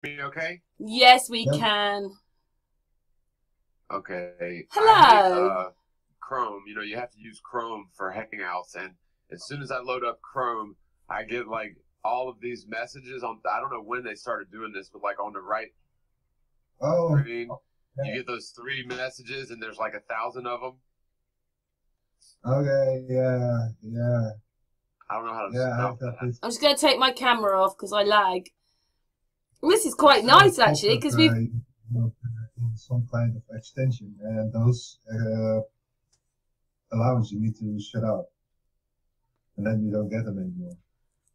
Me okay? Yes, we Yep. can. Okay. I hate Hello. Chrome. You know, you have to use Chrome for Hangouts, and as soon as I load up Chrome, I get like all of these messages on. I don't know when they started doing this, but like on the right Oh, screen, you okay. get those three messages, and there's like 1,000 of them. Okay, yeah, yeah, I don't know how to yeah. I stop have that. that. I'm just going to take my camera off because I lag. Well, this is It's quite nice actually pop-up because we've. in some kind of extension, and those allowance you need to shut out, and then you don't get them anymore.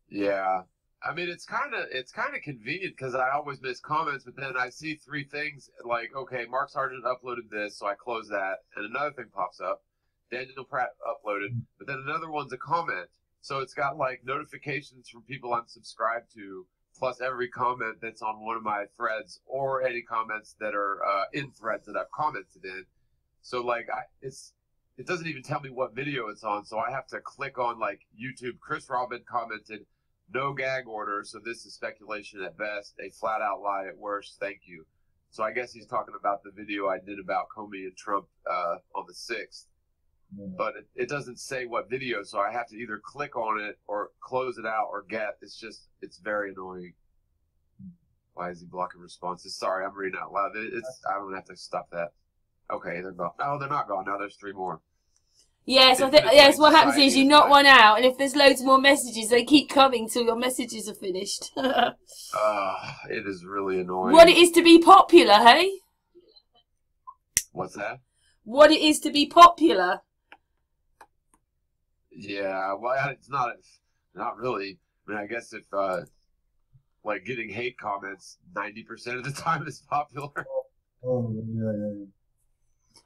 Yeah. I mean, it's kind of convenient because I always miss comments, but then I see three things like, okay, Mark Sargent uploaded this, so I close that, and another thing pops up. Daniel Pratt uploaded, but then another one's a comment. So it's got like notifications from people I'm subscribed to, plus every comment that's on one of my threads or any comments that are in threads that I've commented in. So like it doesn't even tell me what video it's on, so I have to click on like YouTube. Chris Robin commented, no gag order, so this is speculation at best, a flat out lie at worst. Thank you. So I guess he's talking about the video I did about Comey and Trump on the 6th. Yeah. But it doesn't say what video, so I have to either click on it or close it out or get. It's very annoying. Why is he blocking responses? Sorry, I'm reading out loud. I'm gonna have to stop that. Okay, they're gone. Oh, they're not gone now. There's three more. Yes, I think Infinite yes. Blade What happens is Society you is knock my. one out, and if there's loads more messages, they keep coming till your messages are finished. It is really What annoying. it is to be popular, hey? What's that? What it is to be popular. Yeah, well, it's not really. I mean, I guess if like getting hate comments 90% of the time is popular. Oh, yeah, yeah, yeah.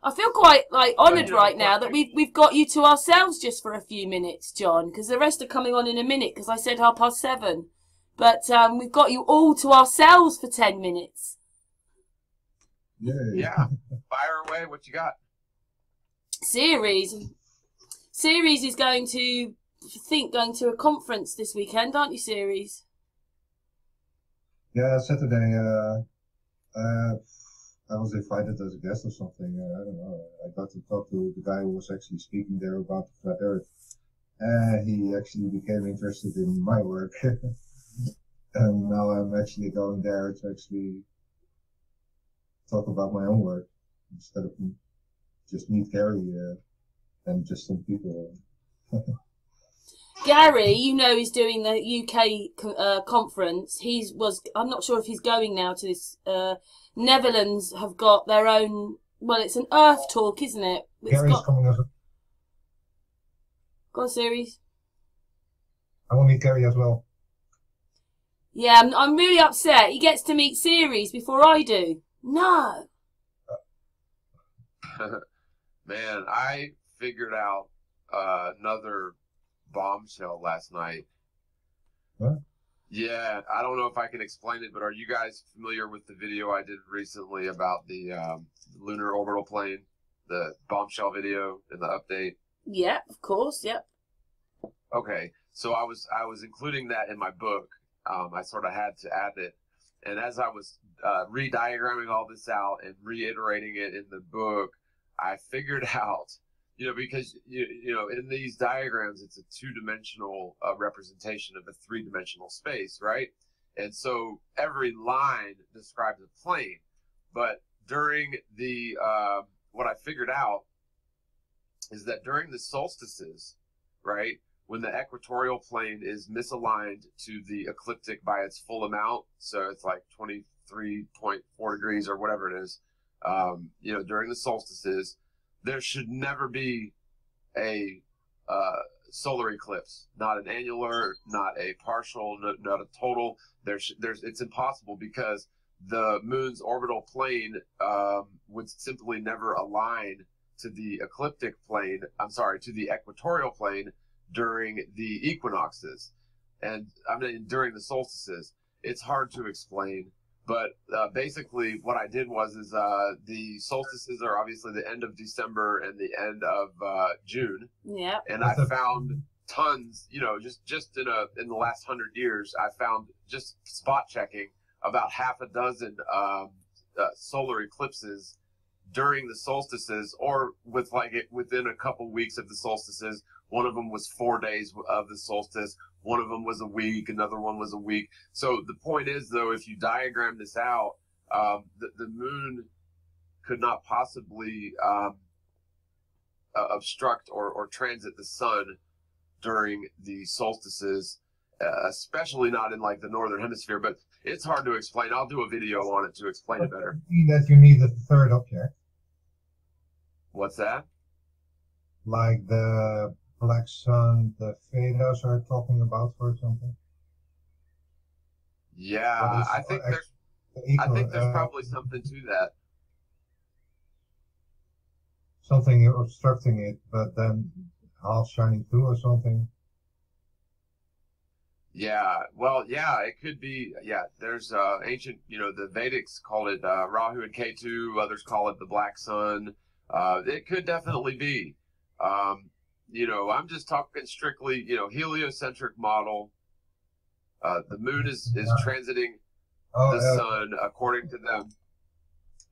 I feel quite like But honoured you know, of right now course, that we've got you to ourselves just for a few minutes, John, because the rest are coming on in a minute because I said 7:30. But we've got you all to ourselves for 10 minutes. Yay. yeah, fire away. What you got? Series is going to a conference this weekend, aren't you, Series? Yeah, Saturday. I was invited as a guest or something. I don't know. I got to talk to the guy who was actually speaking there about the flat Earth. He actually became interested in my work, and now I'm actually going there to actually talk about my own work instead of just meet Gary and just some people. Gary, you know, is doing the UK conference. I'm not sure if he's going now to this. Netherlands have got their own. Well, it's an Earth talk, isn't it? Gary's coming as Go on, Series. I will meet Gary as well. Yeah, I'm really upset. He gets to meet Series before I do. No. Man, I figured out another bombshell last night. What? Yeah, I don't know if I can explain it, but are you guys familiar with the video I did recently about the lunar orbital plane, the bombshell video in the update? Yeah, of course. Yep. Okay, so I was including that in my book. I sort of had to add it, and as I was re-diagramming all this out and reiterating it in the book, I figured out, because you know, in these diagrams, it's a two-dimensional representation of a three-dimensional space, right? And so every line describes a plane, but during the what I figured out is that during the solstices, right, when the equatorial plane is misaligned to the ecliptic by its full amount, so it's like 23.4 degrees or whatever it is, during the solstices, there should never be a solar eclipse, not an annular, not a partial, not a total. It's impossible because the moon's orbital plane would simply never align to the ecliptic plane. I'm sorry, to the equatorial plane during the equinoxes, and I mean during the solstices. It's hard to explain, but basically what I did was the solstices are obviously the end of December and the end of June. Yeah. And I found tons, just in the last 100 years, I found, just spot checking, about half a dozen solar eclipses during the solstices, or within a couple weeks of the solstices. One of them was 4 days of the solstice. One of them was a week. Another one was a week. So the point is, though, if you diagram this out, the moon could not possibly obstruct or transit the sun during the solstices, especially not in like the northern hemisphere. But it's hard to explain. I'll do a video on it to explain it better. That you need a third object. What's that? Like the black sun, the Vedas are talking about, for example. Yeah, I think there's probably something to that. Something obstructing it, but then half shining through or something. Yeah, well, yeah, it could be. Yeah, there's ancient, the Vedics called it Rahu and Ketu. Others call it the black sun. It could definitely be. I'm just talking strictly, heliocentric model. The moon is transiting the sun according to them.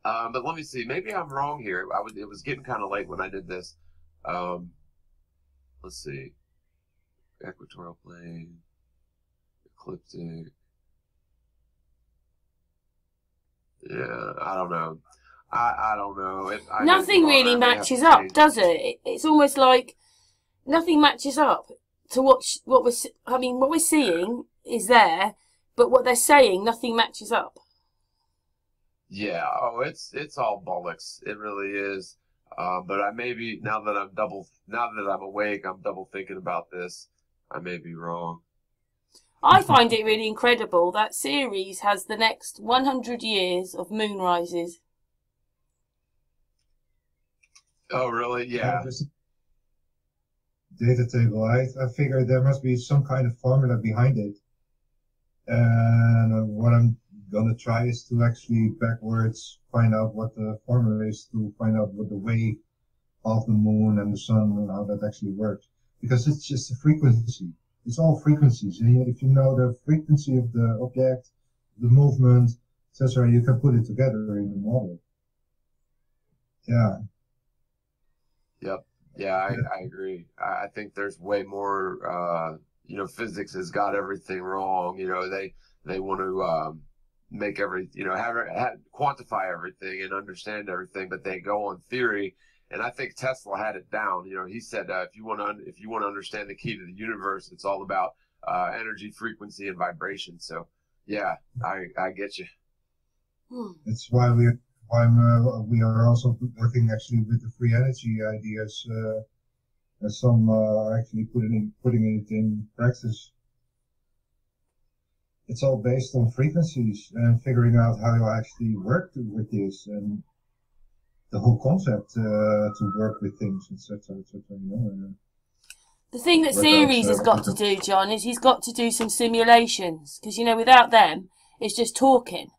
But let me see. Maybe I'm wrong here. It was getting kind of late when I did this. Let's see. Equatorial plane, ecliptic. Yeah, I don't know. I don't know. Nothing really matches up, does it? It's almost like nothing matches up to what we're seeing is there, but what they're saying, nothing matches up. Yeah. Oh, it's all bollocks. It really is. But I may be, now that I'm awake, I'm double thinking about this. I may be wrong. I find it really incredible that Ceres has the next 100 years of moonrises. Oh, really? Yeah. Data table. I figured there must be some kind of formula behind it. And what I'm gonna try is to actually backwards find out what the formula is, to find out what the way of the moon and the sun and how that actually works. Because it's just a frequency. It's all frequencies. And if you know the frequency of the object, the movement, etc., you can put it together in the model. Yeah. Yep. Yeah, I agree. I think there's way more, physics has got everything wrong. They want to make quantify everything and understand everything, but they go on theory. And I think Tesla had it down. He said, if you want to understand the key to the universe, it's all about energy, frequency, and vibration. So, yeah, I get you. That's why we are also working actually with the free energy ideas. Some are actually putting it in practice. It's all based on frequencies and figuring out how you actually work with this and the whole concept to work with things, etc., etc. The thing that Ceres has got to do, John, is he's got to do some simulations because without them, it's just talking.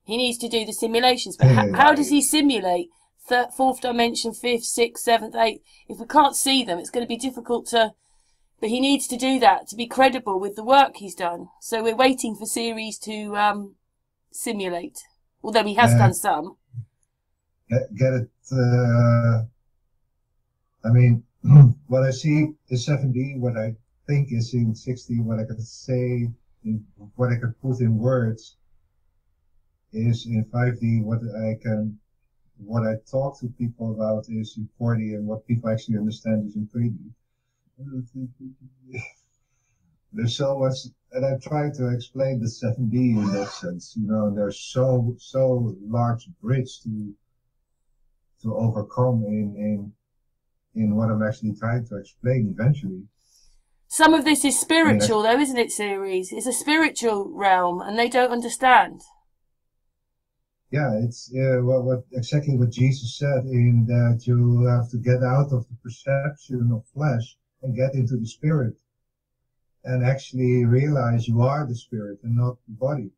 He needs to do the simulations, but how does he simulate fourth dimension, fifth, sixth, seventh, eighth? If we can't see them, it's going to be difficult to. But he needs to do that to be credible with the work he's done. So we're waiting for Ceres to simulate, although he has done some. Get it. What I see is 7D. What I think is in 6D. What I can say, what I can put in words, is in 5D. What I talk to people about is in 4D, and what people actually understand is in 3D. There's so much, and I'm trying to explain the 7D in that sense. There's so large bridge to overcome in what I'm actually trying to explain eventually. Some of this is spiritual, though, isn't it, Ceres? It's a spiritual realm, and they don't understand. Yeah, it's exactly what Jesus said, in that you have to get out of the perception of flesh and get into the spirit, and actually realize you are the spirit and not the body.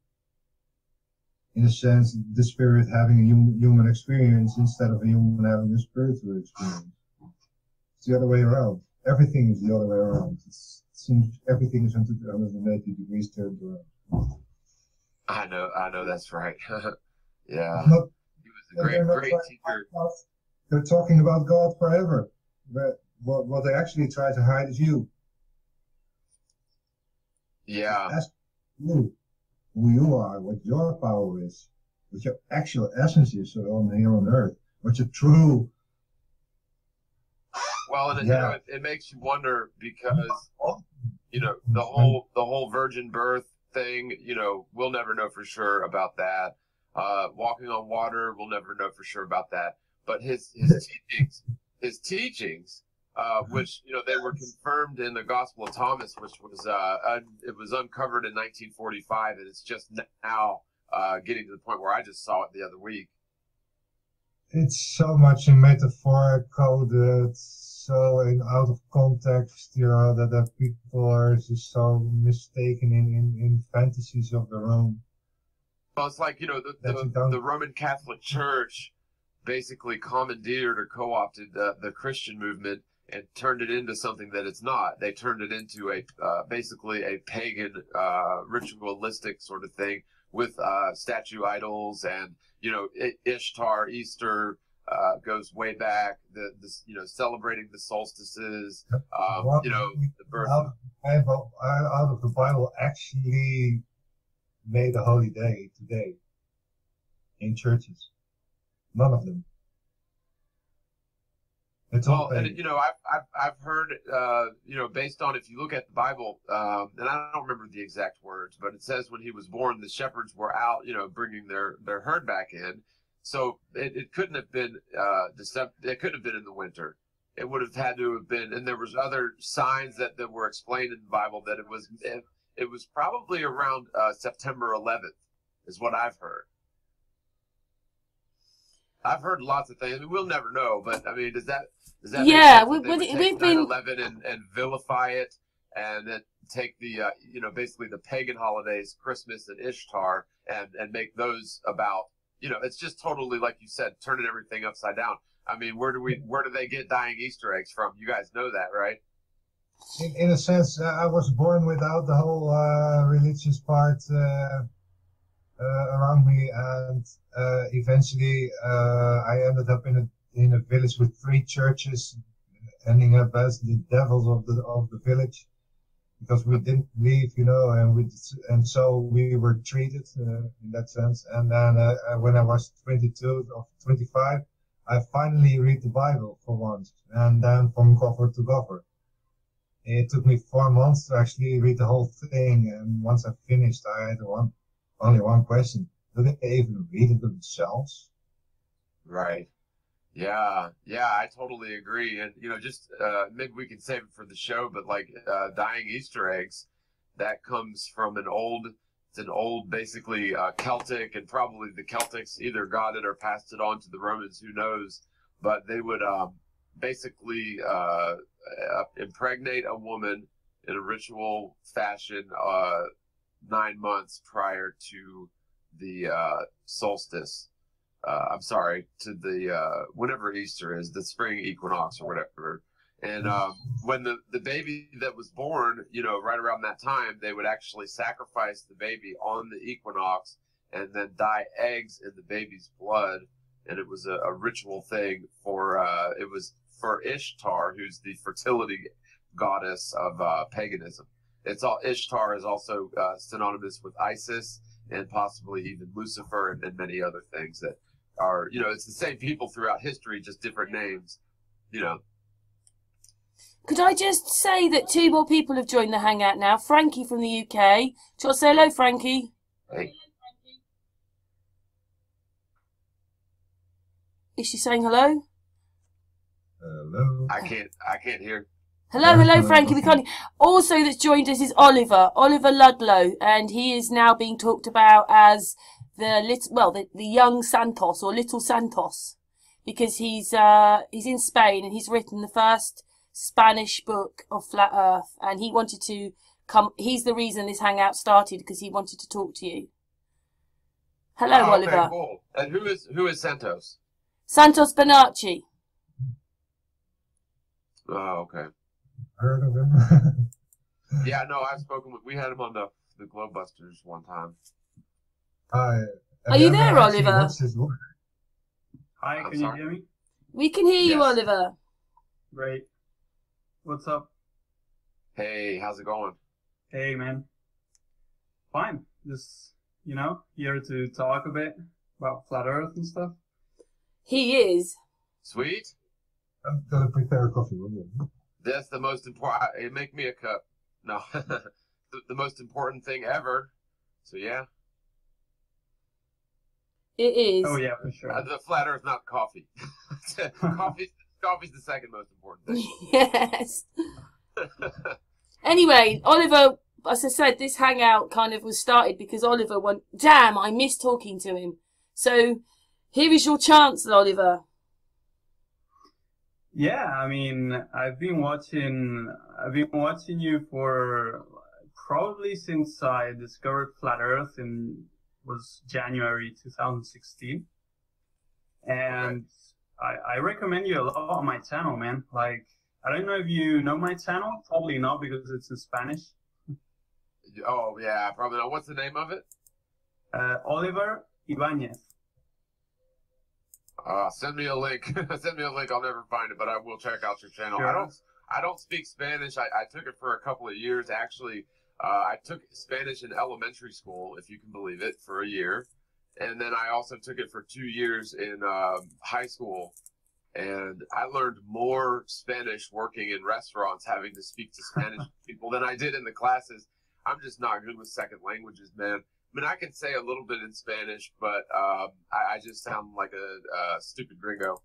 In a sense, the spirit having a human experience instead of a human having a spiritual experience. It's the other way around. Everything is the other way around. It seems everything is 180 degrees turned around. I know that's right. Yeah, Not, he was a they're not great trying to hide teacher. God. They're talking about God forever. But what they actually try to hide is you. Just Yeah. ask you who you are, what your power is, what your actual essence is on here on earth, what your true, Well, and you know, yeah. it makes you wonder because you know And the whole virgin birth thing. You know, we'll never know for sure about that. Walking on water, we'll never know for sure about that. But his teachings, which you know they were confirmed in the Gospel of Thomas, which was it was uncovered in 1945, and it's just now getting to the point where I just saw it the other week. it's so much in metaphor coded, so in out of context, that people are just so mistaken in fantasies of their own Well, it's like, you know, that you don't. the Roman Catholic Church basically commandeered or co-opted the Christian movement and turned it into something that it's not. They turned it into a basically a pagan ritualistic sort of thing with statue idols and, you know, Ishtar, Easter goes way back. You know, celebrating the solstices, What you know, the birth out of. of the Bible, out of the Bible actually made a holy day today in churches? None of them. It's all Well, and pagan. you know, I've heard, you know, based on if you look at the Bible, and I don't remember the exact words, but it says when he was born, the shepherds were out, you know, bringing their herd back in. So it couldn't have been December. It couldn't have been in the winter. It would have had to have been, and there was other signs that were explained in the Bible that it was probably around September 11th, is what I've heard. I've heard lots of things. I mean, we'll never know, but I mean, does that make Yeah, sense that they would take we've nine been. eleven and vilify it, and then take the you know, basically the pagan holidays, Christmas and Ishtar, and make those about, you know, it's just totally like you said, turning everything upside down. I mean, where do they get dying Easter eggs from? You guys know that, right? In a sense, I was born without the whole religious part around me, and eventually I ended up in a village with three churches, ending up as the devils of the village because we didn't leave, and so we were treated in that sense. And then when I was 22 or 25, I finally read the Bible for once, and then from cover to cover. It took me 4 months to actually read the whole thing, and once I finished, I had only one question: do they even read it themselves? Right. Yeah, yeah, I totally agree. And you know, just maybe we can save it for the show, but like dying Easter eggs, that comes from it's an old, basically Celtic, and probably the Celtics either got it or passed it on to the Romans, who knows? But they would basically impregnate a woman in a ritual fashion 9 months prior to the solstice. I'm sorry, to the whenever Easter is, the spring equinox or whatever. And when the baby that was born, you know, right around that time, they would actually sacrifice the baby on the equinox and then dye eggs in the baby's blood. And it was a ritual thing for it was for Ishtar, who's the fertility goddess of paganism. It's all Ishtar is also synonymous with Isis and possibly even Lucifer and many other things that are, you know, it's the same people throughout history, just different names, you know. Could I just say that two more people have joined the hangout now? Frankie from the UK. Do you want to say hello, Frankie? Hey. Is she saying hello? Hello. I can't hear. Hello, Frankie. We can't. Also, that's joined us is Oliver Ludlow, and he is now being talked about as the young Santos or little Santos, because he's in Spain and he's written the first Spanish book of flat Earth, and he wanted to come. He's the reason this hangout started, because he wanted to talk to you. Hello, Oh, okay, Oliver. cool. And who is Santos? Santos Bonacci. Oh, okay. Heard of him? Yeah, no, I've spoken with. We had him on the Globebusters one time. Hi. Are you there, Oliver? What's his word? Hi, can you hear me? We can hear you, Yes. Oliver. Great. What's up? Hey, how's it going? Hey, man. Fine. Just, here to talk a bit about flat Earth and stuff. He is. Sweet. I'm gonna prepare a coffee. That's the most important. Make me a cup. No, the most important thing ever. So yeah, It is. Oh, yeah, for sure. the flat Earth, not coffee. Coffee's the second most important thing. Yes. Anyway, Oliver, as I said, this hangout kind of was started because Oliver went, damn, I miss talking to him. So here is your chance, Oliver. Yeah, I mean, I've been watching you for probably since I discovered flat Earth was January 2016. And I recommend you a lot on my channel, man. Like, I don't know if you know my channel. Probably not because it's in Spanish. Oh yeah, probably not. What's the name of it? Oliver Ibanez. Send me a link. Send me a link. I'll never find it, but I will check out your channel. Sure. I don't speak Spanish. I took it for a couple of years. Actually, I took Spanish in elementary school, if you can believe it, for a year. And then I also took it for 2 years in high school. And I learned more Spanish working in restaurants, having to speak to Spanish people than I did in the classes. I'm just not good with second languages, man. I mean, I can say a little bit in Spanish, but I just sound like a stupid gringo.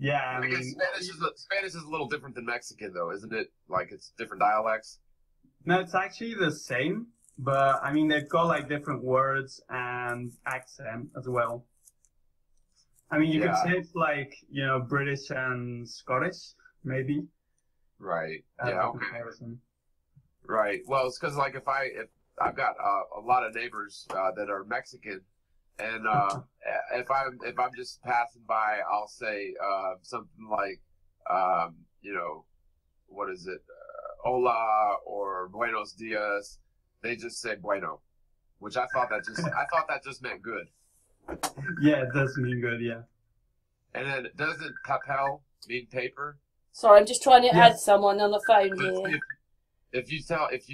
Yeah, I guess Spanish is a little different than Mexican, though, isn't it? Like, it's different dialects. No, it's actually the same, but I mean, they've got like different words and accent as well. I mean, you could say it's like, British and Scottish, maybe. Right. As Yeah. a Okay. comparison. Right. Well, it's because like if I've got a lot of neighbors that are Mexican, and if I'm just passing by, I'll say something like, what is it, hola or buenos dias. They just say bueno, which I thought that just meant good. Yeah, it does mean good, yeah. And then doesn't papel mean paper? Sorry, I'm just trying to Yes. add someone on the phone here. If you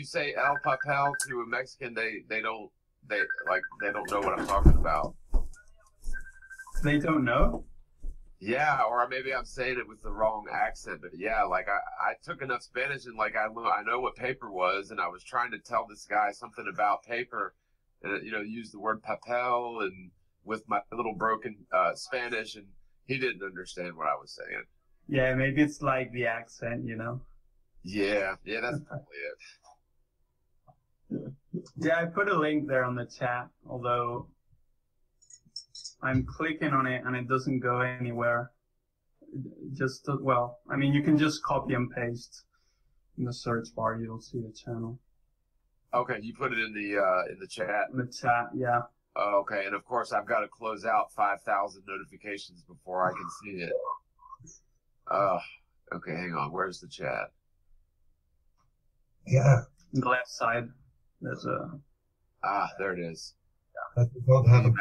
say el papel to a Mexican, they don't know what I'm talking about. They don't know? Yeah, or maybe I'm saying it with the wrong accent, but yeah, like I took enough Spanish and like I know what paper was, and I was trying to tell this guy something about paper, and use the word papel and with my little broken Spanish, and he didn't understand what I was saying. Yeah, maybe it's like the accent, Yeah, that's probably it. Yeah, I put a link there on the chat, although I'm clicking on it and it doesn't go anywhere. You can just copy and paste in the search bar. You'll see the channel. Okay, you put it in the chat. In the chat, yeah. Okay, and of course I've got to close out 5,000 notifications before I can see it. Okay, hang on. Where's the chat? Yeah. On the left side, there's a... There it is. But we don't have a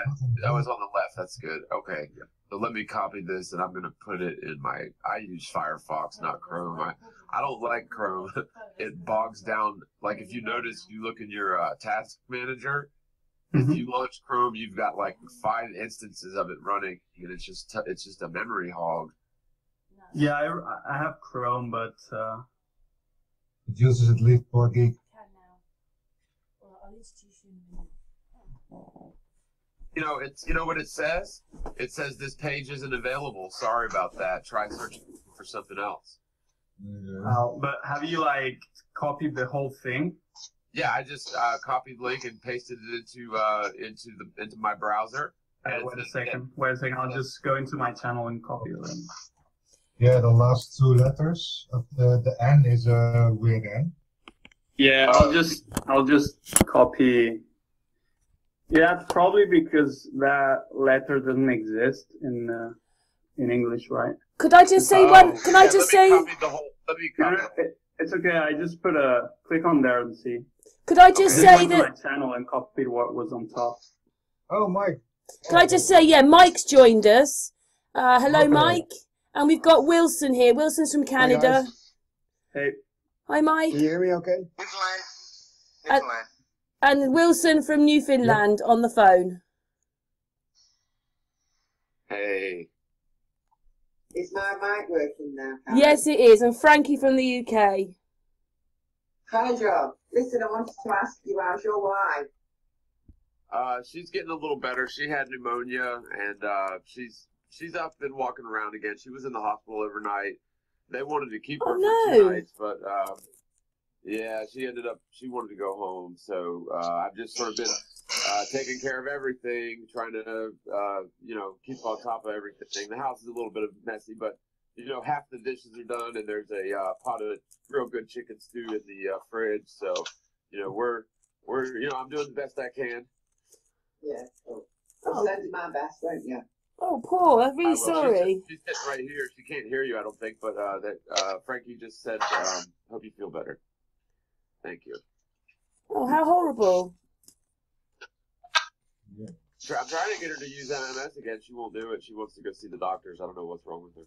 That was on the left. That's good. Okay. So let me copy this, and I'm going to put it in I use Firefox, not Chrome. I don't like Chrome. It bogs down. Like, if you notice, you look in your task manager, if you launch Chrome, you've got like 5 instances of it running, and it's just a memory hog. Yeah, I have Chrome, but... It uses at least 4 gig. What it says? It says this page isn't available. Sorry about that. Try searching for something else. But have you copied the whole thing? Yeah, I just copied the link and pasted it into my browser. Wait a second. I'll just go into my channel and copy the link. Yeah, the last 2 letters of the N is a weird N. Yeah, I'll just copy. Yeah, probably because that letter doesn't exist in English, right? Could I just say one? Can I just say? Let me copy It's okay. I just click on there and see. Could I just say that my channel and copied what was on top. Oh, Mike. Can I just say, yeah, Mike's joined us. Hello, Okay. Mike. And we've got Wilson here. Wilson's from Canada. Hey. Hi, Mike. Can you hear me okay? And Wilson from Newfoundland on the phone. Hey. Is my mic working now, Karen? Yes, it is. And Frankie from the UK. Hi, John. Listen, I wanted to ask you, how's your wife? She's getting a little better. She had pneumonia, and she's up and walking around again. She was in the hospital overnight. They wanted to keep her for 2 nights, but yeah, she wanted to go home. So I've just sort of been taking care of everything, trying to keep on top of everything. The house is a little bit messy, but half the dishes are done, and there's a pot of real good chicken stew in the fridge. So we're I'm doing the best I can. Yeah. I'll send you my best, won't you? Oh, Paul, I'm really sorry. She's sitting right here. She can't hear you, I don't think, but Frankie just said, hope you feel better. Thank you. Oh, how horrible. Yeah. I'm trying to get her to use MMS again. She won't do it. She wants to go see the doctors. I don't know what's wrong with her.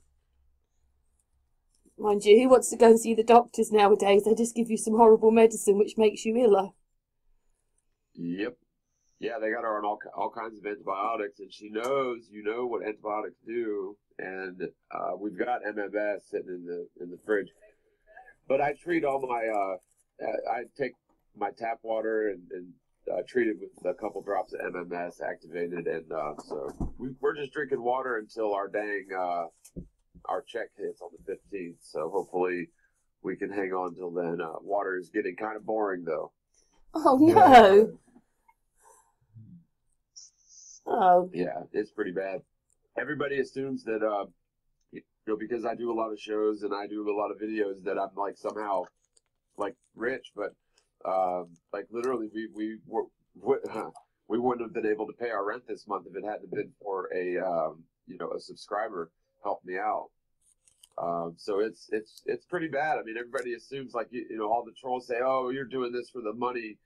Mind you, who wants to go and see the doctors nowadays? They just give you some horrible medicine which makes you iller. Yep. Yeah, they got her on all kinds of antibiotics, and she knows, what antibiotics do, and we've got MMS sitting in the fridge. But I treat all my, I take my tap water and treat it with a couple drops of MMS activated, and so we're just drinking water until our our check hits on the 15th. So hopefully we can hang on till then. Water is getting kind of boring, though. Oh no. Oh. Yeah, it's pretty bad. Everybody assumes that, because I do a lot of shows and I do a lot of videos that I'm like somehow like rich, but literally we wouldn't have been able to pay our rent this month if it hadn't been for a subscriber helped me out. So it's pretty bad. I mean, everybody assumes like all the trolls say, oh, you're doing this for the money.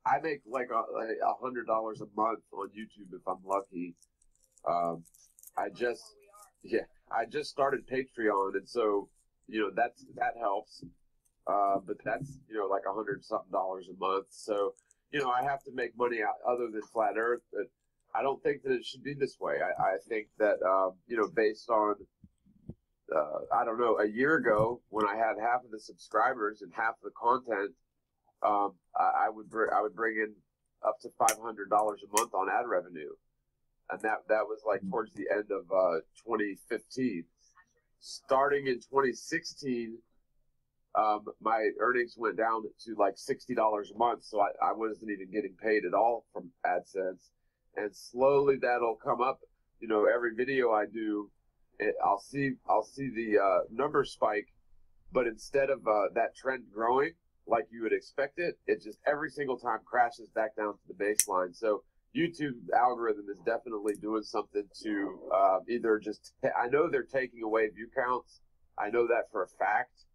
I make like $100 a month on YouTube if I'm lucky. I just started Patreon, and so that helps. But that's like $100-something a month. So I have to make money out other than Flat Earth, but I don't think that it should be this way. I think that based on I don't know, a year ago when I had half of the subscribers and half the content. I would bring in up to $500 a month on ad revenue, and that was like towards the end of 2015. Starting in 2016, my earnings went down to like $60 a month, so I wasn't even getting paid at all from AdSense. And slowly that'll come up. Every video I do, I'll see the numbers spike, but instead of that trend growing like you would expect it just every single time crashes back down to the baseline. So YouTube algorithm is definitely doing something to either just, I know they're taking away view counts. I know that for a fact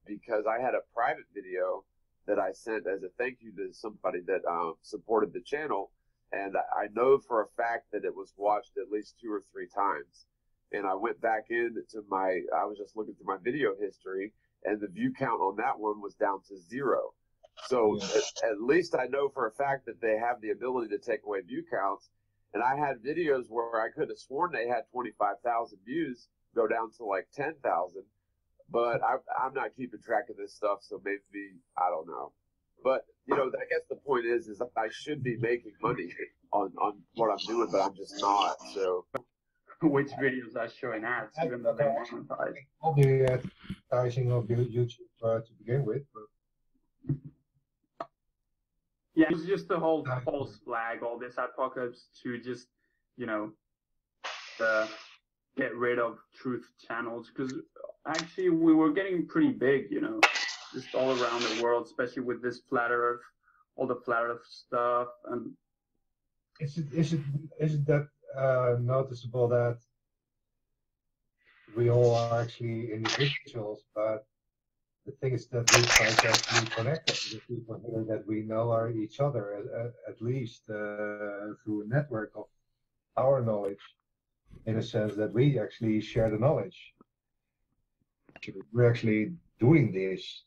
because I had a private video that I sent as a thank you to somebody that supported the channel. And I know for a fact that it was watched at least 2 or 3 times. And I went back into I was just looking through my video history, and the view count on that one was down to 0. So at least I know for a fact that they have the ability to take away view counts. And I had videos where I could have sworn they had 25,000 views go down to like 10,000. But I'm not keeping track of this stuff, so maybe, I don't know. But, I guess the point is I should be making money on what I'm doing, but I'm just not. So which videos are showing ads, even though they're monetized? I'll be advertising on YouTube to begin with, but yeah, it's just the whole false flag, all this apocalypse to just get rid of truth channels, because actually we were getting pretty big, just all around the world, especially with this flat Earth, all the flat Earth stuff. And is it that noticeable that we all are actually individuals, but the thing is that we try to actually connect with people here that we know are each other, at least through a network of our knowledge, in a sense that we actually share the knowledge. We're actually doing this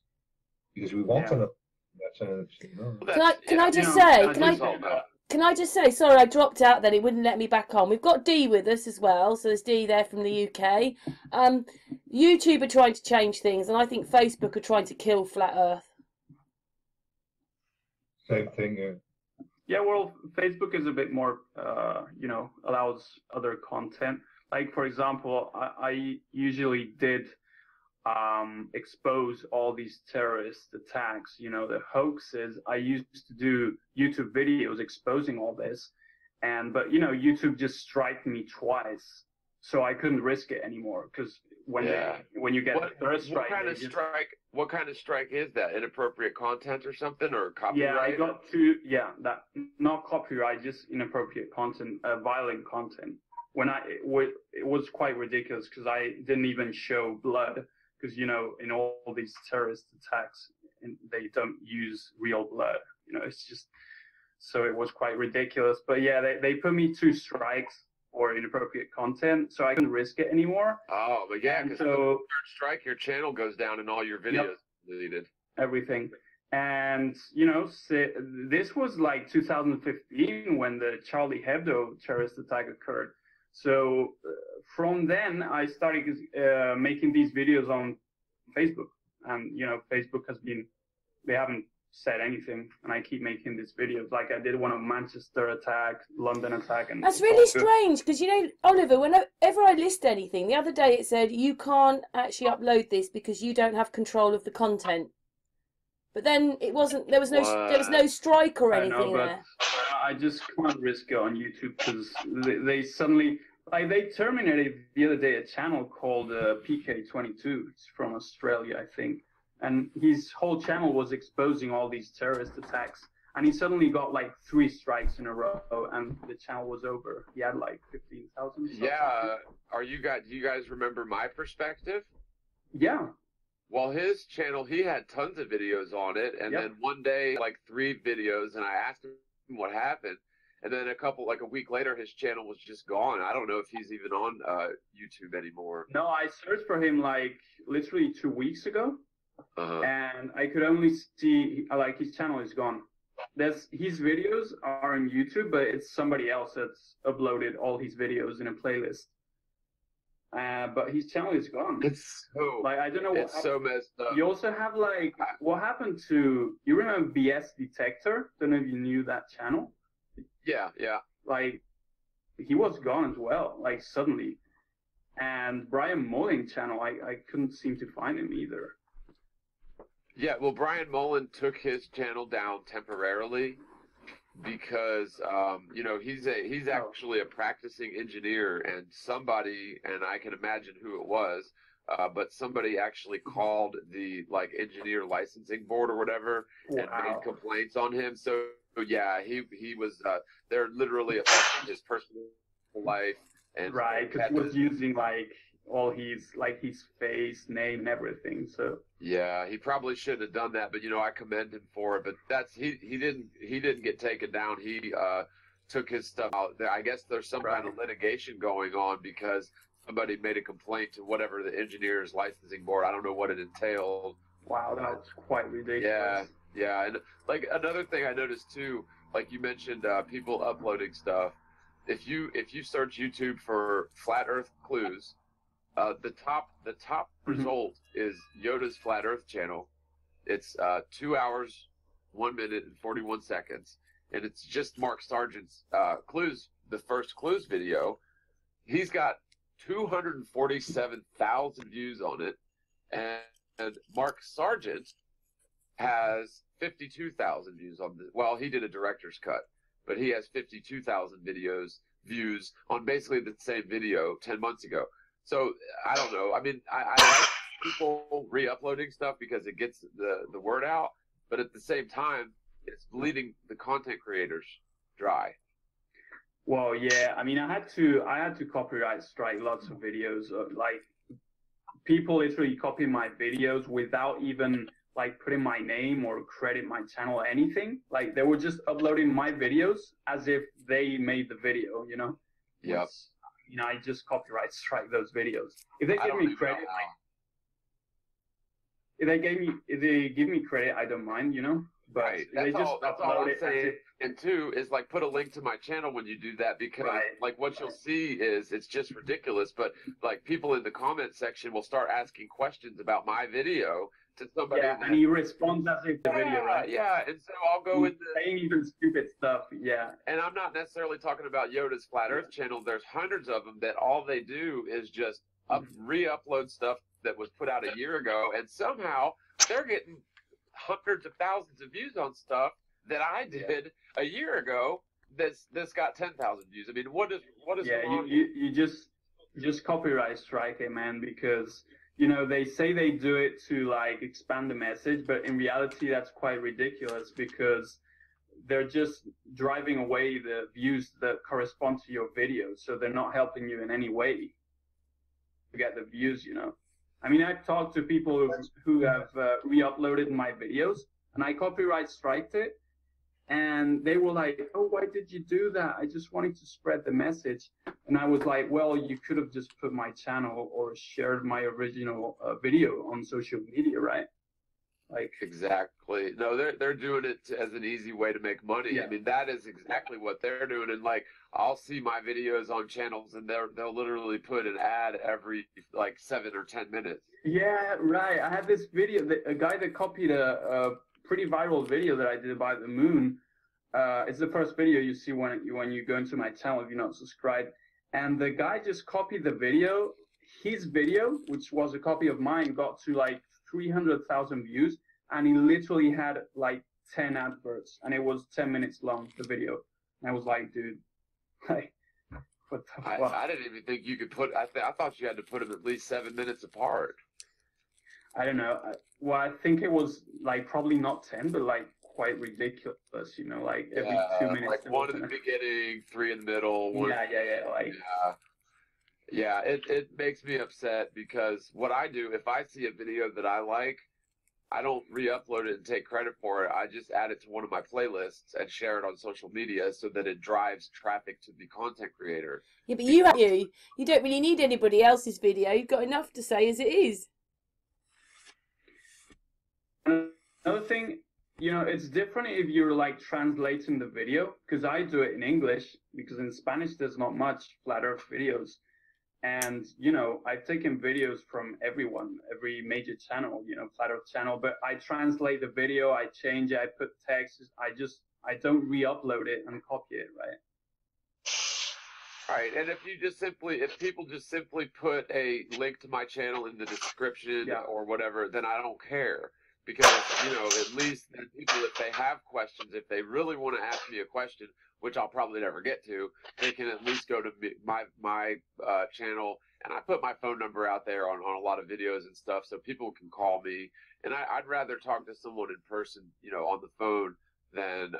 because we want to know. That's you know. Can I just say, sorry, I dropped out then, it wouldn't let me back on. We've got Dee with us as well, so there's Dee there from the UK. YouTube are trying to change things, and I think Facebook are trying to kill Flat Earth. Same thing, yeah. Yeah, well, Facebook is a bit more, you know, allows other content. Like, for example, I usually did expose all these terrorist attacks, you know, the hoaxes. I used to do YouTube videos exposing all this, but you know, YouTube just striked me twice, so I couldn't risk it anymore, because when you get the first strike, what kind of strike is that? Inappropriate content or something, or copyright? Yeah, I got that, not copyright, just inappropriate content, violent content. It was quite ridiculous, because I didn't even show blood. Because, you know, in all these terrorist attacks, they don't use real blood. You know, it's just, so it was quite ridiculous. But yeah, they put me 2 strikes for inappropriate content, so I couldn't risk it anymore. Oh, but yeah, because so, the third strike, your channel goes down and all your videos deleted. Everything. And, you know, this was like 2015 when the Charlie Hebdo terrorist attack occurred. So from then, I started making these videos on Facebook. And, you know, Facebook they haven't said anything. And I keep making these videos. Like I did one on Manchester attack, London attack. And that's really strange, because, you know, Oliver, whenever I list anything, the other day it said, you can't actually upload this because you don't have control of the content. But then it wasn't, there was no strike or anything there. I just can't risk it on YouTube, because they suddenly, like, they terminated the other day a channel called PK22. It's from Australia, I think. And his whole channel was exposing all these terrorist attacks. And he suddenly got like 3 strikes in a row, and the channel was over. He had like 15,000. Yeah. Do you guys remember my perspective? Yeah. Well, his channel, he had tons of videos on it, and then one day, like 3 videos, and I asked him what happened, and then a week later, his channel was just gone. I don't know if he's even on YouTube anymore. No, I searched for him like literally 2 weeks ago, and I could only see like his channel is gone. His videos are on YouTube, but it's somebody else that's uploaded all his videos in a playlist. But his channel is gone. It's so, like, I don't know what it's so messed up. You also have like, what happened to, you remember BS Detector? Don't know if you knew that channel. Yeah. Like, he was gone as well, like suddenly. And Brian Mullen channel, I couldn't seem to find him either. Yeah, well, Brian Mullen took his channel down temporarily because you know, he's actually a practicing engineer, and somebody, and I can imagine who it was, but somebody actually called the like engineer licensing board or whatever and made complaints on him. So yeah, he was they're literally affecting his personal life, and because he was using like all his face, name, and everything. So yeah, he probably shouldn't have done that, but you know, I commend him for it. But he didn't get taken down. He took his stuff out. I guess there's some kind of litigation going on because somebody made a complaint to whatever the engineer's licensing board. I don't know what it entailed. Wow, that's quite ridiculous. Yeah, and like another thing I noticed too, like you mentioned, people uploading stuff. If you search YouTube for Flat Earth clues, the top result is Yoda's Flat Earth channel. It's 2 hours, 1 minute, and 41 seconds, and it's just Mark Sargent's clues, the first clues video. He's got 247,000 views on it, and Mark Sargent has 52,000 views on the. Well, he did a director's cut, but he has 52,000 views on basically the same video 10 months ago. So I don't know. I mean, I like people re-uploading stuff because it gets the word out, but at the same time, it's bleeding the content creators dry. Well, yeah. I mean, I had to copyright strike lots of videos. Like people literally copy my videos without even like putting my name or credit my channel or anything. Like they were just uploading my videos as if they made the video, you know? Yep. You know, I just copyright strike those videos. If they give me credit, if they give me credit, I don't mind, you know? But right. That's all I'm saying. And two is like put a link to my channel when you do that, because like what you'll see is it's just ridiculous. But like people in the comment section will start asking questions about my video to somebody. Yeah, and he responds as if the video, right? Yeah, and so I'll go into saying even stupid stuff. Yeah. And I'm not necessarily talking about Yoda's Flat Earth channel. There's hundreds of them that all they do is just re-upload stuff that was put out a year ago, and somehow they're getting hundreds of thousands of views on stuff that I did a year ago that's got 10,000 views. I mean, what is wrong? You just copyright strike it, man, because you know they say they do it to like expand the message, but in reality that's quite ridiculous, because they're just driving away the views that correspond to your videos, so they're not helping you in any way to get the views, you know. I mean, I've talked to people who have re-uploaded my videos, and I copyright striked it, and they were like, "Oh, why did you do that? I just wanted to spread the message." And I was like, "Well, you could have just put my channel or shared my original video on social media, right?" Like exactly. No, they're doing it as an easy way to make money. Yeah. I mean, that is exactly what they're doing. And like, I'll see my videos on channels, and they'll literally put an ad every like 7 or 10 minutes. Yeah, right. I had this video, a guy that copied a pretty viral video that I did about the moon. It's the first video you see when you go into my channel if you're not subscribed. And the guy just copied the video. His video, which was a copy of mine, got to like 300,000 views, and he literally had like 10 adverts, and it was 10 minutes long, the video. And I was like, dude, like, what the fuck? I didn't even think you could put, I thought you had to put them at least 7 minutes apart. I don't know. Well, I think it was like probably not 10, but like quite ridiculous, you know, like every 2 minutes. Like one in the beginning, 3 in the middle. One, yeah, it makes me upset, because what I do, if I see a video that I like, I don't re-upload it and take credit for it. I just add it to one of my playlists and share it on social media so that it drives traffic to the content creator. Yeah, but you don't really need anybody else's video. You've got enough to say as it is. Another thing, you know, it's different if you're like translating the video, because I do it in English, because in Spanish there's not much Flat Earth videos. And, you know, I've taken videos from everyone, every major channel, you know, Flat Earth channel, but I translate the video, I change it, I put text, I don't re-upload it and copy it, right? Right, and if people just simply put a link to my channel in the description or whatever, then I don't care. Because, you know, at least people, if they have questions, if they really want to ask me a question, which I'll probably never get to, they can at least go to my channel, and I put my phone number out there on a lot of videos and stuff, so people can call me. And I'd rather talk to someone in person, you know, on the phone than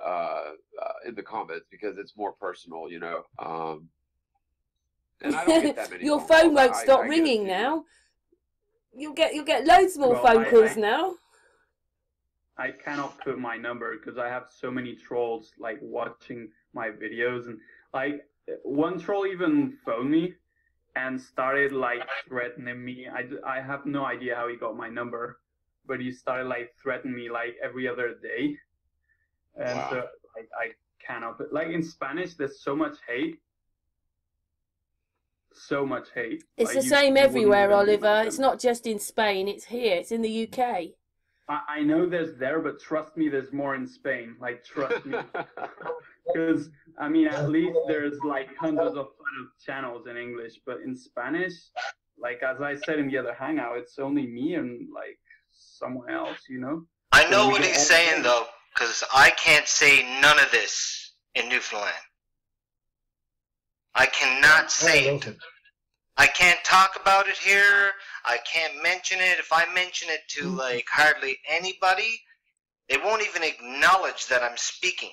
in the comments, because it's more personal, you know. And I don't get that many. Your phone won't stop ringing now. You'll get loads more phone calls now. I cannot put my number because I have so many trolls like watching my videos, and like one troll even phoned me and started like threatening me. I have no idea how he got my number, but he started like threatening me like every other day, and so I cannot. But like in Spanish, there's so much hate. So much hate. It's like, the same everywhere, Oliver. It's not just in Spain. It's here. It's in the UK. I know there's there, but trust me, there's more in Spain. Like, trust me. Because, I mean, at least there's like hundreds of channels in English, but in Spanish, like, as I said in the other hangout, it's only me and like someone else, you know? I know what he's saying, though, because I can't say none of this in Newfoundland. I cannot say it. I can't talk about it here. I can't mention it. If I mention it to like hardly anybody, they won't even acknowledge that I'm speaking.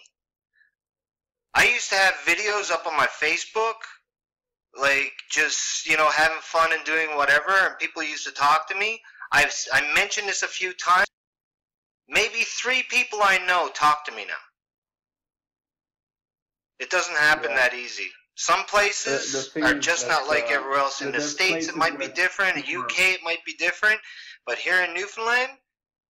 I used to have videos up on my Facebook like just having fun and doing whatever, and people used to talk to me. I mentioned this a few times. Maybe 3 people I know talk to me now. It doesn't happen that easy. Some places are just not like everywhere else. In the States, it might be different. In the UK, it might be different. But here in Newfoundland,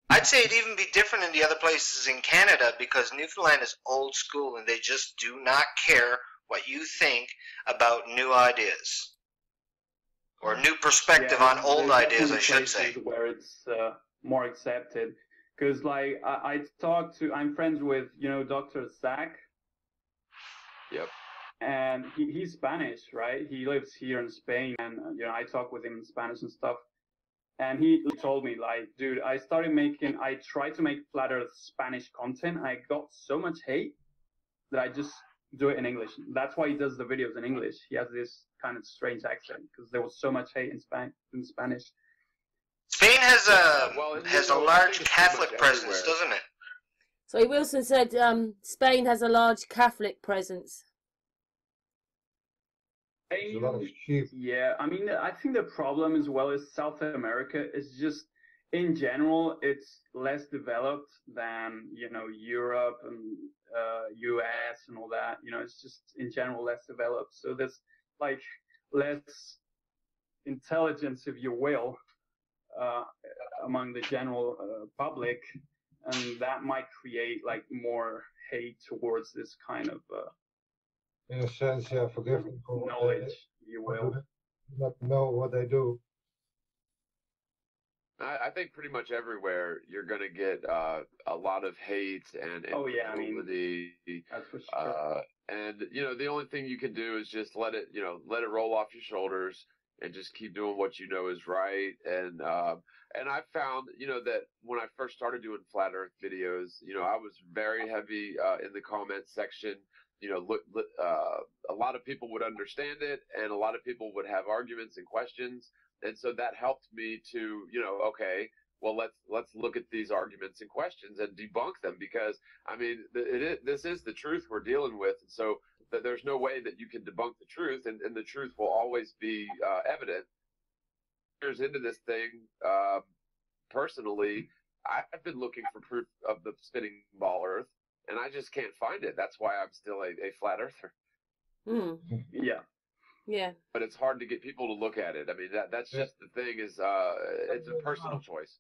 I'd say it'd even be different in the other places in Canada, because Newfoundland is old school and they just do not care what you think about new ideas. Or new perspective on old ideas, I should say. Where it's more accepted. Because, like, I'm friends with, Dr. Zach. Yep. And he's Spanish, right? He lives here in Spain, and I talk with him in Spanish and stuff. And he told me, like, dude, I tried to make flat Earth Spanish content. I got so much hate that I just do it in English. That's why he does the videos in English. He has this kind of strange accent because there was so much hate in Spanish. Spain has a large Catholic presence, doesn't it? So Wilson said Spain has a large Catholic presence. There's a lot of sheep. Yeah, I mean, I think the problem as well is South America is just, in general, it's less developed than, Europe and US and all that. It's just, in general, less developed. So there's, like, less intelligence, if you will, among the general public. And that might create, like, more hate towards this kind of... in a sense, yeah, forgive me for knowledge, you will. Not know what they do. I think pretty much everywhere you're going to get a lot of hate and instability. That's for sure. And the only thing you can do is just let it roll off your shoulders and just keep doing what you know is right. And I found that when I first started doing flat Earth videos, I was very heavy in the comments section. A lot of people would understand it, and a lot of people would have arguments and questions, and so that helped me to, okay, well, let's look at these arguments and questions and debunk them, because I mean, this is the truth we're dealing with, and so there's no way that you can debunk the truth, and the truth will always be evident. Years into this thing, personally, I've been looking for proof of the spinning ball Earth. And I just can't find it. That's why I'm still a flat earther. Mm. Yeah. Yeah. But it's hard to get people to look at it. I mean, that's just the thing is, it's a personal choice.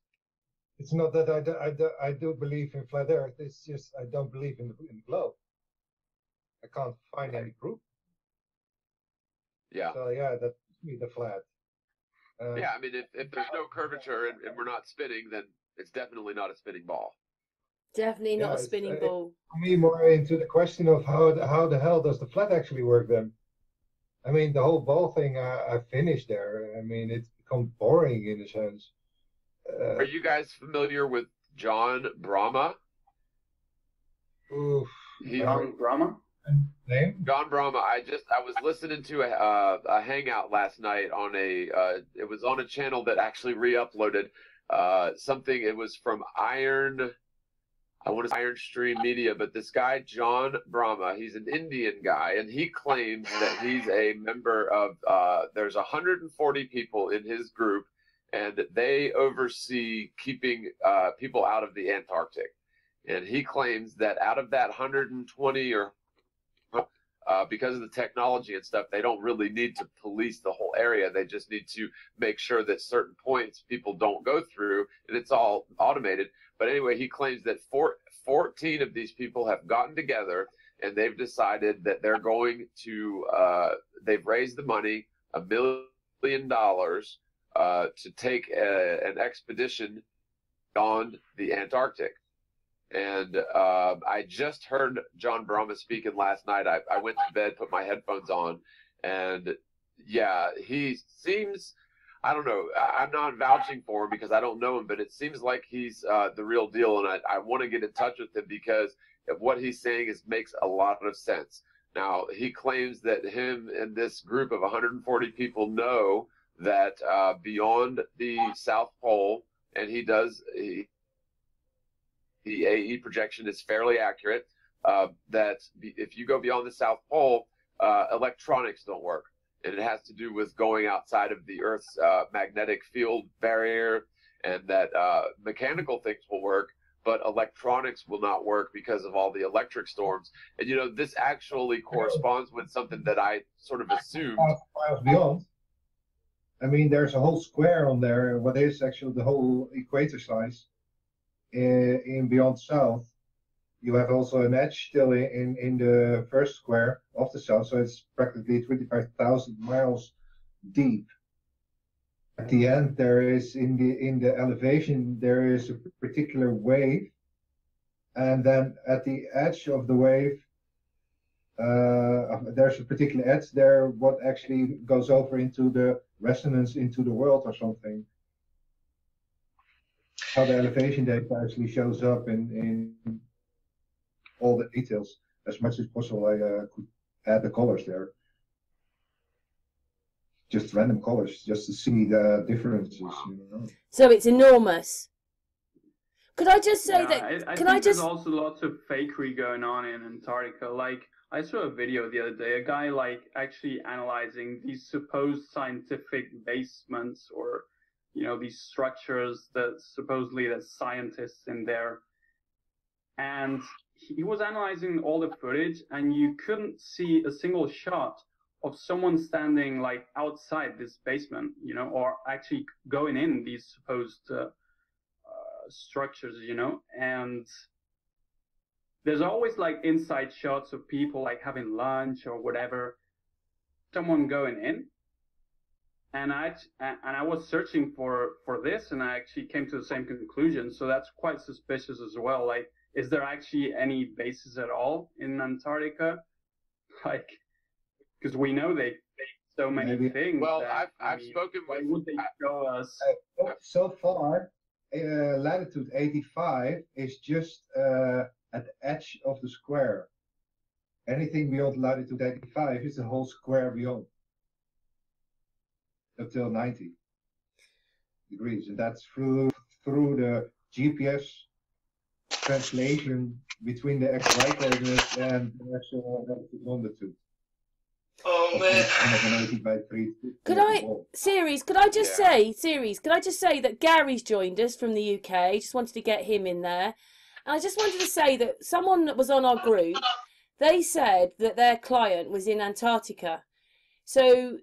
It's not that I do believe in flat Earth. It's just I don't believe in the globe. I can't find any proof. Yeah. So yeah, that's me, the flat. Yeah, I mean, if there's no curvature and we're not spinning, then it's definitely not a spinning ball. Definitely not a spinning ball. For me, more into the question of how the hell does the flat actually work then? I mean, the whole ball thing, I finished there. I mean, it's become boring in a sense. Are you guys familiar with Jon Brahma? Oof. Jon Brahma? Name? Jon Brahma. I was listening to a hangout last night on it was on a channel that actually re-uploaded something. It was from Iron Stream Media, but this guy, Jon Brahma, he's an Indian guy, and he claims that he's a member of, there's 140 people in his group, and they oversee keeping people out of the Antarctic. And he claims that out of that 120 or because of the technology and stuff, they don't really need to police the whole area. They just need to make sure that certain points people don't go through, and it's all automated. But anyway, he claims that 14 of these people have gotten together, and they've decided that they're going to, they've raised the money, $1 million, to take an expedition beyond the Antarctic. And I just heard Jon Brahma speaking last night. I went to bed, put my headphones on, and yeah, he seems, I don't know, I'm not vouching for him because I don't know him, but it seems like he's the real deal, and I want to get in touch with him because what he's saying makes a lot of sense. Now, he claims that him and this group of 140 people know that beyond the South Pole, and the AE projection is fairly accurate, that if you go beyond the South Pole, electronics don't work. and it has to do with going outside of the Earth's magnetic field barrier, and that mechanical things will work, but electronics will not work because of all the electric storms. And you know, this actually corresponds with something that I sort of assumed. Miles beyond. I mean, there's a whole square on there. What is actually the whole equator size in beyond south. You have also an edge still in the first square of the south, so it's practically 25,000 miles deep. At the end, there is in the elevation there is a particular wave, and then at the edge of the wave, there's a particular edge there. What actually goes over into the resonance into the world or something. How the elevation data actually shows up in all the details. As much as possible, I could add the colors there. Just random colors, just to see the differences. You know? So it's enormous. Could I just say that? I think there's also lots of fakery going on in Antarctica. Like, I saw a video the other day, a guy like actually analyzing these supposed scientific basements, or you know, these structures that supposedly there's scientists in there, and he was analyzing all the footage, and you couldn't see a single shot of someone standing like outside this basement, you know, or actually going in these supposed structures, you know. And there's always like inside shots of people like having lunch or whatever, someone going in. And I was searching for this, and I actually came to the same conclusion. So that's quite suspicious as well. Like, is there actually any bases at all in Antarctica? Like, because we know they fake so many things. Well, that, I've spoken with. Why would they show us? So far, latitude 85 is just at the edge of the square. Anything beyond latitude 85 is the whole square beyond, up till 90 degrees, and that's through the GPS translation between the XY coordinates and the actual longitude. Oh man! Could I just say that Gary's joined us from the UK. Just wanted to get him in there. And I just wanted to say that someone that was on our group, they said that their client was in Antarctica. So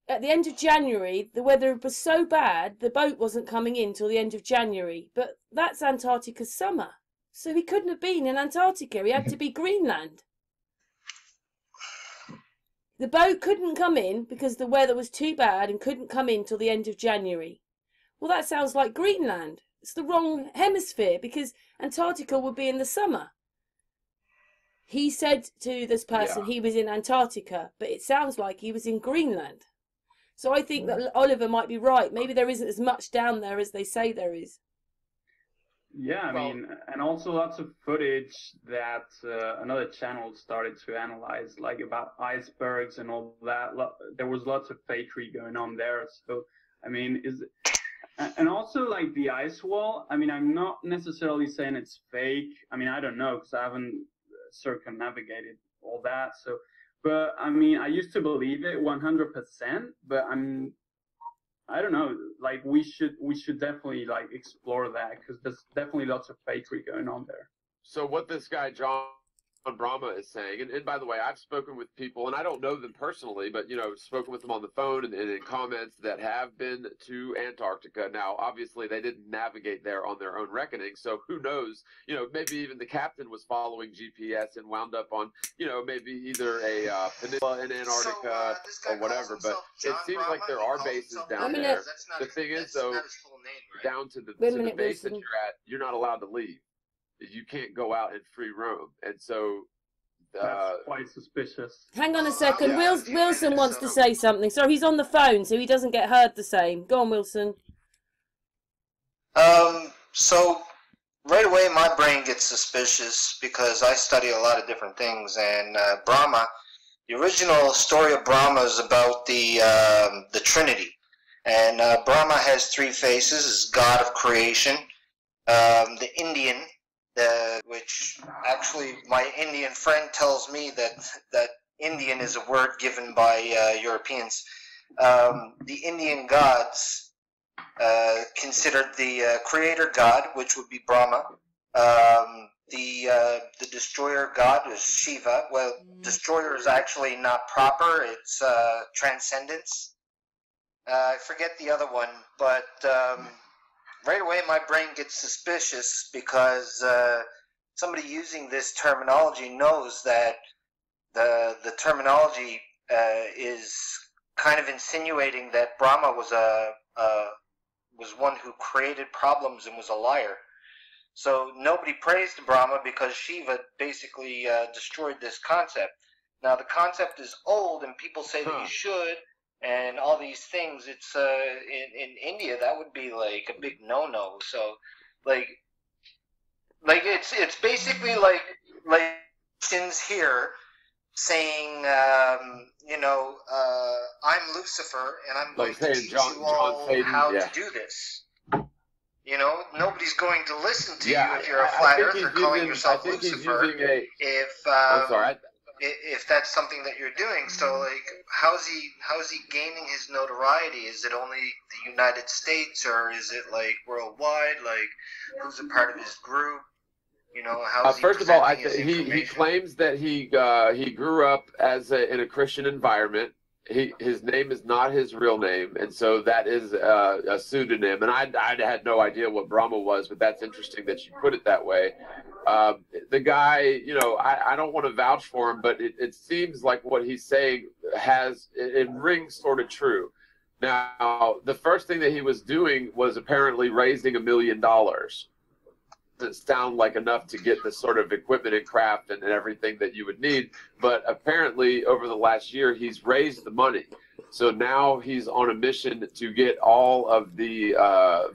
at the end of January, the weather was so bad, the boat wasn't coming in till the end of January. But that's Antarctica's summer. So he couldn't have been in Antarctica. He had to be Greenland. The boat couldn't come in because the weather was too bad and couldn't come in till the end of January. Well, that sounds like Greenland. It's the wrong hemisphere, because Antarctica would be in the summer. He said to this person he was in Antarctica, but it sounds like he was in Greenland. So I think that Oliver might be right. Maybe there isn't as much down there as they say there is. Yeah, I mean, and also lots of footage that another channel started to analyze, like about icebergs and all that. There was lots of fakery going on there. So, I mean, and also like the ice wall. I mean, I'm not necessarily saying it's fake. I mean, I don't know, because I haven't circumnavigated all that. So, but I mean, I used to believe it 100%, but I don't know, like we should definitely like explore that, because there's definitely lots of fakery going on there. So what this guy John Brahma is saying, and by the way, I've spoken with people, and I don't know them personally, but you know, spoken with them on the phone and in comments that have been to Antarctica. Now, obviously, they didn't navigate there on their own reckoning, so who knows? You know, maybe even the captain was following GPS and wound up on, you know, maybe either a peninsula in Antarctica or whatever. But it seems like there are bases down there. The thing is, though, down to the base that you're at, you're not allowed to leave. You can't go out in free roam, and so that's quite suspicious. Hang on a second, Wilson wants to say something. Sorry, he's on the phone, so he doesn't get heard the same. Go on, Wilson. So right away my brain gets suspicious because I study a lot of different things, and Brahma, the original story of Brahma is about the Trinity, and Brahma has three faces: is God of creation, the Indian. Which actually my Indian friend tells me that Indian is a word given by Europeans. The Indian gods considered the creator god, which would be Brahma. The destroyer god is Shiva. Well, destroyer is actually not proper. It's transcendence. I forget the other one, but right away my brain gets suspicious because somebody using this terminology knows that the terminology is kind of insinuating that Brahma was one who created problems and was a liar. So nobody prays to Brahma because Shiva basically destroyed this concept. Now the concept is old, and people say that you should, and all these things. It's in India that would be like a big no-no. So like it's basically like Christians here saying I'm Lucifer and I'm going to teach you all how to do this. You know, nobody's going to listen to you if you're a flat earther calling yourself Lucifer. If that's something that you're doing. So, like, how's he gaining his notoriety? Is it only the United States, or is it like worldwide? Like, who's a part of his group? You know, how's he first of all, he claims that he grew up in a Christian environment. His name is not his real name, and so that is a pseudonym. And I had no idea what Brahma was, but that's interesting that you put it that way. The guy, you know, I don't want to vouch for him, but it seems like what he's saying it rings sort of true. Now, the first thing that he was doing was apparently raising $1 million. Doesn't sound like enough to get the sort of equipment and craft and everything that you would need, but apparently over the last year he's raised the money. So now he's on a mission to get all of the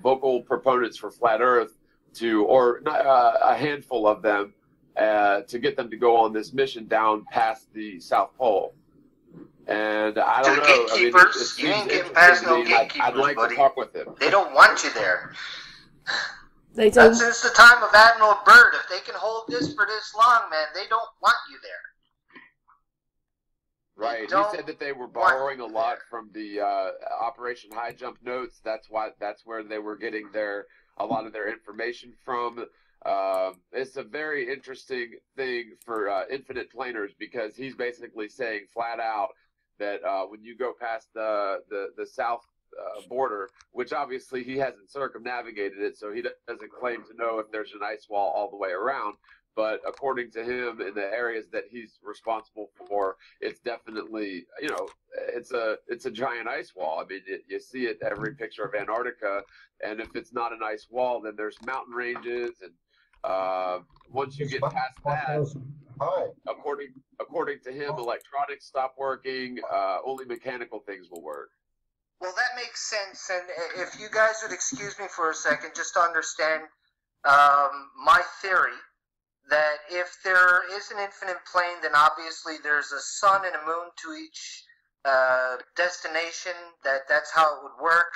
vocal proponents for Flat Earth or a handful of them, to get them to go on this mission down past the South Pole. And I don't know. Gatekeepers, you ain't getting past no gatekeepers, I'd like buddy. to talk with him. They don't want you there. They don't. Since the time of Admiral Byrd. If they can hold this for this long, man, they don't want you there. Right. He said that they were borrowing a lot from the Operation High Jump notes. That's where they were getting a lot of their information from. It's a very interesting thing for infinite planers, because he's basically saying flat out that when you go past the south border, which obviously he hasn't circumnavigated it, so he doesn't claim to know if there's an ice wall all the way around. But according to him, in the areas that he's responsible for, it's definitely, you know, it's a giant ice wall. I mean, you see it every picture of Antarctica, and if it's not an ice wall, then there's mountain ranges, and once you get past that, according to him, electronics stop working. Only mechanical things will work. Well, that makes sense, and if you guys would excuse me for a second, just to understand my theory, that if there is an infinite plane, then obviously there's a sun and a moon to each destination. That's how it would work.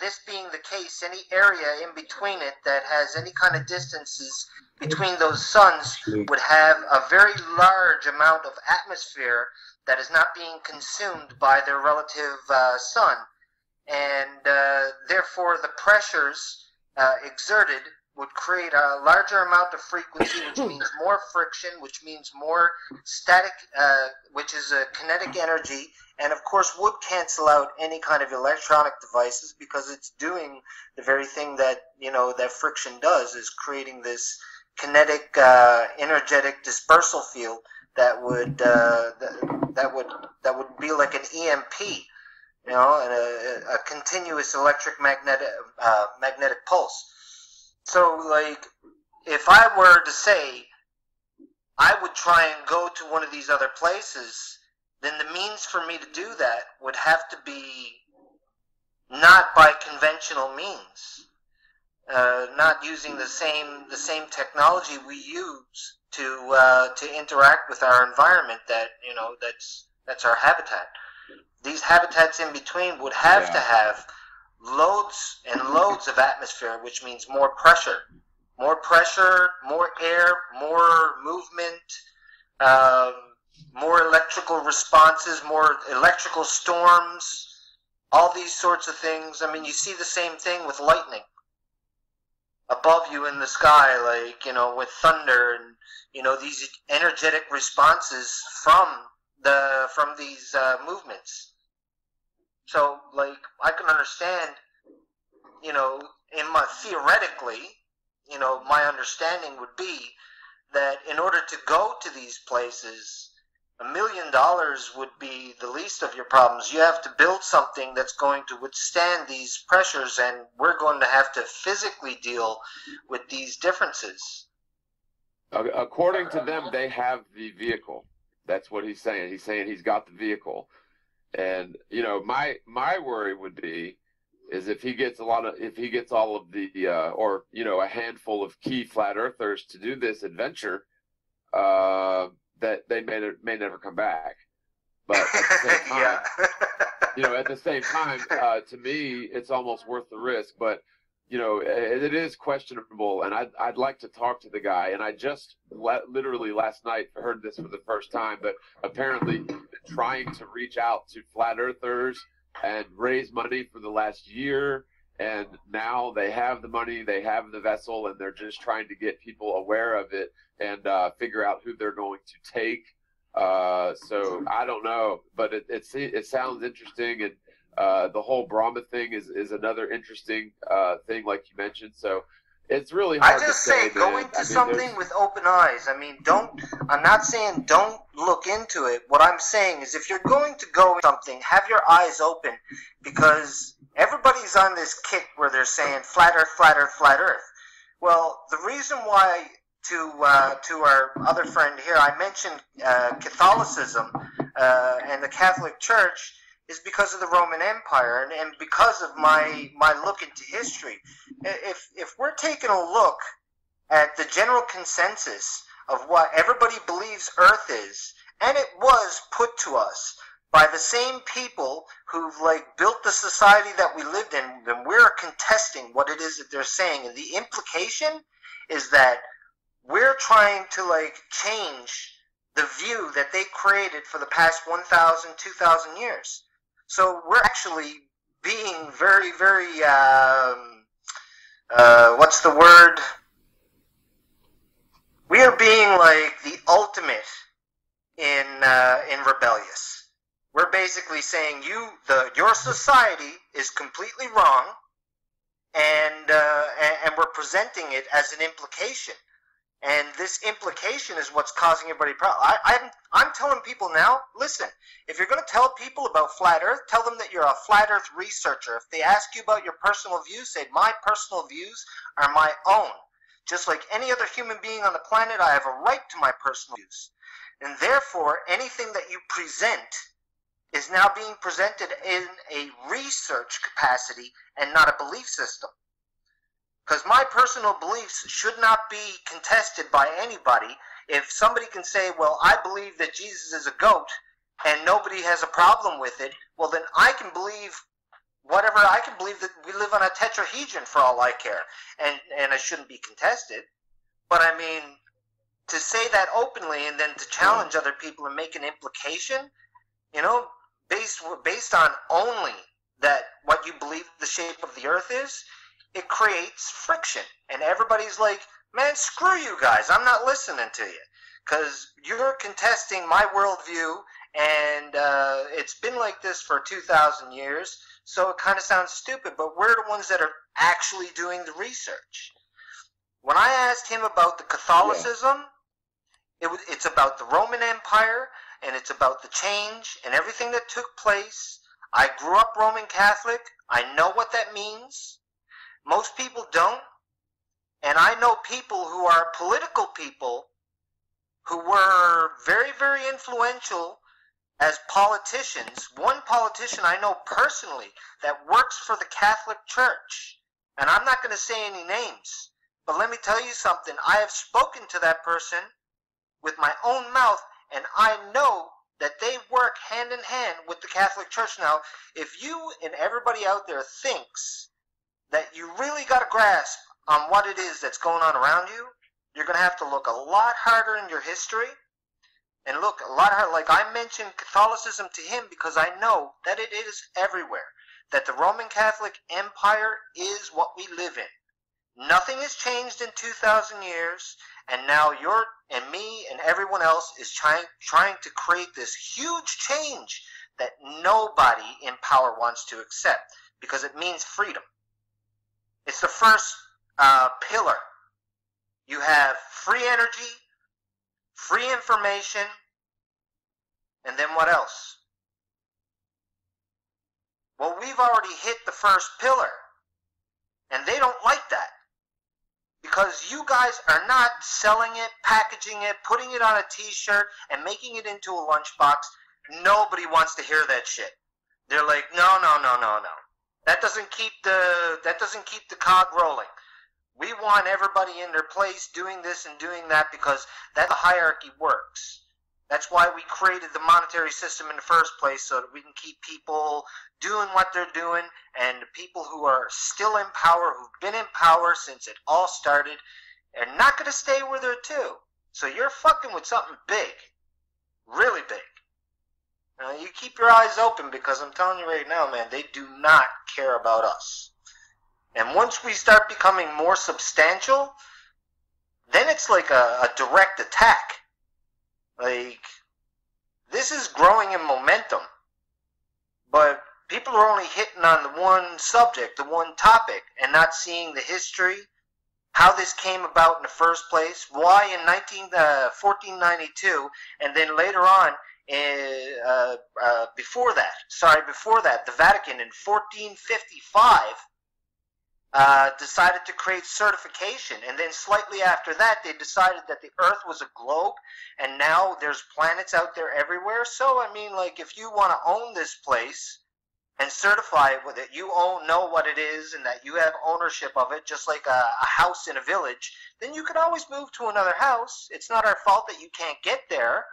This being the case, any area in between it that has any kind of distances between those suns would have a very large amount of atmosphere that is not being consumed by their relative sun, and therefore the pressures exerted would create a larger amount of frequency, which means more friction, which means more static, which is a kinetic energy, and of course would cancel out any kind of electronic devices, because it's doing the very thing that, you know, that friction does, is creating this kinetic energetic dispersal field that would be like an EMP, you know, and a continuous magnetic pulse. So, like, if I were to say I would try and go to one of these other places, then the means for me to do that would have to be not by conventional means, not using the same technology we use to interact with our environment. That, you know, that's our habitat. These habitats in between would have to have loads and loads of atmosphere, which means more pressure, more air, more movement, more electrical responses, more electrical storms, all these sorts of things. I mean, you see the same thing with lightning above you in the sky, like, you know, with thunder and, you know, these energetic responses from these movements. So, like, I can understand, you know, theoretically, you know, my understanding would be that in order to go to these places, $1 million would be the least of your problems. You have to build something that's going to withstand these pressures, and we're going to have to physically deal with these differences. According to them, they have the vehicle. That's what he's saying. He's saying he's got the vehicle. And, you know, my worry would be is if he gets all of the or, you know, a handful of key flat earthers to do this adventure, that they may never come back. But at the same time, you know, at the same time, to me, it's almost worth the risk. But, you know, it is questionable, and I'd like to talk to the guy. And I just literally last night heard this for the first time, but apparently trying to reach out to flat earthers and raise money for the last year. And now they have the money, they have the vessel, and they're just trying to get people aware of it and figure out who they're going to take. So I don't know, but it sounds interesting, and the whole Brahma thing is another interesting thing, like you mentioned. So it's really hard to say. I just say go into something with open eyes. I mean, I'm not saying don't look into it. What I'm saying is if you're going to go into something, have your eyes open, because everybody's on this kick where they're saying flat earth, flat earth, flat earth. Well, the reason why, to our other friend here, I mentioned Catholicism and the Catholic Church is because of the Roman Empire and because of my look into history. If we're taking a look at the general consensus of what everybody believes Earth is, and it was put to us by the same people who've built the society that we lived in, then we're contesting what it is that they're saying. And the implication is that we're trying to change the view that they created for the past 1,000, 2,000 years. So we're actually being very, very, what's the word? We are being the ultimate in rebellious. We're basically saying your society is completely wrong, and we're presenting it as an implication. And this implication is what's causing everybody problems. I'm telling people now, listen, if you're going to tell people about flat earth, tell them that you're a flat earth researcher. If they ask you about your personal views, say my personal views are my own. Just like any other human being on the planet, I have a right to my personal views. And therefore, anything that you present is now being presented in a research capacity and not a belief system. Because my personal beliefs should not be contested by anybody. If somebody can say, well, I believe that Jesus is a goat, and nobody has a problem with it, well, then I can believe whatever. I can believe that we live on a tetrahedron for all I care, and it shouldn't be contested. But I mean, to say that openly and then to challenge other people and make an implication, based on only that what you believe the shape of the earth is, it creates friction. And everybody's like, man, screw you guys. I'm not listening to you. Because you're contesting my worldview, and it's been like this for 2,000 years, so it kind of sounds stupid, but we're the ones that are actually doing the research. When I asked him about the Catholicism, it's about the Roman Empire, and it's about the change and everything that took place. I grew up Roman Catholic. I know what that means. Most people don't. And I know people who are political people who were very, very influential as politicians. One politician I know personally that works for the Catholic Church. And I'm not going to say any names. But let me tell you something. I have spoken to that person with my own mouth, and I know that they work hand in hand with the Catholic Church. Now, if you and everybody out there thinks that you really got a grasp on what it is that's going on around you, you're going to have to look a lot harder in your history, And look, a lot of, like I mentioned Catholicism to him because I know that it is everywhere. That the Roman Catholic Empire is what we live in. Nothing has changed in 2,000 years, and now you're and me and everyone else is trying to create this huge change that nobody in power wants to accept because it means freedom. It's the first pillar. You have free energy, free information, and then what else? Well, we've already hit the first pillar, and they don't like that because you guys are not selling it, packaging it, putting it on a t-shirt, and making it into a lunchbox. Nobody wants to hear that shit. They're like, no. That doesn't keep the cog rolling. We want everybody in their place doing this and doing that because that the hierarchy works. That's why we created the monetary system in the first place, so that we can keep people doing what they're doing, and the people who are still in power, who've been in power since it all started, are not going to stay where they're too. So you're fucking with something big. Really big. You keep your eyes open because I'm telling you right now, man, they do not care about us. And once we start becoming more substantial, then it's like a direct attack. Like, this is growing in momentum. But people are only hitting on the one subject, the one topic, and not seeing the history, how this came about in the first place, why in 1492, and then later on, before that, the Vatican in 1455 decided to create certification, and then slightly after that they decided that the Earth was a globe, and now there's planets out there everywhere. So I mean, like, if you want to own this place and certify it, that you know what it is and that you have ownership of it, just like a house in a village, then you can always move to another house. It's not our fault that you can't get there,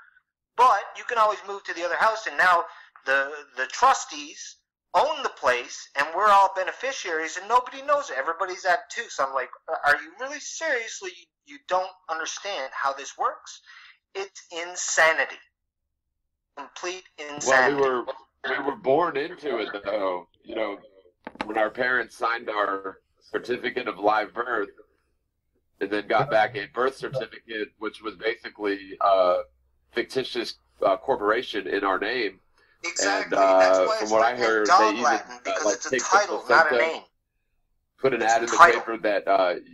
but you can always move to the other house, and now the trustees own the place, and we're all beneficiaries, and nobody knows it. Everybody's at two. So I'm like, are you really seriously? You don't understand how this works? It's insanity. Complete insanity. Well, we were born into it, though. You know, when our parents signed our certificate of live birth, and then got back a birth certificate, which was basically a fictitious corporation in our name. Exactly. And that's why from what I heard, they even Latin, because like it's a take title, the not a name. Put an It's ad a in the title. paper that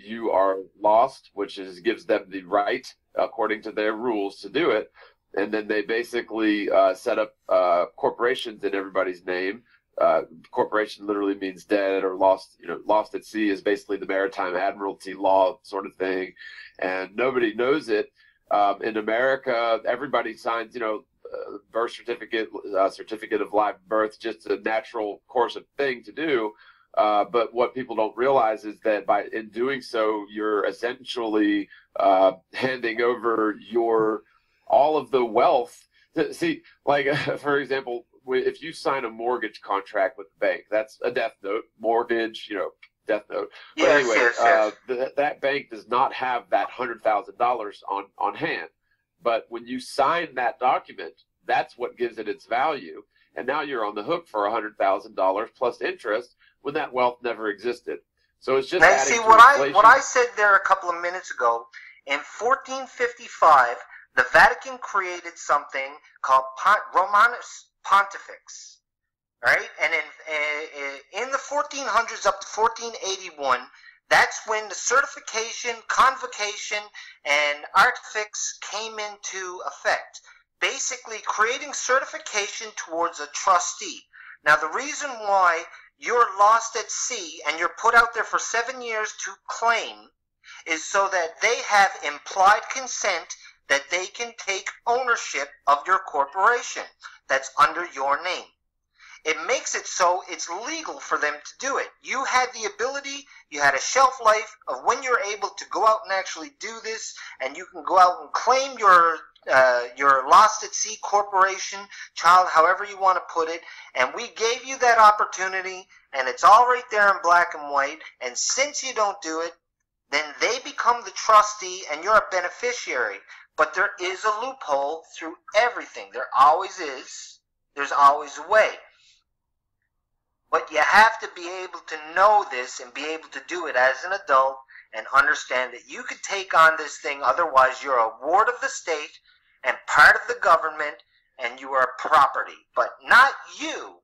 you are lost, which gives them the right, according to their rules, to do it. And then they basically set up corporations in everybody's name. Corporation literally means dead or lost. You know, lost at sea is basically the maritime admiralty law sort of thing, and nobody knows it. In America, everybody signs, birth certificate, certificate of live birth, just a natural course of thing to do. But what people don't realize is that in doing so, you're essentially handing over all of the wealth. See, like, for example, if you sign a mortgage contract with the bank, that's a death note, mortgage, death note. But anyway, that bank does not have that $100,000 on hand. But when you sign that document, that's what gives it its value. And now you're on the hook for $100,000 plus interest when that wealth never existed. So it's just now, adding see, to what I said there a couple of minutes ago, in 1455, the Vatican created something called Romanus Pontifex. Right? And in the 1400s up to 1481, that's when the certification, convocation, and artifix came into effect. Basically creating certification towards a trustee. Now, the reason why you're lost at sea and you're put out there for 7 years to claim is so that they have implied consent that they can take ownership of your corporation that's under your name. It makes it so it's legal for them to do it. You had the ability, you had a shelf life of when you're able to go out and actually do this, and you can go out and claim your lost at sea corporation, child, however you want to put it, and we gave you that opportunity, and it's all right there in black and white, and since you don't do it, then they become the trustee and you're a beneficiary. But there is a loophole through everything. There always is. There's always a way. But you have to be able to know this and be able to do it as an adult and understand that you could take on this thing, otherwise you're a ward of the state and part of the government, and you are property. But not you,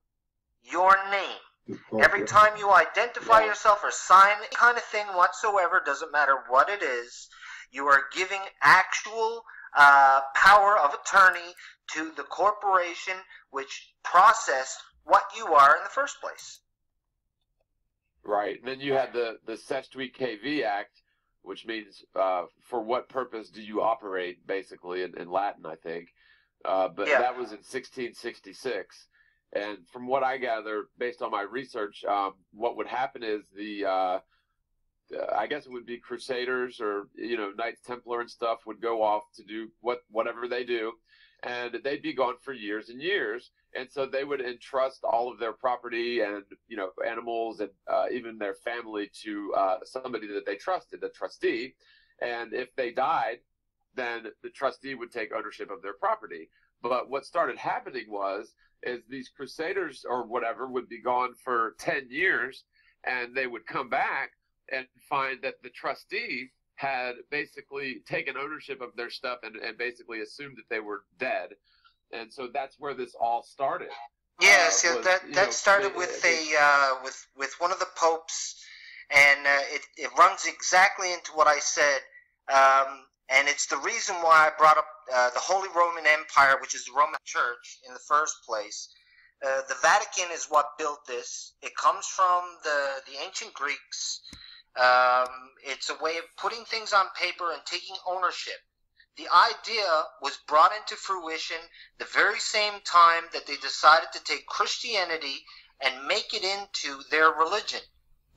your name. Every time you identify yourself or sign any kind of thing whatsoever, doesn't matter what it is, you are giving actual power of attorney to the corporation which processed what you are in the first place. Right. And then you had the Sestuit KV Act, which means for what purpose do you operate, basically, in Latin, I think. But that was in 1666. And from what I gather, based on my research, what would happen is I guess it would be Crusaders or, Knights Templar and stuff would go off to do whatever they do. And they'd be gone for years and years. And so they would entrust all of their property and, animals and even their family to somebody that they trusted, a trustee. And if they died, then the trustee would take ownership of their property. But what started happening is these Crusaders or whatever would be gone for 10 years, and they would come back and find that the trustee had basically taken ownership of their stuff and basically assumed that they were dead. And so that's where this all started. Yes, that started with with one of the popes, and it runs exactly into what I said, and it's the reason why I brought up the Holy Roman Empire, which is the Roman Church in the first place. The Vatican is what built this. It comes from the ancient Greeks. It's a way of putting things on paper and taking ownership. The idea was brought into fruition the very same time that they decided to take Christianity and make it into their religion,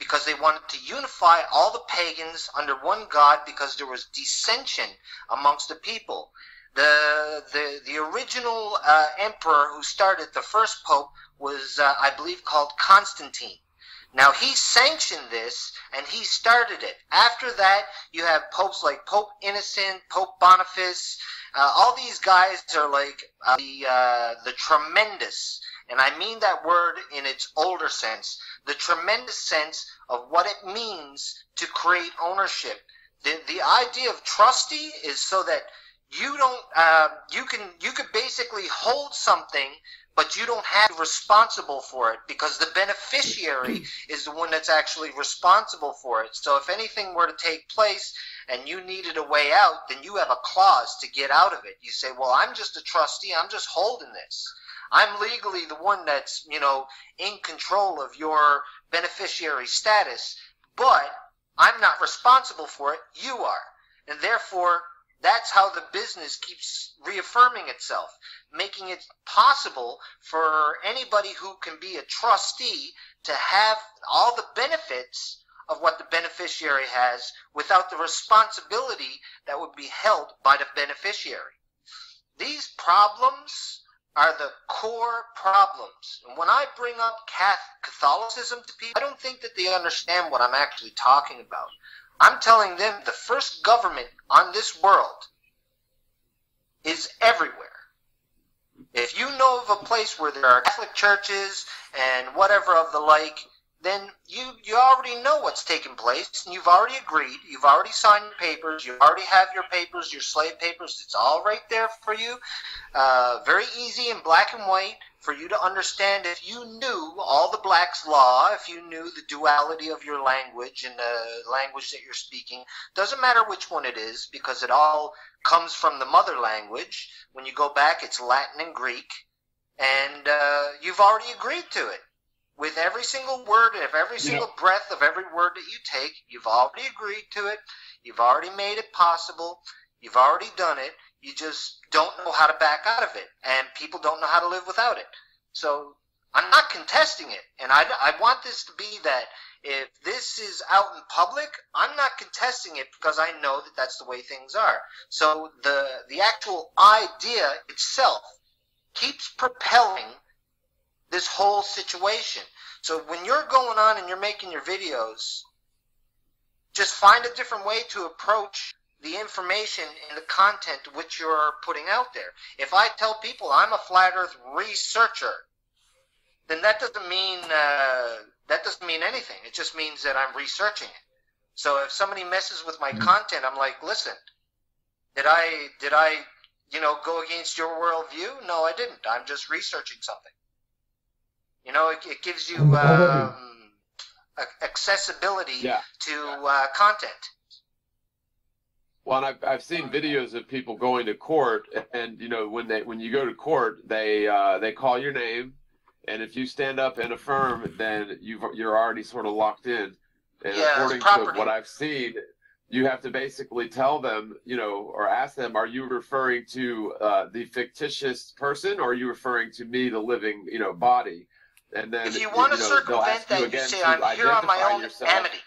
because they wanted to unify all the pagans under one God, because there was dissension amongst the people. The original emperor who started, the first pope, was I believe called Constantine. Now, he sanctioned this, and he started it. After that, you have popes like Pope Innocent, Pope Boniface. All these guys are like the tremendous, and I mean that word in its older sense, the tremendous sense of what it means to create ownership. The idea of trustee is so that you don't, you could basically hold something, but you don't have to be responsible for it, because the beneficiary is the one that's actually responsible for it. So if anything were to take place and you needed a way out, then you have a clause to get out of it. You say, well, I'm just a trustee. I'm just holding this. I'm legally the one that's, in control of your beneficiary status, but I'm not responsible for it. You are. And therefore, that's how the business keeps reaffirming itself, making it possible for anybody who can be a trustee to have all the benefits of what the beneficiary has without the responsibility that would be held by the beneficiary. These problems are the core problems. And when I bring up Catholicism to people, I don't think that they understand what I'm actually talking about. I'm telling them the first government on this world is everywhere. If you know of a place where there are Catholic churches and whatever of the like, then you already know what's taking place, and you've already agreed, you've already signed your papers, you already have your papers, your slave papers, it's all right there for you. Very easy in black and white for you to understand. If you knew all the Black's Law, if you knew the duality of your language and the language that you're speaking, doesn't matter which one it is, because it all comes from the mother language. When you go back, it's Latin and Greek, and you've already agreed to it. With every single word and every single breath of every word that you take, you've already agreed to it. You've already made it possible. You've already done it. You just don't know how to back out of it, and people don't know how to live without it. So I'm not contesting it, and I want this to be that if this is out in public, I'm not contesting it, because I know that that's the way things are. So the actual idea itself keeps propelling this whole situation. So when you're going on and you're making your videos, just find a different way to approach the information and the content which you're putting out there. If I tell people I'm a flat Earth researcher, then that doesn't mean anything. It just means that I'm researching it. So if somebody messes with my content, I'm like, listen, did I go against your worldview? No, I didn't. I'm just researching something. It gives you accessibility to content. Well, and I've seen videos of people going to court, and when you go to court, they call your name, and if you stand up and affirm, then you're already sort of locked in. And according to what I've seen, you have to basically tell them, or ask them, are you referring to the fictitious person, or are you referring to me, the living, body? And then if you want to circumvent that, you say, I'm here on my own amity.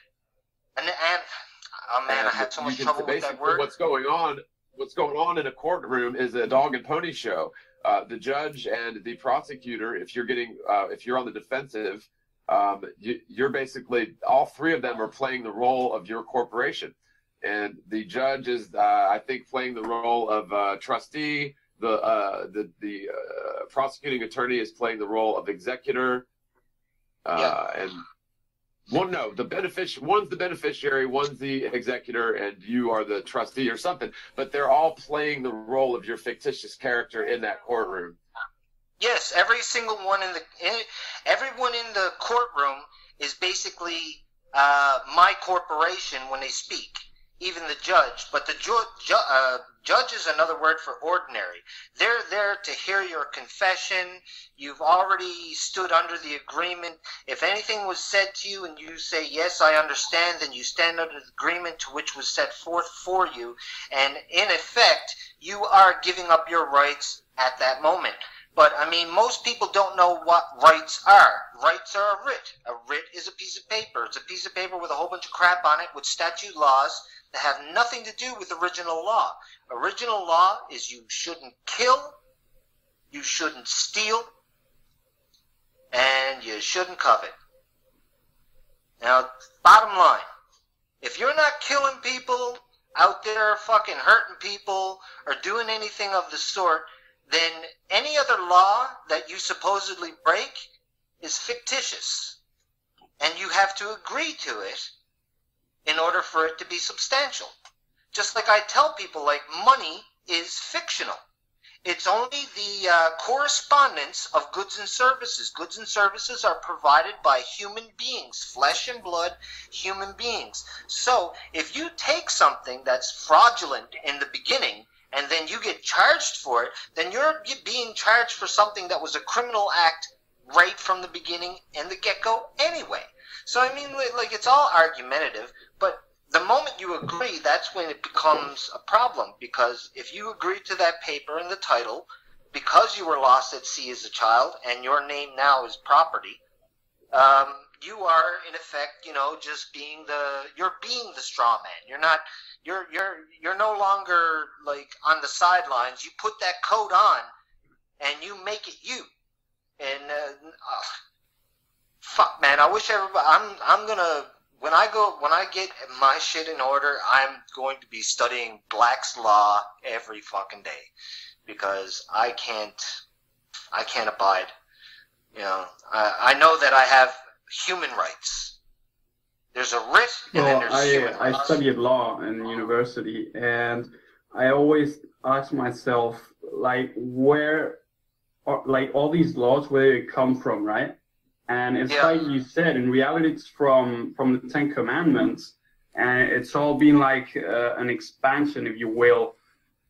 Oh man, I had so much trouble with that word. What's going on in a courtroom is a dog and pony show. The judge and the prosecutor, if you're on the defensive, you're basically, all three of them are playing the role of your corporation. And the judge is, I think, playing the role of trustee. The prosecuting attorney is playing the role of executor. And one's the beneficiary, one's the executor, and you are the trustee or something. But they're all playing the role of your fictitious character in that courtroom. Yes, everyone in the courtroom is basically my corporation when they speak. Even the judge, but the judge is another word for ordinary. They're there to hear your confession. You've already stood under the agreement. If anything was said to you and you say, yes, I understand, then you stand under the agreement to which was set forth for you. And in effect, you are giving up your rights at that moment. But, I mean, most people don't know what rights are. Rights are a writ. A writ is a piece of paper. It's a piece of paper with a whole bunch of crap on it with statute laws that have nothing to do with original law. Original law is you shouldn't kill, you shouldn't steal, and you shouldn't covet. Now, bottom line, if you're not killing people out there fucking hurting people or doing anything of the sort, then any other law that you supposedly break is fictitious. And you have to agree to it in order for it to be substantial. Just like I tell people, like, money is fictional. It's only the correspondence of goods and services. Goods and services are provided by human beings, flesh and blood human beings. So if you take something that's fraudulent in the beginning and then you get charged for it, then you're being charged for something that was a criminal act right from the beginning and the get-go anyway. So, I mean, like, it's all argumentative, but the moment you agree, that's when it becomes a problem, because if you agree to that paper and the title, because you were lost at sea as a child, and your name now is property, you are, in effect, just you're being the straw man. You're no longer, like, on the sidelines. You put that coat on, and you make it you. And, fuck, man, I wish everybody, I'm gonna, when I get my shit in order, I'm going to be studying Black's Law every fucking day, because I can't abide, I know that I have human rights. There's a writ, and then there's human rights. I studied law in university, and I always ask myself, like, where are, like, all these laws, where they come from, right? And it's like you said, in reality, it's from the Ten Commandments, and it's all been like an expansion, if you will,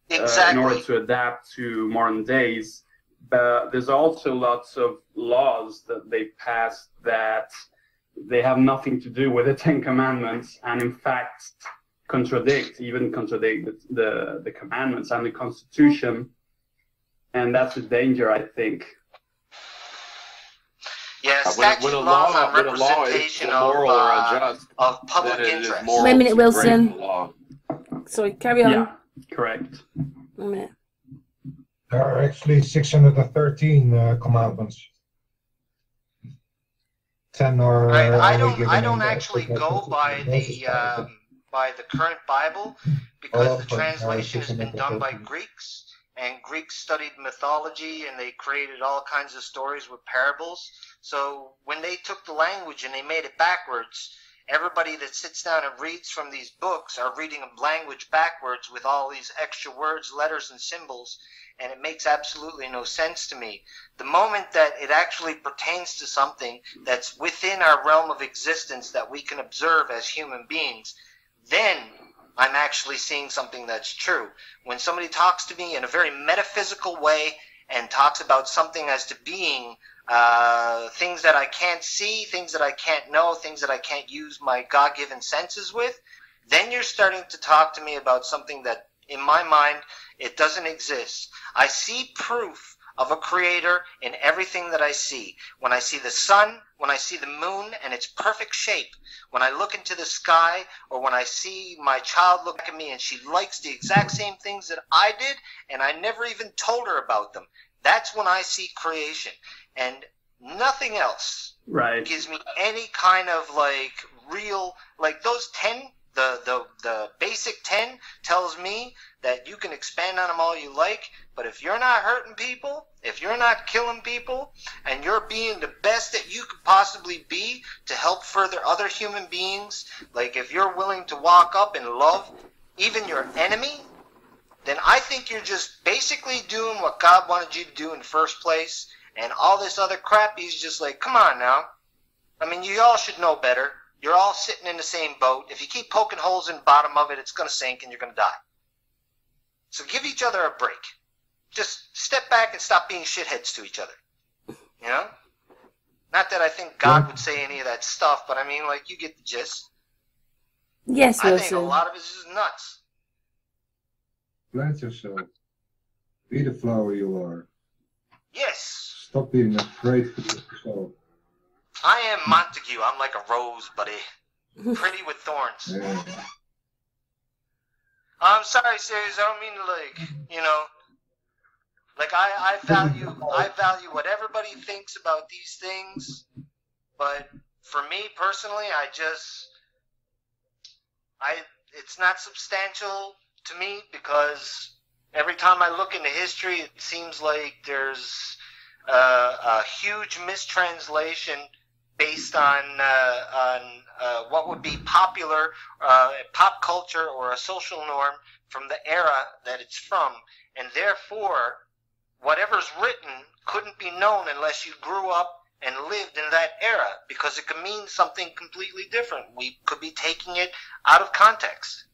in order to adapt to modern days. But there's also lots of laws that they passed that they have nothing to do with the Ten Commandments, and in fact contradict the commandments and the Constitution. And that's the danger, I think. Yeah, statute laws on representation of public interest. Wait a minute, Wilson. Sorry, carry on. Yeah, correct. 1 minute. There are actually 613 commandments. 10 are. I don't actually go by by the current Bible because the translation has been done by Greeks, and Greeks studied mythology and they created all kinds of stories with parables. So when they took the language and they made it backwards, everybody that sits down and reads from these books are reading a language backwards with all these extra words, letters, and symbols, and it makes absolutely no sense to me. The moment that it actually pertains to something that's within our realm of existence that we can observe as human beings, then I'm actually seeing something that's true. When somebody talks to me in a very metaphysical way and talks about something as to being, things that I can't see, things that I can't know, things that I can't use my God-given senses with, then you're starting to talk to me about something that, in my mind, it doesn't exist. I see proof of a creator in everything that I see. When I see the sun, when I see the moon and its perfect shape, when I look into the sky, or when I see my child look at me and she likes the exact same things that I did and I never even told her about them, that's when I see creation. And nothing else gives me any kind of like real, like those 10, the basic 10 tells me that you can expand on them all you like, but if you're not hurting people, if you're not killing people, and you're being the best that you could possibly be to help further other human beings, like if you're willing to walk up and love even your enemy, then I think you're just basically doing what God wanted you to do in the first place. And all this other crap, he's just like, come on now. I mean, you all should know better. You're all sitting in the same boat. If you keep poking holes in the bottom of it, it's going to sink and you're going to die. So give each other a break. Just step back and stop being shitheads to each other. You know? Not that I think God would say any of that stuff, but I mean, like, you get the gist. Yes, Wilson. I think a lot of it is just nuts. Plant yourself. Be the flower you are. Yes. Stop being afraid for yourself. I am Montague. I'm like a rose, buddy. Pretty with thorns. Yeah. I'm sorry, Sirius. I don't mean to, like, you know, like I value what everybody thinks about these things, but for me personally, it's not substantial to me, because every time I look into history, it seems like there's a huge mistranslation based on what would be popular pop culture or a social norm from the era that it's from, and therefore whatever's written couldn't be known unless you grew up and lived in that era, because it could mean something completely different. We could be taking it out of context.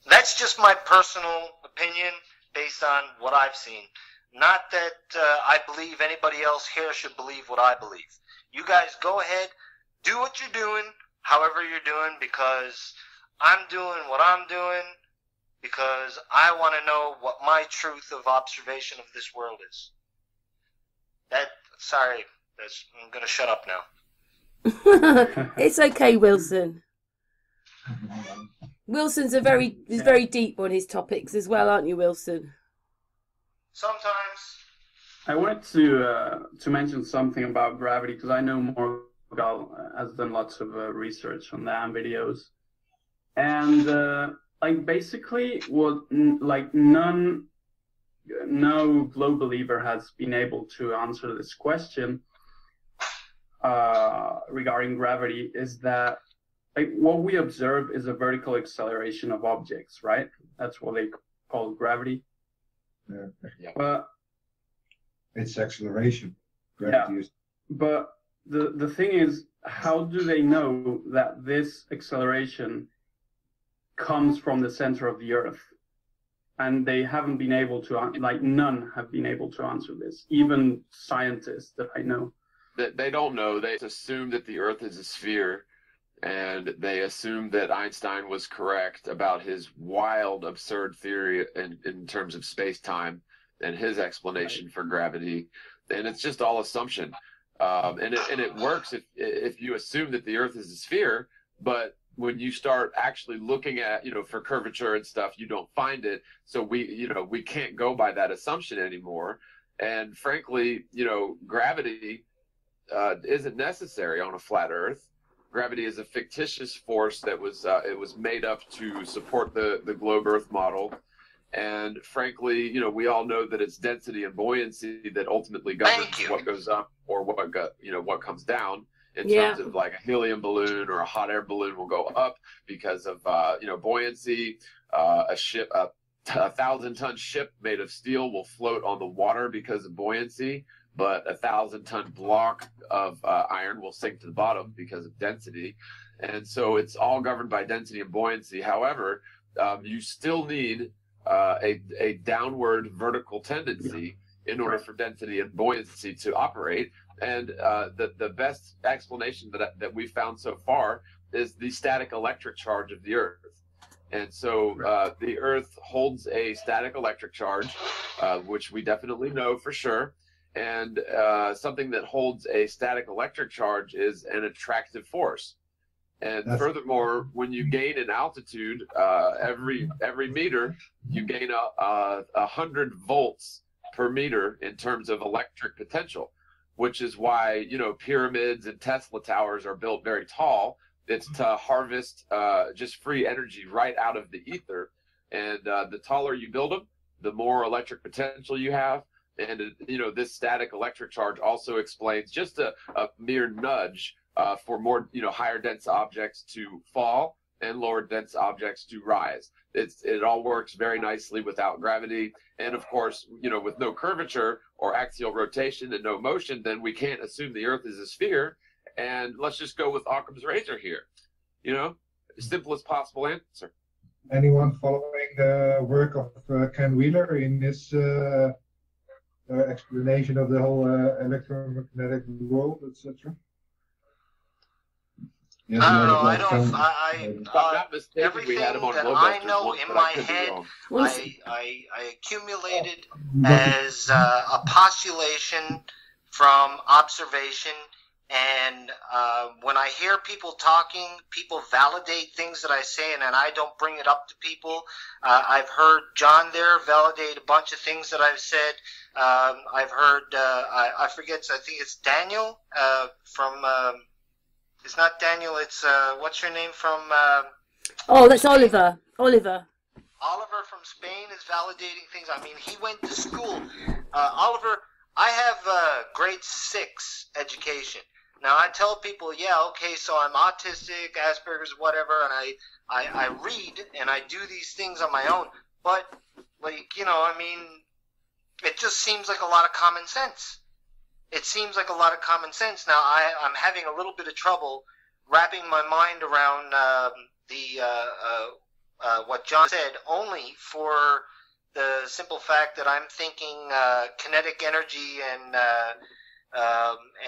That's just my personal opinion based on what I've seen. Not that I believe anybody else here should believe what I believe. You guys go ahead, do what you're doing, however you're doing, because I'm doing what I'm doing, because I want to know what my truth of observation of this world is. I'm going to shut up now. It's okay, Wilson. Wilson's very deep on his topics as well, aren't you, Wilson? Sometimes. I wanted to mention something about gravity, because I know Morgile has done lots of research on that and videos, and like basically no globe believer has been able to answer this question regarding gravity, is that like what we observe is a vertical acceleration of objects, right? That's what they call gravity. Yeah. But it's acceleration. Gravity is. But the thing is, how do they know that this acceleration comes from the center of the Earth? And they haven't been able to, like, none have been able to answer this. Even scientists that I know. They don't know. They assume that the Earth is a sphere, and they assume that Einstein was correct about his wild, absurd theory in terms of space-time and his explanation for gravity. And it's just all assumption. And it works if you assume that the Earth is a sphere, but when you start actually looking at, for curvature and stuff, you don't find it. So we can't go by that assumption anymore. And frankly, gravity isn't necessary on a flat Earth. Gravity is a fictitious force that was it was made up to support the globe Earth model. And frankly, you know, we all know that it's density and buoyancy that ultimately governs what goes up or what comes down. In terms of like a helium balloon or a hot air balloon will go up because of buoyancy. A 1,000-ton ship made of steel will float on the water because of buoyancy, but a 1,000-ton block of iron will sink to the bottom because of density. And so it's all governed by density and buoyancy. However, you still need a downward vertical tendency in order for density and buoyancy to operate. And the best explanation that we've found so far is the static electric charge of the Earth. And so the Earth holds a static electric charge, which we definitely know for sure. And something that holds a static electric charge is an attractive force. And furthermore, when you gain in altitude, every meter, you gain 100 volts per meter in terms of electric potential, which is why, you know, pyramids and Tesla towers are built very tall. It's to harvest just free energy right out of the ether. And the taller you build them, the more electric potential you have. And, you know, this static electric charge also explains just a mere nudge for more, you know, higher dense objects to fall and lower dense objects to rise. It all works very nicely without gravity. And of course, you know, with no curvature or axial rotation and no motion, then we can't assume the Earth is a sphere. And let's just go with Occam's razor here. You know, simplest possible answer. Anyone following the work of Ken Wheeler in his explanation of the whole electromagnetic world, etc.? I don't know. I don't. Everything that I know in my head, I accumulated as a postulation from observation. And when I hear people talking, people validate things that I say, and then I don't bring it up to people. I've heard John there validate a bunch of things that I've said. I've heard, I forget, I think it's Daniel from, it's not Daniel, it's, what's your name from? Oh, that's Oliver. Oliver from Spain is validating things. I mean, he went to school. Oliver, I have grade 6 education. Now, I tell people, yeah, okay, so I'm autistic, Asperger's, whatever, and I read and I do these things on my own. But, like, you know, I mean, it just seems like a lot of common sense. It seems like a lot of common sense. Now, I'm having a little bit of trouble wrapping my mind around what John said, only for the simple fact that I'm thinking kinetic energy and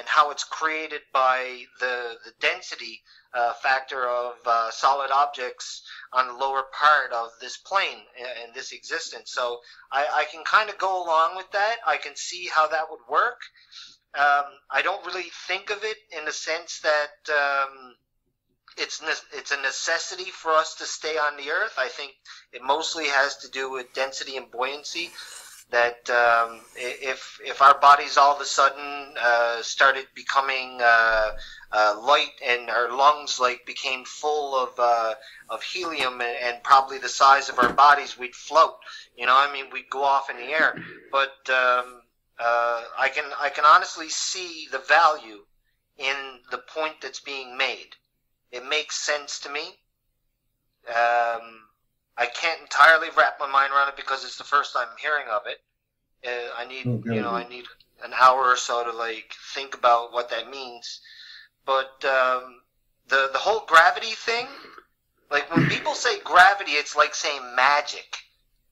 how it's created by the density factor of solid objects on the lower part of this plane and this existence. So I can kind of go along with that. I can see how that would work. I don't really think of it in the sense that it's a necessity for us to stay on the Earth. I think it mostly has to do with density and buoyancy. That if our bodies all of a sudden started becoming light and our lungs like became full of helium and probably the size of our bodies, we'd float. You know, I mean, we'd go off in the air. But I can honestly see the value in the point that's being made. It makes sense to me. I can't entirely wrap my mind around it because it's the first time I'm hearing of it. I need, I need an hour or so to like think about what that means. But the whole gravity thing, like when people say gravity, it's like saying magic.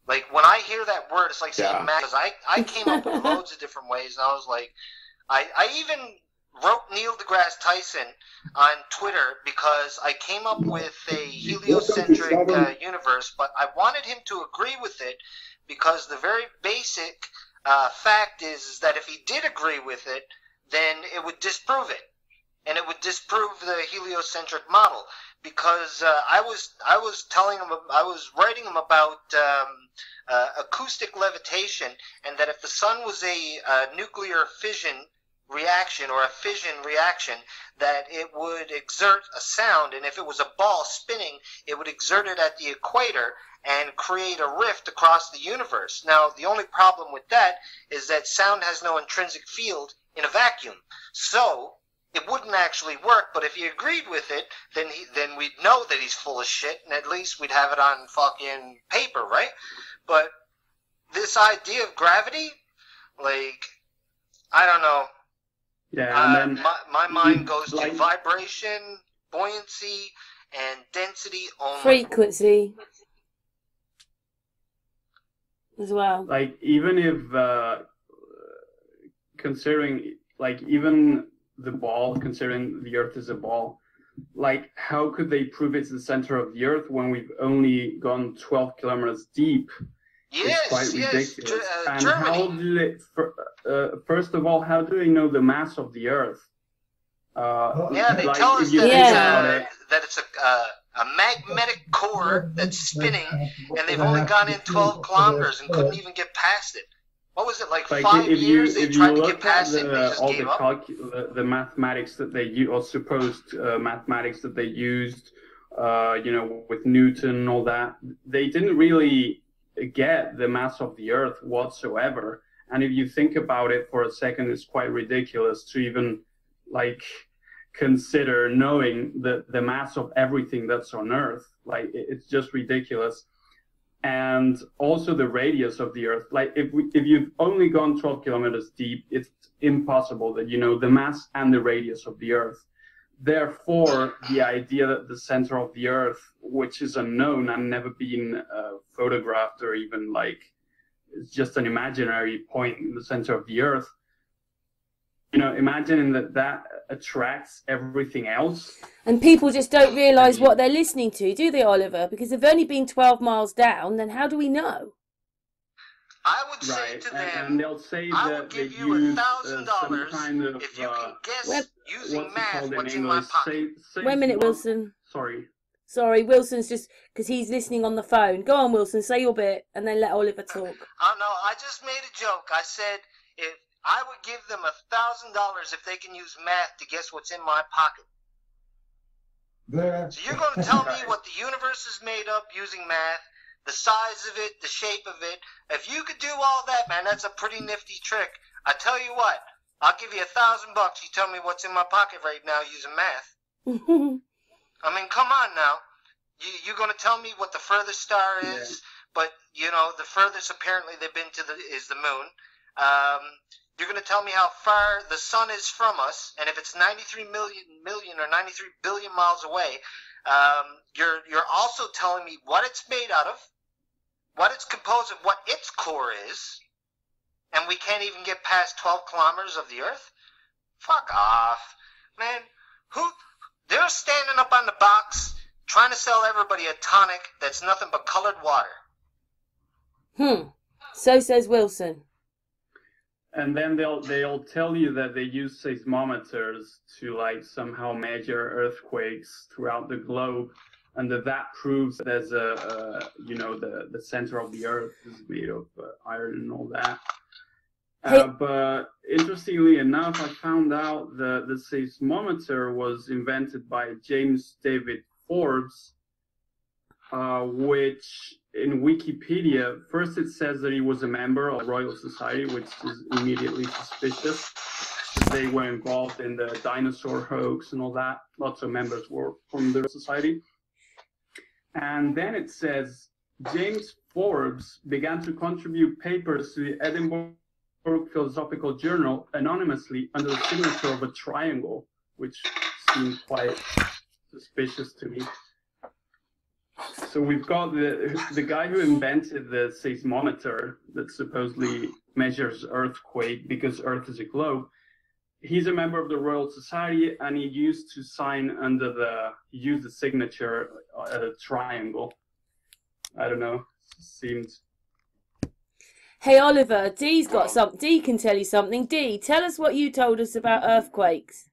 Like when I hear that word, it's like saying magic. Because I came up with loads of different ways, and I was like, I even wrote Neil deGrasse Tyson on Twitter because I came up with a heliocentric universe, but I wanted him to agree with it because the very basic fact is that if he did agree with it, then it would disprove it, and it would disprove the heliocentric model. Because I was telling him, I was writing him about acoustic levitation, and that if the sun was a nuclear fission reaction or a fission reaction that it would exert a sound, and if it was a ball spinning, it would exert it at the equator and create a rift across the universe. Now, the only problem with that is that sound has no intrinsic field in a vacuum, so it wouldn't actually work. But if he agreed with it, then we'd know that he's full of shit, and at least we'd have it on fucking paper, right? But this idea of gravity, like, I don't know. Yeah, and then my mind goes to vibration, buoyancy, and density only. Frequency as well. Like, even if considering, like, even the ball, considering the Earth is a ball, like, how could they prove it's the center of the Earth when we've only gone 12 kilometers deep? It's quite ridiculous. And Germany. how do they, first of all, how do they know the mass of the Earth? They like, tell us that it's a magnetic core that's spinning, and they've only gone in 12 kilometers and couldn't even get past it. What was it, like 5 years they tried to get past it and they just gave up? The mathematics that they used, or supposed mathematics that they used, with Newton and all that, they didn't really get the mass of the Earth whatsoever. And if you think about it for a second, it's quite ridiculous to even, like, consider knowing the mass of everything that's on Earth. Like, it's just ridiculous. And also the radius of the Earth. Like, if you've only gone 12 kilometers deep, it's impossible that you know the mass and the radius of the Earth. Therefore, the idea that the center of the Earth, which is unknown and never been photographed, or even, like, it's just an imaginary point in the center of the Earth, imagining that attracts everything else. And people just don't realise what they're listening to, do they, Oliver? Because they've only been 12 miles down, then how do we know? I would say to them, and they'll say I that would give they you use $1,000 some kind of, if you can guess using math what's in English? my pocket. Wait a minute, Wilson. Sorry, Wilson's just, because he's listening on the phone. Go on, Wilson, say your bit, and then let Oliver talk. Oh, no, I just made a joke. I said if I would give them $1,000 if they can use math to guess what's in my pocket. So you're going to tell me what the universe is made up using math, the size of it, the shape of it. If you could do all that, man, that's a pretty nifty trick. I tell you what, I'll give you $1,000. You tell me what's in my pocket right now using math. I mean, come on now. You're going to tell me what the furthest star is, but, the furthest apparently they've been to is the moon. You're going to tell me how far the sun is from us, and if it's 93 million or 93 billion miles away, you're also telling me what it's made out of, what it's composed of, what its core is, and we can't even get past 12 kilometers of the Earth? Fuck off. Man, they're standing up on the box trying to sell everybody a tonic that's nothing but colored water. So says Wilson. And then they'll tell you that they use seismometers to, like, somehow measure earthquakes throughout the globe, and that proves that there's the center of the Earth is made of iron and all that. But interestingly enough, I found out that the seismometer was invented by James David Forbes, which in Wikipedia, first it says that he was a member of the Royal Society, which is immediately suspicious. They were involved in the dinosaur hoax and all that. Lots of members were from the Society. And then it says James Forbes began to contribute papers to the Edinburgh Philosophical Journal anonymously under the signature of a triangle, which seemed quite suspicious to me. So we've got the guy who invented the seismometer that supposedly measures earthquake because Earth is a globe. He's a member of the Royal Society, and he used to sign under he used the signature a triangle. I don't know. Seems. Hey Oliver, Dee's got something. Dee can tell you something. Dee, tell us what you told us about earthquakes.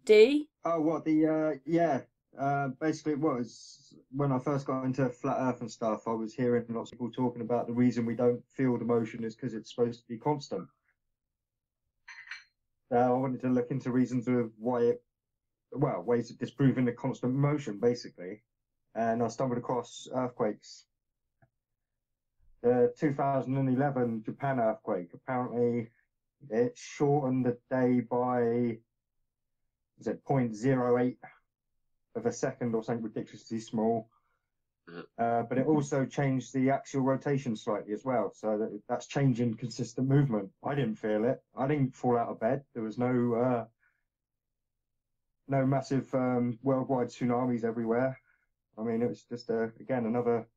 Dee? Oh, what basically it was when I first got into flat earth and stuff, I was hearing lots of people talking about the reason we don't feel the motion is because it's supposed to be constant. I wanted to look into reasons of why ways of disproving the constant motion, basically. And I stumbled across earthquakes. The 2011 Japan earthquake, apparently it shortened the day by, was it 0.08 of a second or something ridiculously small. But it also changed the axial rotation slightly as well. So that's changing consistent movement. I didn't feel it. I didn't fall out of bed. There was no massive worldwide tsunamis everywhere. I mean, it was just again another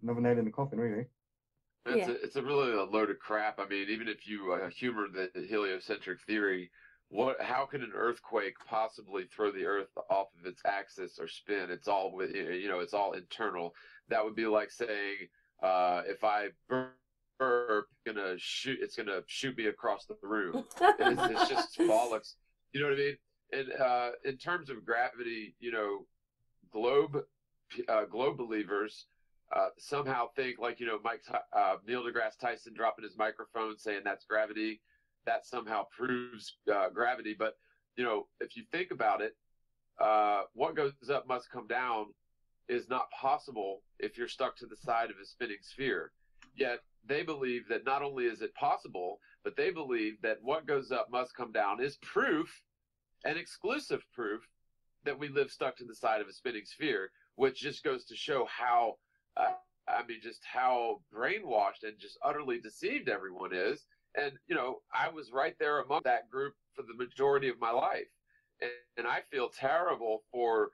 nail in the coffin, really. It's a really load of crap. I mean, even if you humor the heliocentric theory, how can an earthquake possibly throw the Earth off of its axis or spin? It's all it's all internal. That would be like saying, if I burp, it's gonna shoot me across the room. It's just bollocks. You know what I mean? And in terms of gravity, globe believers somehow think like, Neil deGrasse Tyson dropping his microphone saying that's gravity, that somehow proves gravity. But, if you think about it, what goes up must come down is not possible if you're stuck to the side of a spinning sphere. Yet they believe that not only is it possible, but they believe that what goes up must come down is proof, an exclusive proof, that we live stuck to the side of a spinning sphere, which just goes to show how, just how brainwashed and just utterly deceived everyone is. And, I was right there among that group for the majority of my life. And I feel terrible for,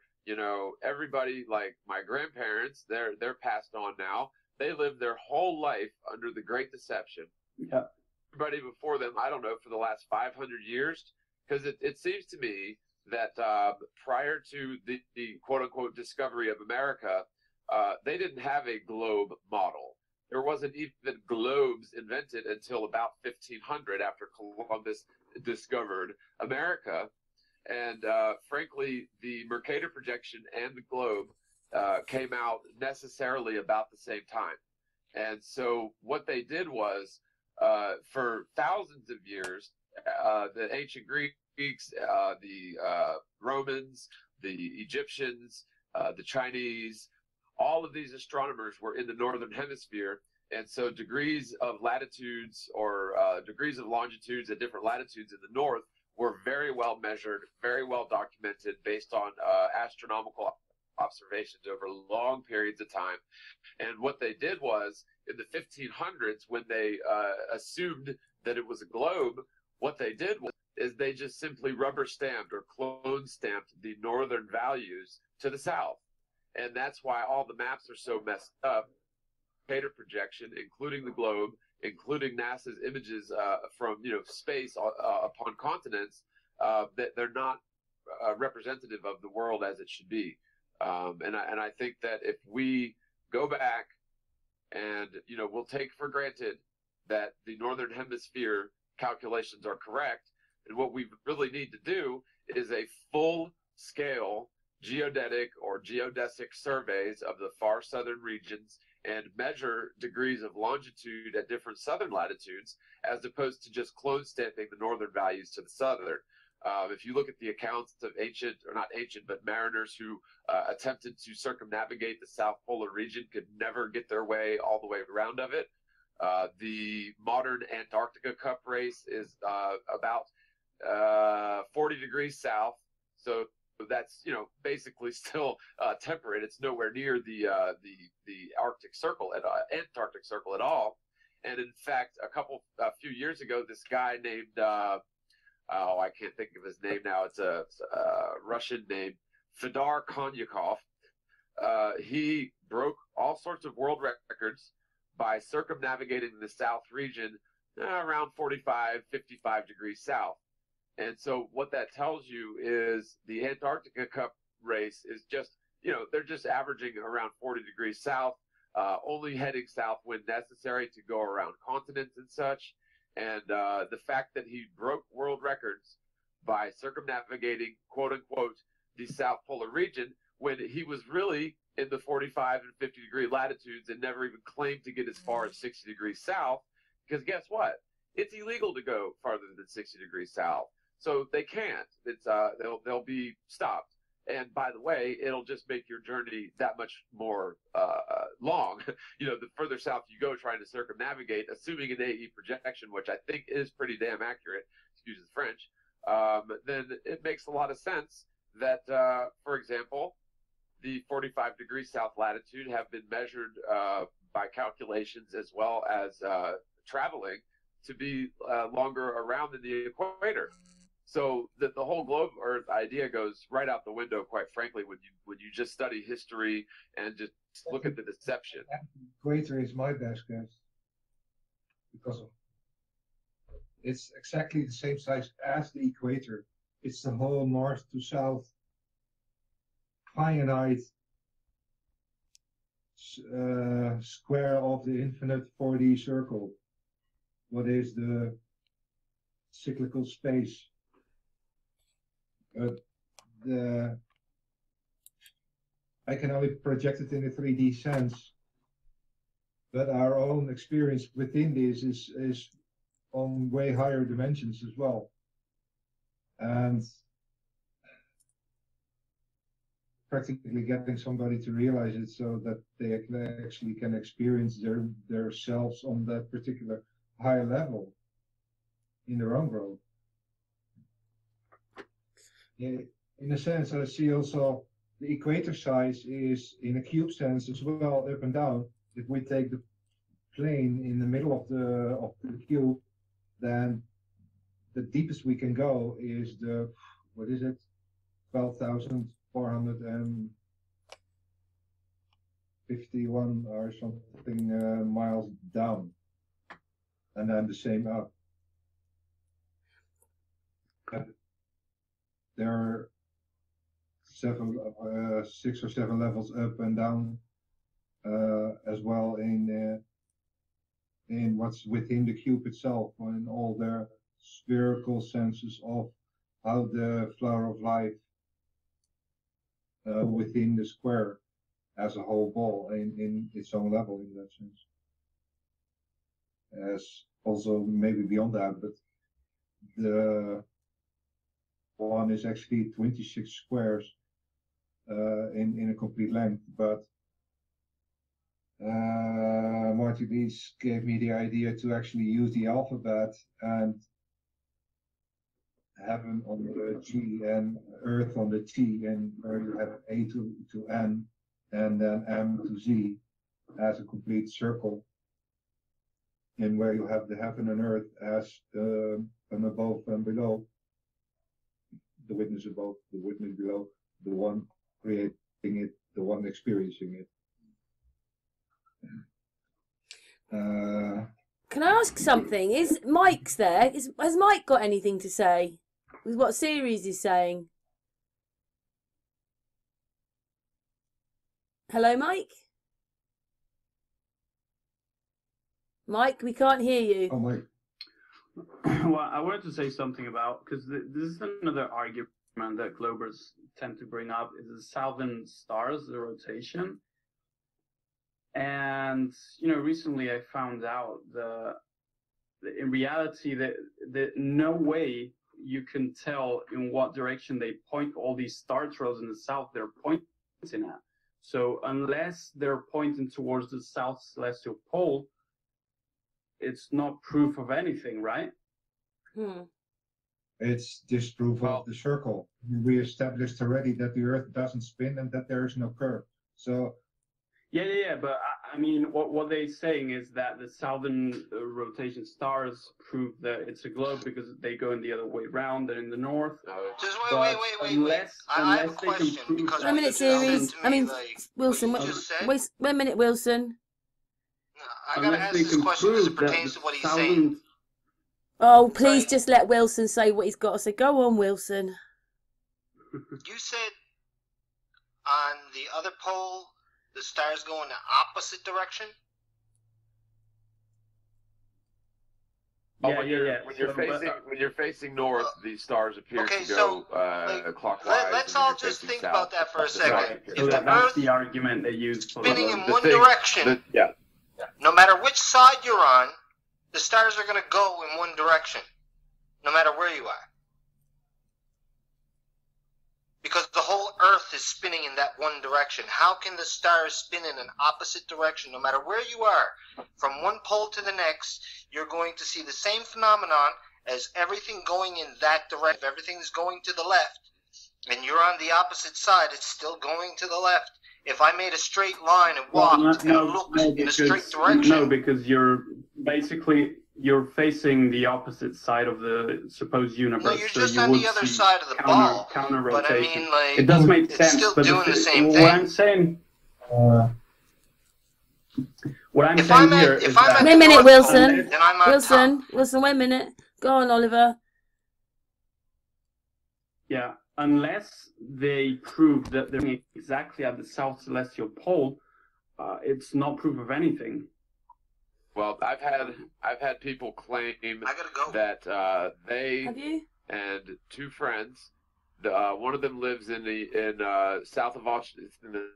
everybody, like my grandparents, they're passed on now. They lived their whole life under the Great Deception. Yeah. Everybody before them, I don't know, for the last 500 years, because it seems to me that prior to the quote-unquote discovery of America, they didn't have a globe model. There wasn't even globes invented until about 1500 after Columbus discovered America. And frankly, the Mercator projection and the globe came out necessarily about the same time. And so what they did was, for thousands of years, the ancient Greeks, the Romans, the Egyptians, the Chinese, all of these astronomers were in the northern hemisphere. And so degrees of latitudes or degrees of longitudes at different latitudes in the north were very well measured, very well documented based on astronomical observations over long periods of time. And what they did was, in the 1500s, when they assumed that it was a globe, what they did is they just simply rubber stamped or clone stamped the northern values to the south. And that's why all the maps are so messed up. Mercator projection, including the globe, including NASA's images from space upon continents, that they're not representative of the world as it should be. And I think that if we go back and we'll take for granted that the northern hemisphere calculations are correct, and what we really need to do is a full-scale geodetic or geodesic surveys of the far southern regions and measure degrees of longitude at different southern latitudes, as opposed to just clone stamping the northern values to the southern. If you look at the accounts of ancient, or not ancient, but mariners who attempted to circumnavigate the South Polar region, could never get their way all the way around of it. The modern Antarctica Cup race is about 40 degrees south. So that's basically still temperate. It's nowhere near the Arctic Circle Antarctic Circle at all. And in fact, a few years ago, this guy named I can't think of his name now. It's a Russian name, Fedor Konyakov. He broke all sorts of world records by circumnavigating the South region around 45, 55 degrees south. And so what that tells you is the Antarctica Cup race is just, they're just averaging around 40 degrees south, only heading south when necessary to go around continents and such. And the fact that he broke world records by circumnavigating, quote unquote, the South Polar region, when he was really in the 45 and 50 degree latitudes and never even claimed to get as far as 60 degrees south. Because guess what? it's illegal to go farther than 60 degrees south. So they can't. It's they'll be stopped. And by the way, it'll just make your journey that much more long. The further south you go trying to circumnavigate, assuming an AE projection, which I think is pretty damn accurate, excuse the French, then it makes a lot of sense that, for example, the 45 degrees south latitude have been measured by calculations as well as traveling to be longer around than the equator. So the whole globe Earth idea goes right out the window, quite frankly, when you just study history and just look at the deception. The equator is my best guess because it's exactly the same size as the equator. It's the whole north to south finite square of the infinite 4D circle. What is the cyclical space? I can only project it in a 3D sense, but our own experience within this is on way higher dimensions as well, and practically getting somebody to realize it so that they actually can experience their selves on that particular higher level in their own growth. In a sense, I see also the equator size is in a cube sense as well, up and down. If we take the plane in the middle of the cube, then the deepest we can go is the, what is it, 12,451 or something miles down, and then the same up. There are 6 or 7 levels up and down as well in what's within the cube itself, and all their spherical senses of how the flower of life within the square as a whole ball in its own level in that sense. As also maybe beyond that, but the one is actually 26 squares in a complete length, but Marty Lees gave me the idea to actually use the alphabet and heaven on the G and earth on the T, and where you have A to N and then M to Z as a complete circle, and where you have the heaven and earth as an above and below, the witness above, the witness below, the one creating it, the one experiencing it. Can I ask something? Is Mike's there? Has Mike got anything to say with what Ceres is saying? Hello, Mike? Mike, we can't hear you. Oh, Mike. Well, I wanted to say something about, because this is another argument that Globers tend to bring up, is the southern stars, the rotation. And, recently I found out in reality that no way you can tell in what direction they point all these star trails in the south they're pointing at. So unless they're pointing towards the south celestial pole, it's not proof of anything, right? It's disproof of the circle. We established already that the Earth doesn't spin and that there is no curve. So yeah, but I mean, what they're saying is that the southern rotation stars prove that it's a globe because they go in the other way around than in the north. Just wait. I have a question. Because wait a minute, Ceres. Wilson. Wait a minute, Wilson. I gotta ask this question as it pertains to what he's saying. Oh, please just let Wilson say what he's got to say. Go on, Wilson. You said on the other pole, the stars go in the opposite direction? Yeah. When you're facing north, these stars appear to go clockwise. Let's all just think about that for a second. Right. If the that's Earth the argument they use spinning in one direction, no matter which side you're on, the the stars are going to go in one direction, no matter where you are. Because the whole Earth is spinning in that one direction. How can the stars spin in an opposite direction? No matter where you are, from one pole to the next, you're going to see the same phenomenon as everything going in that direction. If everything's going to the left, and you're on the opposite side, it's still going to the left. If I made a straight line and walked and looked in a straight direction... No, because you're facing the opposite side of the supposed universe. No, you're just on the other side of the ball. Counter but I mean, like, it does make sense. It's still but doing the same thing. What I'm saying... what I'm saying here is that... Wait a minute, Wilson. Then I'm on top. Wilson, wait a minute. Go on, Oliver. Yeah, unless they prove that they're exactly at the south celestial pole, it's not proof of anything. Well, I've had people claim that they and two friends, one of them lives in the south of Australia, in the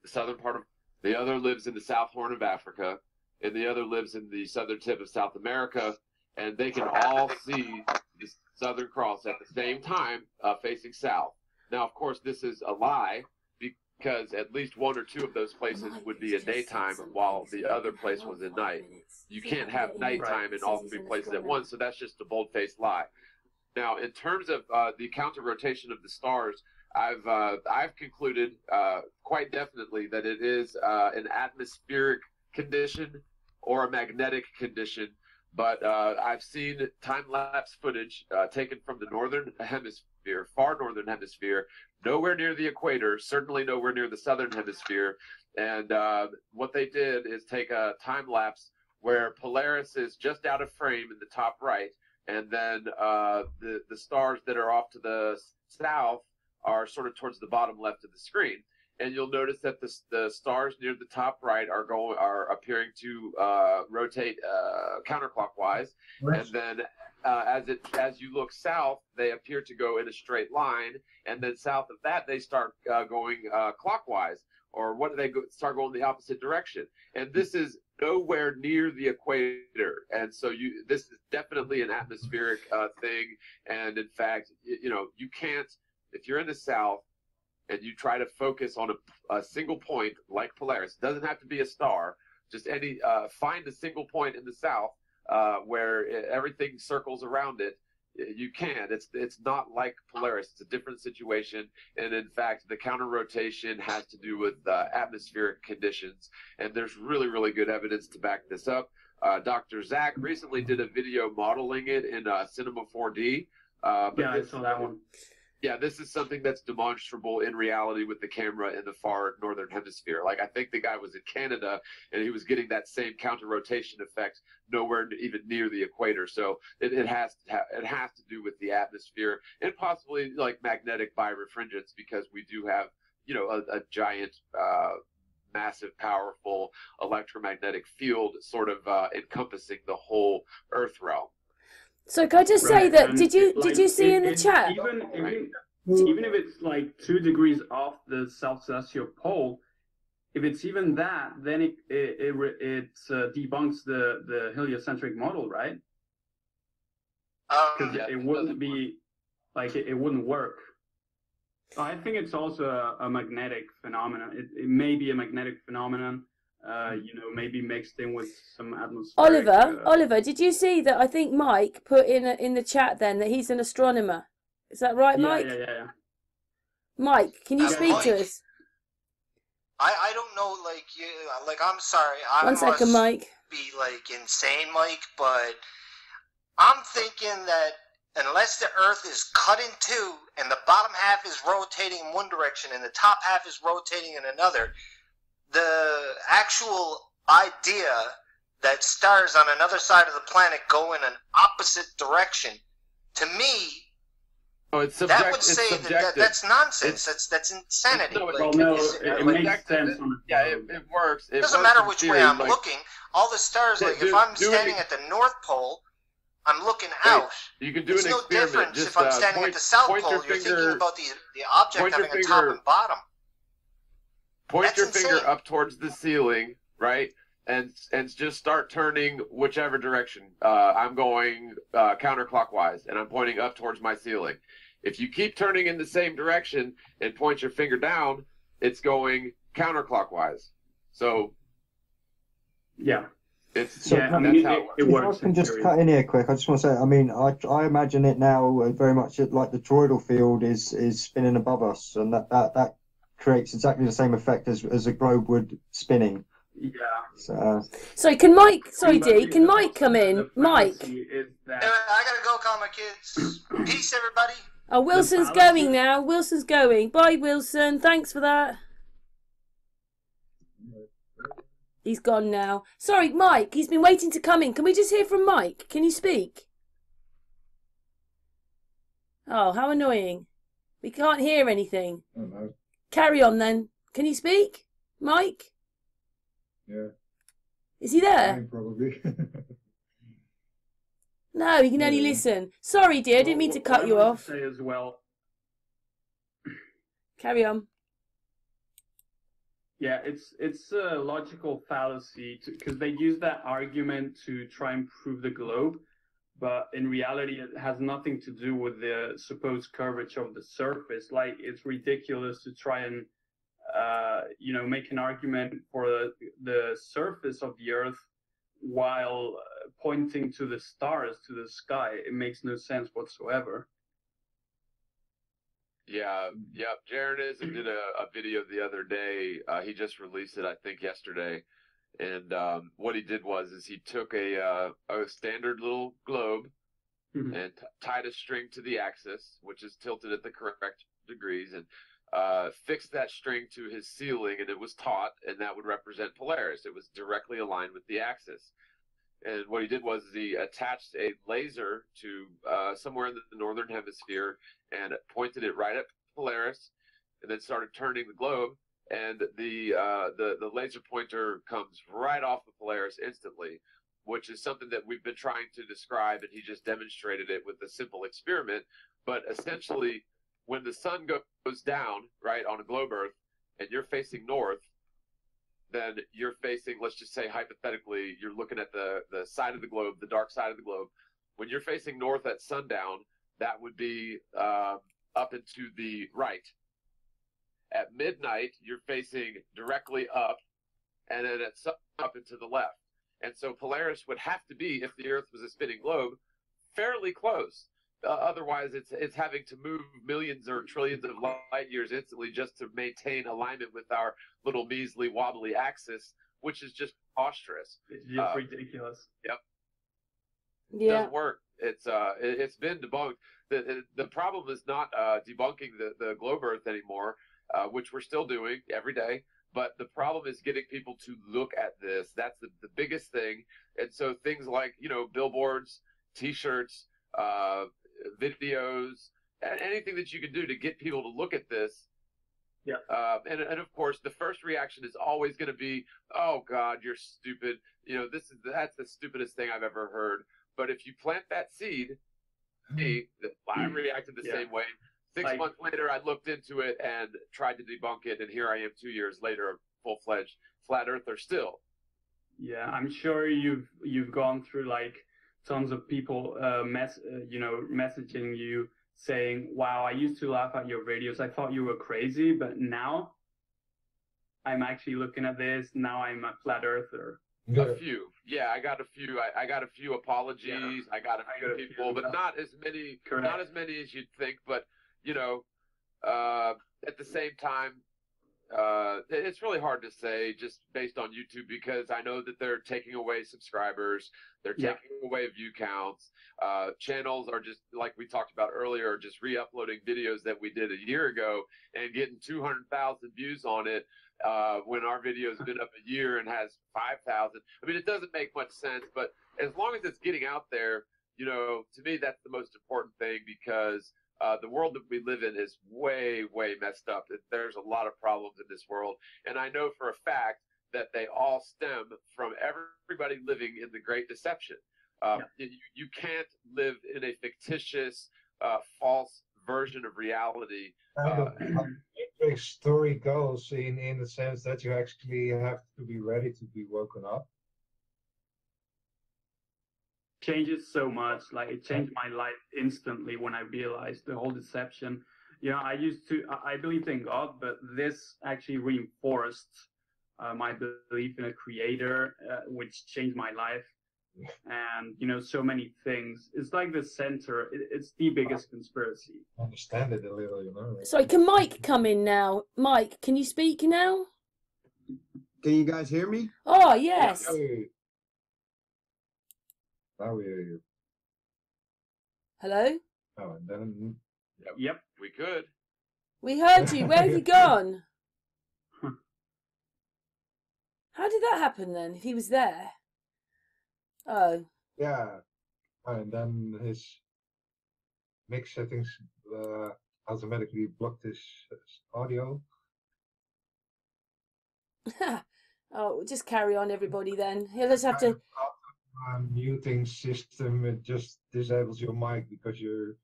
southern part of, the other lives in the South Horn of Africa, and the other lives in the southern tip of South America, and they can all see the Southern Cross at the same time, facing south. Now, of course, this is a lie, because at least one or two of those places would be in daytime while the other place was at night. You can't have nighttime in all three places at once, so that's just a bold-faced lie. Now, in terms of the counter-rotation of the stars, I've concluded quite definitely that it is an atmospheric condition or a magnetic condition. But I've seen time-lapse footage taken from the northern hemisphere, far northern hemisphere, nowhere near the equator, certainly nowhere near the southern hemisphere. And what they did is take a time-lapse where Polaris is just out of frame in the top right, and then the stars that are off to the south are sort of towards the bottom left of the screen. And you'll notice that the stars near the top right are appearing to rotate counterclockwise, and then as you look south, they appear to go in a straight line, and then south of that they start going clockwise, or start going the opposite direction. And this is nowhere near the equator, and so this is definitely an atmospheric thing. And in fact, you can't, if you're in the south and you try to focus on a single point like Polaris, it doesn't have to be a star, just find a single point in the south where everything circles around it. You can. It's not like Polaris. It's a different situation. And in fact, the counter rotation has to do with atmospheric conditions. And there's really, really good evidence to back this up. Dr. Zach recently did a video modeling it in Cinema 4D. I saw that one. Yeah, this is something that's demonstrable in reality with the camera in the far northern hemisphere. Like, I think the guy was in Canada, and he was getting that same counter-rotation effect nowhere even near the equator. So it has to do with the atmosphere and possibly like magnetic birefringence, because we do have a giant, massive, powerful electromagnetic field sort of encompassing the whole Earth realm. So can I just say that, did you see in the chat? Even if it's like 2 degrees off the south celestial pole, if it's even that, then it debunks the heliocentric model, right? Because it wouldn't be like it wouldn't work. I think it's also a magnetic phenomenon. It may be a magnetic phenomenon. Maybe mixed in with some atmosphere. Oliver, did you see that? I think Mike put in the chat then that he's an astronomer. Is that right, Mike? Yeah. Mike, can you speak to us? I don't know, I'm sorry. One second, Mike. Be insane, Mike, but I'm thinking that unless the Earth is cut in two and the bottom half is rotating in one direction and the top half is rotating in another, the actual idea that stars on another side of the planet go in an opposite direction, to me, that would say that's nonsense. That's insanity. It makes sense. It works. It doesn't matter which way I'm looking. All the stars, if I'm standing at the North Pole, I'm looking out. You can do There's an no experiment. difference Just, if I'm standing at the South Pole. You're thinking about the object having a top and bottom. Point your finger up towards the ceiling, right? and just start turning whichever direction. I'm going counterclockwise, and I'm pointing up towards my ceiling. If you keep turning in the same direction and point your finger down, it's going counterclockwise. So, yeah. It's, yeah, I mean, it works. If I can just cut in here quick, I just want to say, I mean, I imagine it now very much like the toroidal field is spinning above us, and that creates exactly the same effect as a globe would spinning. Yeah. So can Mike? Sorry, D. Can Mike come in? Mike. I gotta go call my kids. Peace, everybody. Oh, Wilson's going now. Wilson's going. Bye, Wilson. Thanks for that. He's gone now. Sorry, Mike. He's been waiting to come in. Can we just hear from Mike? Can you speak? Oh, how annoying. We can't hear anything. Oh, no. Carry on then. Can you speak, Mike? Yeah. Is he there? Probably. No, he can only listen. Sorry, dear. I didn't mean to cut you off. Say as well. Carry on. Yeah, it's a logical fallacy because they use that argument to try and prove the globe, but in reality, it has nothing to do with the supposed curvature of the surface. Like, it's ridiculous to try and make an argument for the surface of the Earth while pointing to the stars, to the sky. It makes no sense whatsoever. Yeah. Jaronism did a video the other day. He just released it, I think, yesterday. And what he did was he took a standard little globe and tied a string to the axis, which is tilted at the correct degrees, and fixed that string to his ceiling, and it was taut, and that would represent Polaris. It was directly aligned with the axis. And what he did was he attached a laser to somewhere in the northern hemisphere and pointed it right at Polaris, and then started turning the globe. And the laser pointer comes right off of Polaris instantly, which is something that we've been trying to describe, and he just demonstrated it with a simple experiment. But essentially, when the sun goes down, right, on a globe Earth, and you're facing north, then you're facing, let's just say hypothetically, you're looking at the side of the globe, the dark side of the globe. When you're facing north at sundown, that would be up and to the right. At midnight, you're facing directly up, and then it's up and to the left. And so Polaris would have to be, if the Earth was a spinning globe, fairly close. Otherwise, it's having to move millions or trillions of light years instantly just to maintain alignment with our little measly wobbly axis, which is just preposterous. It's just ridiculous. Yep. Yeah. It doesn't work. It's been debunked. The problem is not debunking the globe Earth anymore, which we're still doing every day. But the problem is getting people to look at this. That's the biggest thing. And so things like, billboards, T-shirts, videos, and anything that you can do to get people to look at this. Yeah. And of course, the first reaction is always going to be, "Oh God, you're stupid." That's the stupidest thing I've ever heard. But if you plant that seed, I reacted the same way. 6 months later, I looked into it and tried to debunk it, and here I am 2 years later, full-fledged flat earther still. Yeah, I'm sure you've gone through tons of people messaging you saying, "Wow, I used to laugh at your videos. I thought you were crazy, but now I'm actually looking at this. Now I'm a flat earther." A few, yeah, I got a few. I got a few apologies. Yeah. I got a few people, but not as many. Correct. Not as many as you'd think. But at the same time, it's really hard to say just based on YouTube, because I know that they're taking away subscribers, they're taking away view counts. Channels are just, like we talked about earlier, just re-uploading videos that we did a year ago and getting 200,000 views on it when our video's been up a year and has 5,000. I mean, it doesn't make much sense, but as long as it's getting out there, to me, that's the most important thing, because the world that we live in is way, way messed up. There's a lot of problems in this world. And I know for a fact that they all stem from everybody living in the Great Deception. You can't live in a fictitious, false version of reality. Matrix story goes in the sense that you actually have to be ready to be woken up. changes so much. Like it changed my life instantly when I realized the whole deception. You know, I believed in God, but this actually reinforced my belief in a creator, which changed my life. And, you know, so many things. It's like the center. It's the biggest conspiracy. Understand it a little, you know. Sorry, can Mike come in now? Mike, can you speak now? Can you guys hear me? Oh, yes. Now we hear you. Hello? Oh, and then... Yep. We could. We heard you. Where have you gone? How did that happen then, if he was there? Oh. Yeah. And then his mix settings automatically blocked his audio. Oh, we'll just carry on, everybody, then. He'll just have to... Muting system, it just disables your mic because you're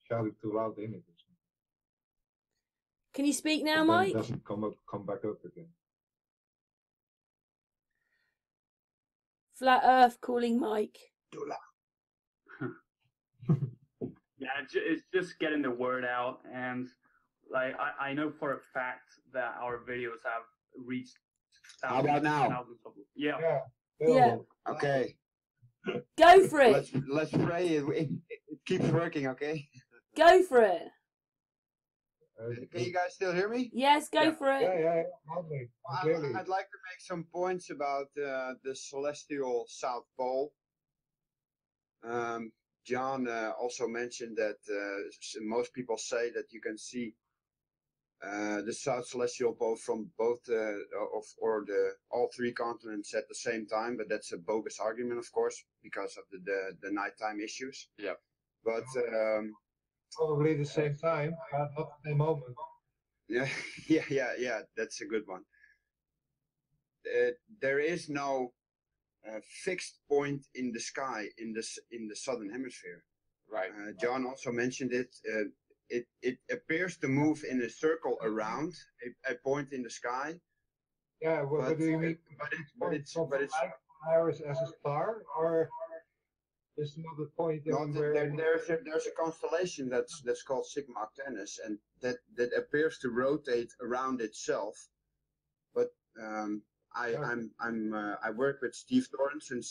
shouting too loud in it. Can you speak now, Then Mike? it doesn't come back up again. Flat Earth calling Mike. Yeah, it's just getting the word out, and like I know for a fact that our videos have reached How about now? thousands of Yeah. Okay. Go for it. Let's pray it keeps working. Okay. Go for it. Can you guys still hear me? Yes, go for it. Yeah. Lovely. Clearly. I'd like to make some points about the celestial South Pole. John also mentioned that most people say that you can see the South Celestial Pole from both all three continents at the same time, but that's a bogus argument, of course, because of the nighttime issues. Yeah. But Probably the same time, but not at the moment. Yeah. That's a good one. There is no fixed point in the sky in the southern hemisphere. Right. John also mentioned it. It appears to move in a circle around a point in the sky. Yeah, what do you mean? But it's Iris as a star, or just another point? There's a constellation that's called Sigma Octantis, and that appears to rotate around itself. But I work with Steve Torrance and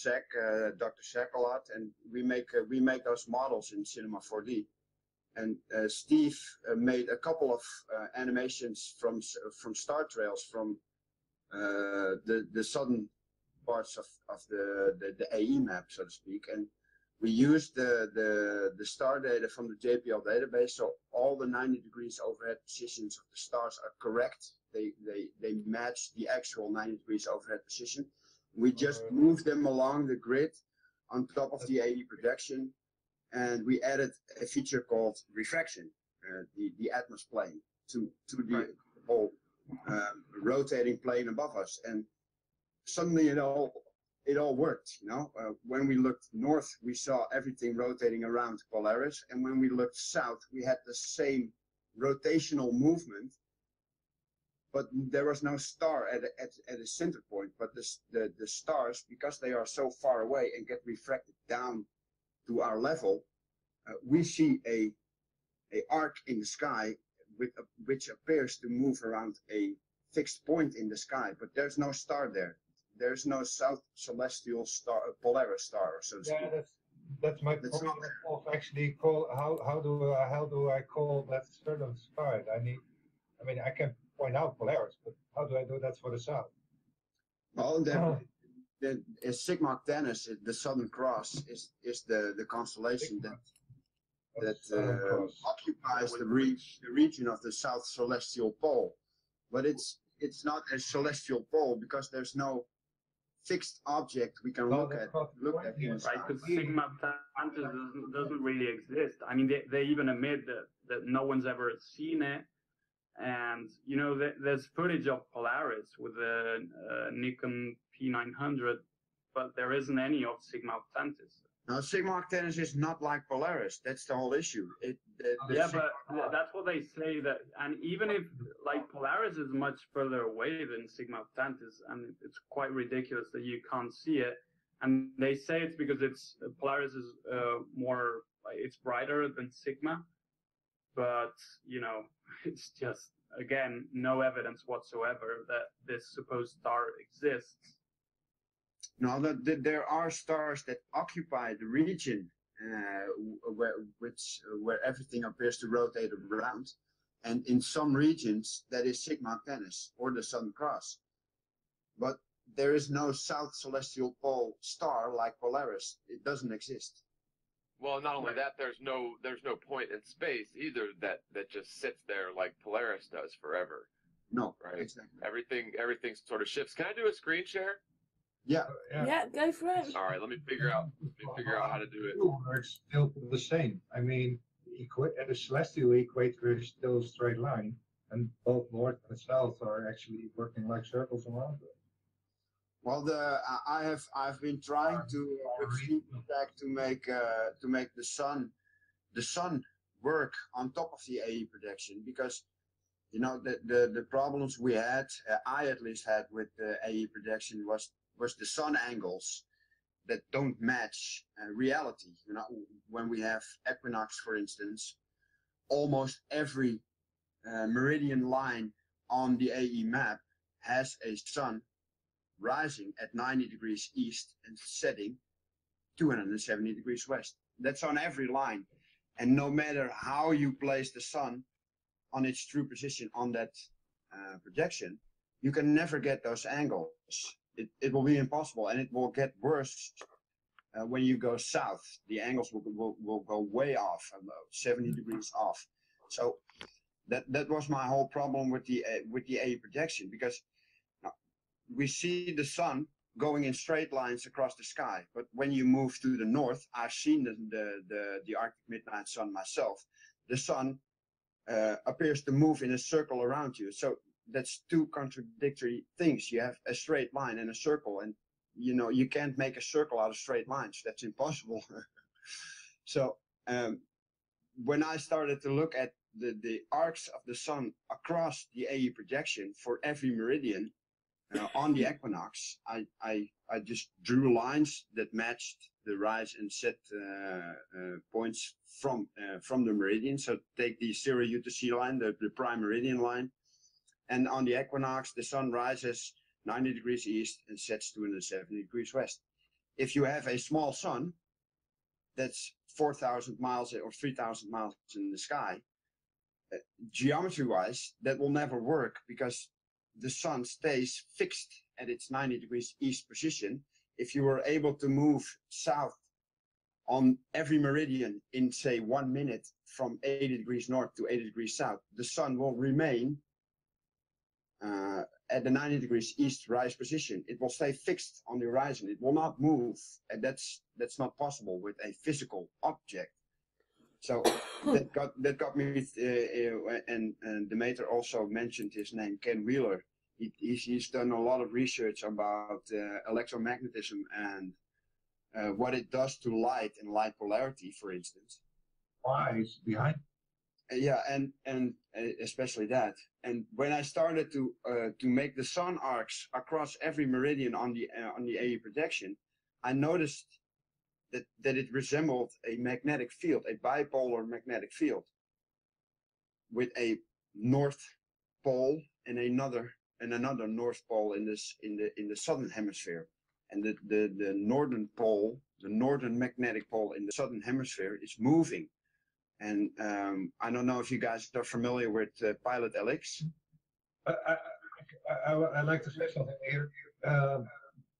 Dr. Sec a lot, and we make those models in Cinema 4D. And Steve made a couple of animations from star trails from the southern parts of the AE map, so to speak, and we used the star data from the JPL database, so all the 90 degrees overhead positions of the stars are correct. They match the actual 90 degrees overhead position. We just moved them along the grid on top of the AE projection, and we added a feature called refraction, the Atmos plane, to the whole rotating plane above us, and suddenly it all worked. You know, when we looked north, we saw everything rotating around Polaris, and when we looked south, we had the same rotational movement, but there was no star at a center point. But the stars, because they are so far away and get refracted down to our level, we see a arc in the sky which appears to move around a fixed point in the sky, but there's no star there. There's no South Celestial Star, Polaris star, so to speak. Yeah, that's my problem of actually how do I call that certain star? I mean I can point out Polaris, but how do I do that for the South? Well, the Sigma Octantis, the Southern Cross, is the constellation that occupies the region of the South Celestial Pole, but it's not a celestial pole because there's no fixed object we can look at. Right, because Sigma Octantis doesn't really exist. I mean, they even admit that no one's ever seen it. And, you know, there's footage of Polaris with the Nikon P900, but there isn't any of Sigma Octantis. No, Sigma Octantis is not like Polaris. That's the whole issue. But that's what they say. That, and even if, like, Polaris is much further away than Sigma Octantis, and it's quite ridiculous that you can't see it. And they say it's because Polaris is it's brighter than Sigma, but it's just, again, no evidence whatsoever that this supposed star exists. Now, there are stars that occupy the region where everything appears to rotate around, and in some regions that is Sigma Canis or the Southern Cross. But there is no South Celestial Pole star like Polaris. It doesn't exist. Well, not only that, there's no point in space either that just sits there like Polaris does forever. No, right? Exactly. Everything sort of shifts. Can I do a screen share? Yeah. Yeah, go for it. All right, let me figure out how to do it. It's still the same. I mean, the celestial equator is still a straight line, and both north and south are actually working like circles around it. Well, I've been trying to make the sun work on top of the AE projection, because the problems we had, I at least had with the AE projection was the sun angles that don't match reality. When we have equinox, for instance, almost every meridian line on the AE map has a sun rising at 90 degrees east and setting 270 degrees west. That's on every line. And no matter how you place the sun on its true position on that projection, you can never get those angles. It will be impossible, and it will get worse when you go south. The angles will go way off, 70 degrees off. So that was my whole problem with the AE projection, because we see the sun going in straight lines across the sky, but when you move to the north, I've seen the Arctic midnight sun myself. The sun appears to move in a circle around you. So that's two contradictory things. You have a straight line and a circle, and you can't make a circle out of straight lines. That's impossible. So when I started to look at the arcs of the sun across the AE projection for every meridian on the equinox, I just drew lines that matched the rise and set points from the meridian. So take the 0 UTC line, the prime meridian line, and on the equinox the sun rises 90 degrees east and sets 270 degrees west. If you have a small sun that's 4,000 miles or 3,000 miles in the sky, geometry-wise that will never work, because the sun stays fixed at its 90 degrees east position. If you were able to move south on every meridian in, say, 1 minute from 80 degrees north to 80 degrees south, the sun will remain at the 90 degrees east rise position. It will stay fixed on the horizon. It will not move, and that's not possible with a physical object. So that got me, and Demeter also mentioned his name, Ken Wheeler. He's done a lot of research about electromagnetism and what it does to light and light polarity, for instance. Why is behind? Yeah, and especially that. And when I started to make the sun arcs across every meridian on the AE projection, I noticed that it resembled a magnetic field, a bipolar magnetic field, with a north pole and another north pole in the southern hemisphere, and the northern pole, the northern magnetic pole in the southern hemisphere, is moving. And I don't know if you guys are familiar with Pilot LX. I'd like to say something here.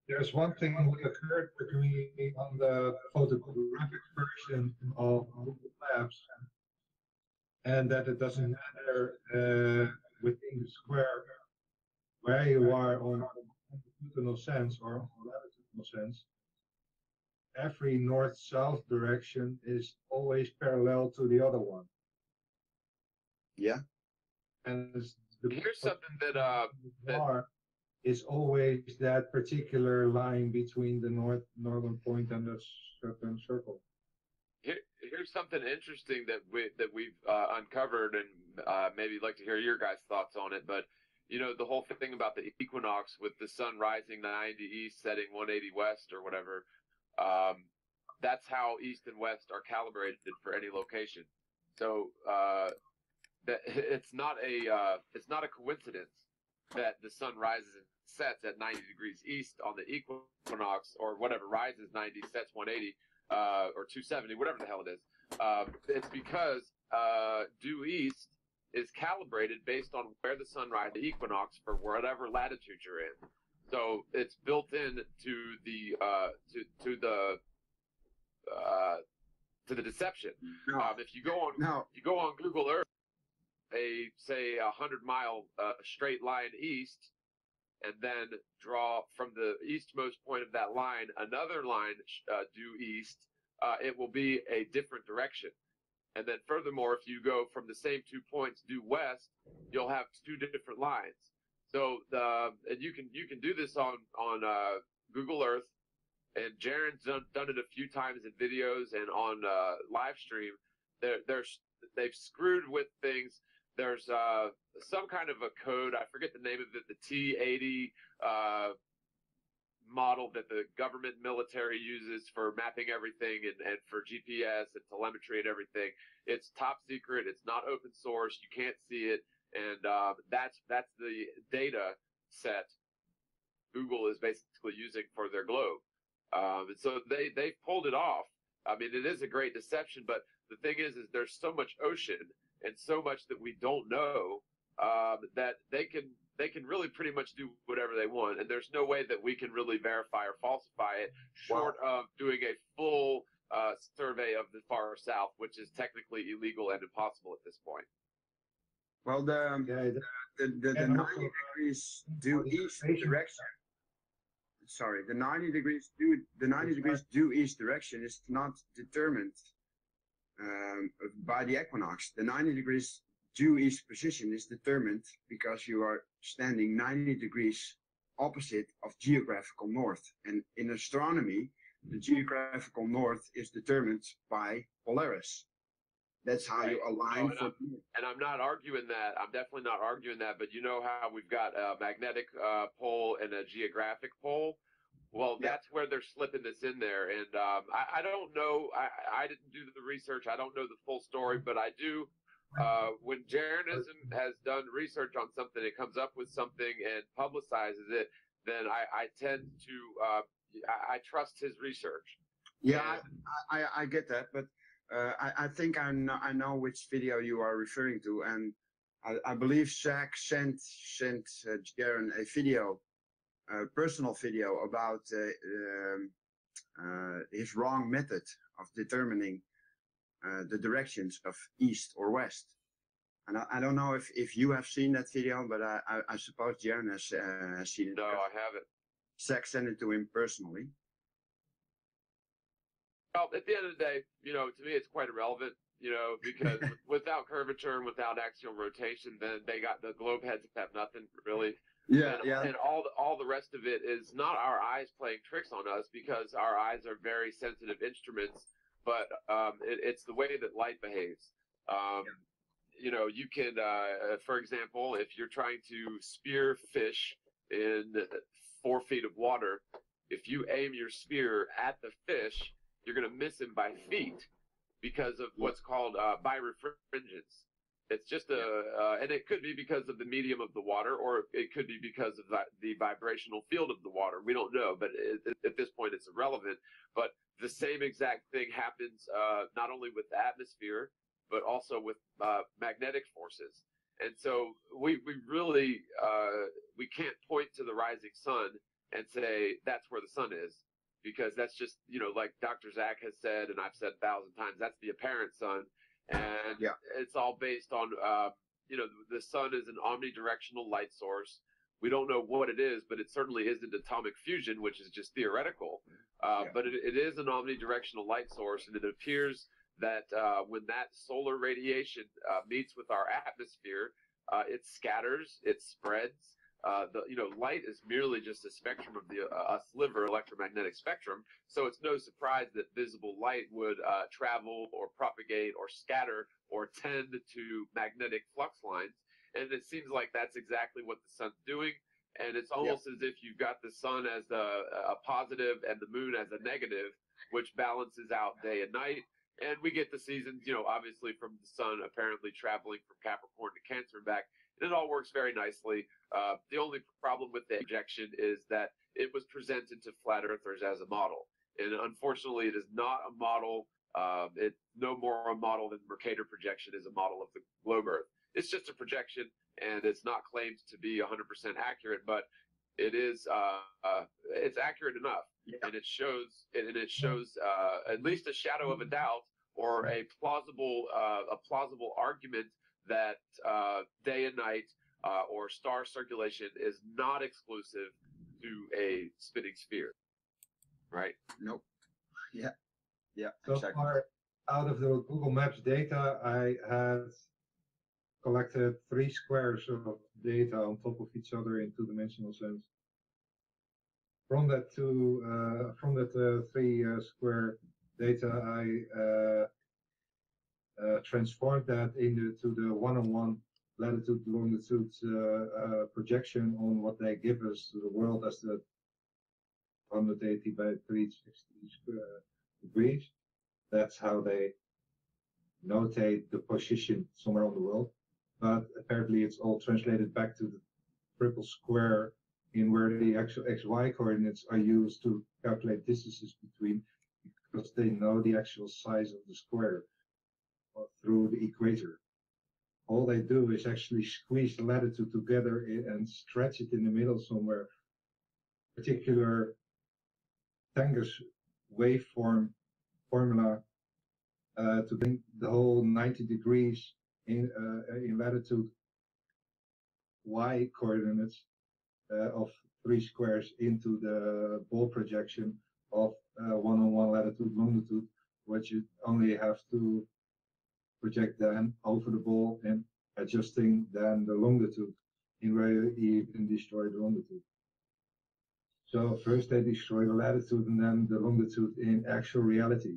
There's one thing that occurred between on the photographic version of Google Maps, and that it doesn't matter within the square where you are on longitudinal sense or on latitudinal sense. Every north-south direction is always parallel to the other one. Yeah. And here's something that is always that particular line between the northern point and the southern circle. Here's something interesting that we've uncovered, and maybe like to hear your guys' thoughts on it. But you know, the whole thing about the equinox with the sun rising 90 east, setting 180 west or whatever, that's how east and west are calibrated for any location. So that it's not a coincidence that the sun rises and sets at 90 degrees east on the equinox, or whatever, rises 90, sets 180, or 270, whatever the hell it is. It's because due east is calibrated based on where the sun rises, the equinox, for whatever latitude you're in. So it's built in to the to the deception. If you go on Google Earth, say 100-mile straight line east, and then draw from the eastmost point of that line another line due east, it will be a different direction. And then furthermore, if you go from the same 2 points due west, you'll have two different lines. So and you can do this on Google Earth, and Jaren's done it a few times in videos and on live stream. They've screwed with things. There's some kind of a code, I forget the name of it, the T80 model that the government military uses for mapping everything and for GPS and telemetry and everything. It's top secret. It's not open source. You can't see it. And that's the data set Google is basically using for their globe. And so they've pulled it off. I mean, it is a great deception, but the thing is there's so much ocean and so much that we don't know that they can really pretty much do whatever they want, and there's no way that we can really verify or falsify it, short of doing a full survey of the far south, which is technically illegal and impossible at this point. Well, the 90 degrees due east direction. Sorry, the 90 degrees due east direction is not determined by the equinox. The 90 degrees due east position is determined because you are standing 90 degrees opposite of geographical north. And in astronomy, the geographical north is determined by Polaris. That's how you align for. And I'm not arguing that. I'm definitely not arguing that. But you know how we've got a magnetic pole and a geographic pole? Well, that's where they're slipping this in there. And I don't know. I didn't do the research. I don't know the full story, but I do. When Jeranism has done research on something, it comes up with something and publicizes it, then I tend to I trust his research. Yeah, I get that, but I think I know which video you are referring to, and I believe Zach sent Jaren a video, personal video about his wrong method of determining the directions of east or west. And I don't know if you have seen that video, but I suppose Jaren has seen it. No, I haven't. Zach sent it to him personally. Well, at the end of the day, you know, to me it's quite irrelevant, you know, because without curvature and without axial rotation, then the globe heads have nothing really. Yeah, and all the rest of it is not our eyes playing tricks on us, because our eyes are very sensitive instruments, but it's the way that light behaves. You know, you can, for example, if you're trying to spear fish in 4 feet of water, if you aim your spear at the fish, you're going to miss him by feet because of what's called birefringence. It's just and it could be because of the medium of the water, or it could be because of the vibrational field of the water. We don't know, but at this point it's irrelevant. But the same exact thing happens not only with the atmosphere, but also with magnetic forces. And so we really we can't point to the rising sun and say that's where the sun is, because that's just, you know, like Dr. Zach has said, and I've said 1,000 times, that's the apparent sun. And it's all based on, you know, the sun is an omnidirectional light source. We don't know what it is, but it certainly isn't atomic fusion, which is just theoretical. But it is an omnidirectional light source, and it appears that when that solar radiation meets with our atmosphere, it scatters, it spreads. You know, light is merely just a spectrum of a sliver electromagnetic spectrum. So it's no surprise that visible light would travel or propagate or scatter or tend to magnetic flux lines. And it seems like that's exactly what the sun's doing. And it's almost as if you've got the sun as a positive and the moon as a negative, which balances out day and night. And we get the seasons, you know, obviously from the sun apparently traveling from Capricorn to Cancer and back. And it all works very nicely. The only problem with the projection is that it was presented to flat earthers as a model. And unfortunately, it is not a model. It's no more a model than Mercator projection is a model of the globe Earth. It's just a projection, and it's not claimed to be 100% accurate, but it is. It's accurate enough, and it shows. At least a shadow of a doubt or a plausible argument that day and night or star circulation is not exclusive to a spinning sphere, right? Nope. Yeah. Yeah. So exactly. far, out of the Google Maps data, I had collected 3 squares of data on top of each other in 2-dimensional sense. From that 3 square data, I transformed that into the one-on-one latitude longitude projection on what they give us to the world as the 180 by 360 degrees. That's how they notate the position somewhere on the world. But apparently it's all translated back to the triple square in where the actual XY coordinates are used to calculate distances between, because they know the actual size of the square through the equator. All they do is actually squeeze the latitude together and stretch it in the middle somewhere. Particular Tanger's waveform formula to bring the whole 90 degrees in latitude y coordinates of 3 squares into the ball projection of one-on-one latitude longitude, which you only have to project then over the ball and adjusting then the longitude in where you can destroy the longitude. So first they destroy the latitude and then the longitude in actual reality.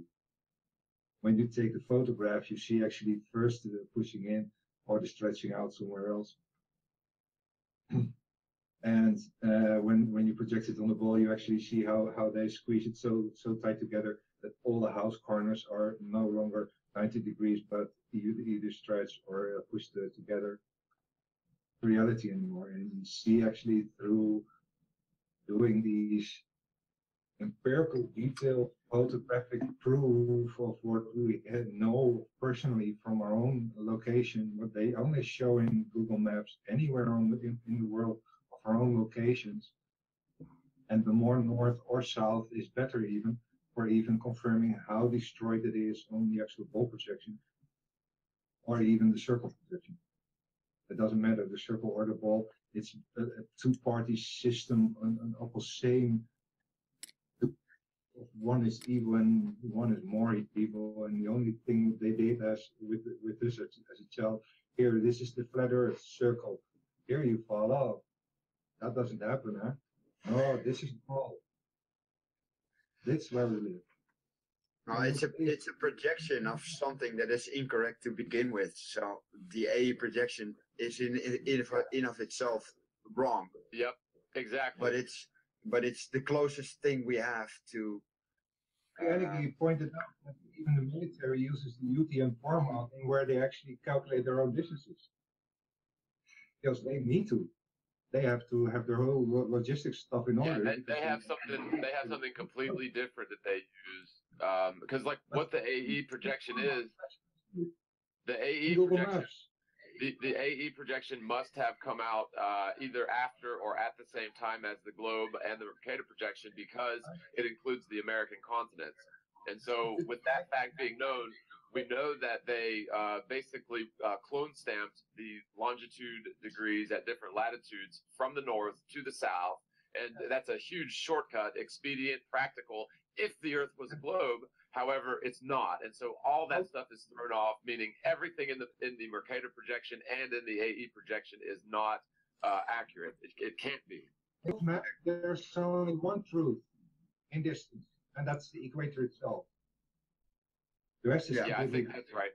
When you take the photograph, you see actually first the pushing in or the stretching out somewhere else. And when you project it on the ball, you actually see how they squeeze it so tight together that all the house corners are no longer 90 degrees, but either stretch or pushed together reality anymore. And you see actually through doing these empirical detailed photographic proof of what we know personally from our own location, what they only show in Google Maps anywhere in the world of our own locations. And the more north or south is better even, for even confirming how destroyed it is on the actual ball projection or even the circle projection. It doesn't matter, the circle or the ball, it's a two-party system of the same. One is evil and one is more evil, and the only thing they did with this as a child, here, this is the flat earth circle, here you fall off. That doesn't happen, huh? No, this is the ball. That's where we live. No, it's a projection of something that is incorrect to begin with. So the AE projection is in of itself wrong. Yep, exactly. But it's the closest thing we have to. Aniki pointed out that even the military uses the UTM format in where they actually calculate their own distances, because they need to. They have to have their whole logistics stuff in order. Yeah, they have something completely different that they use. Because like what the AE projection is, the AE projection. The AE projection must have come out either after or at the same time as the globe and the Mercator projection, because it includes the American continents. And so with that fact being known, we know that they basically clone stamped the longitude degrees at different latitudes from the north to the south. And that's a huge shortcut, expedient, practical, if the Earth was a globe. However, it's not, and so all that stuff is thrown off. Meaning everything in the Mercator projection and in the AE projection is not accurate. It can't be. There's only one truth in distance, and that's the equator itself. The rest is I think that's right.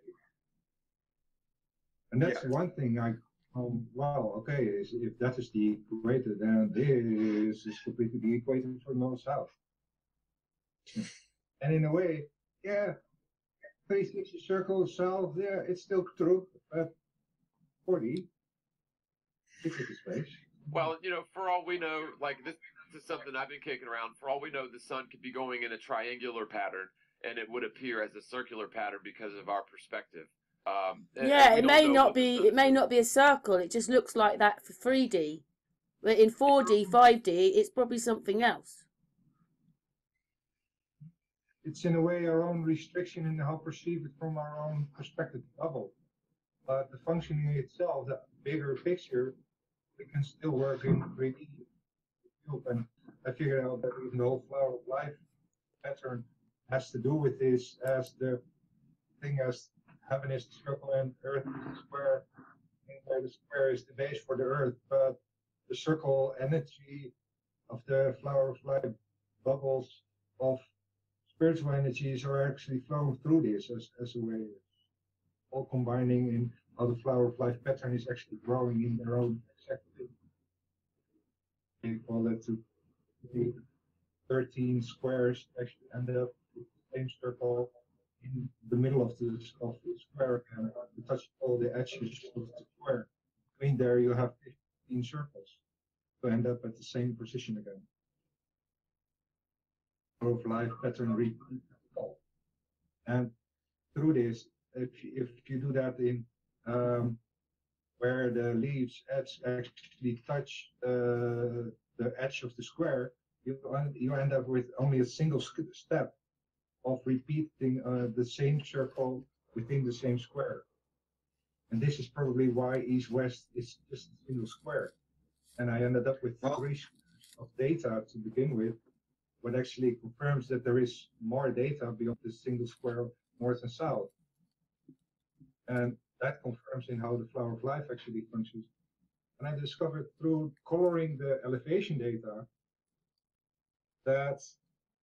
And that's one thing I Well, okay, if that is the equator, then this is completely the equator for north-south. And in a way, yeah, 360 circle south, yeah, it's still true, but 40, it's a space. Well, you know, for all we know, like this is something I've been kicking around. For all we know, the sun could be going in a triangular pattern, and it would appear as a circular pattern because of our perspective. Yeah, it may not be. It may not be a circle. It just looks like that for 3D, but in 4D, 5D, it's probably something else. It's in a way our own restriction in how we perceive it from our own perspective bubble. But the functioning itself, the bigger picture, we can still work in 3D. And I figured out that even the whole flower of life pattern has to do with this, as the thing as heaven is the circle and earth is the square, and where the square is the base for the earth, but the circle energy of the flower of life bubbles of spiritual energies are actually flowing through this as a way, all combining in how the flower of life pattern is actually growing in their own exactly. They call it to 13 squares actually end up with the same circle in the middle of the square, and to touch all the edges of the square. Between there you have 15 circles to end up at the same position again. Of life pattern repeat. And through this, if you do that in where the leaves actually touch the edge of the square, you end up with only a single step of repeating the same circle within the same square. And this is probably why east-west is just a single square. And I ended up with 3 squares of data to begin with, what actually confirms that there is more data beyond the single square of north and south. And that confirms in how the flower of life actually functions. And I discovered through coloring the elevation data that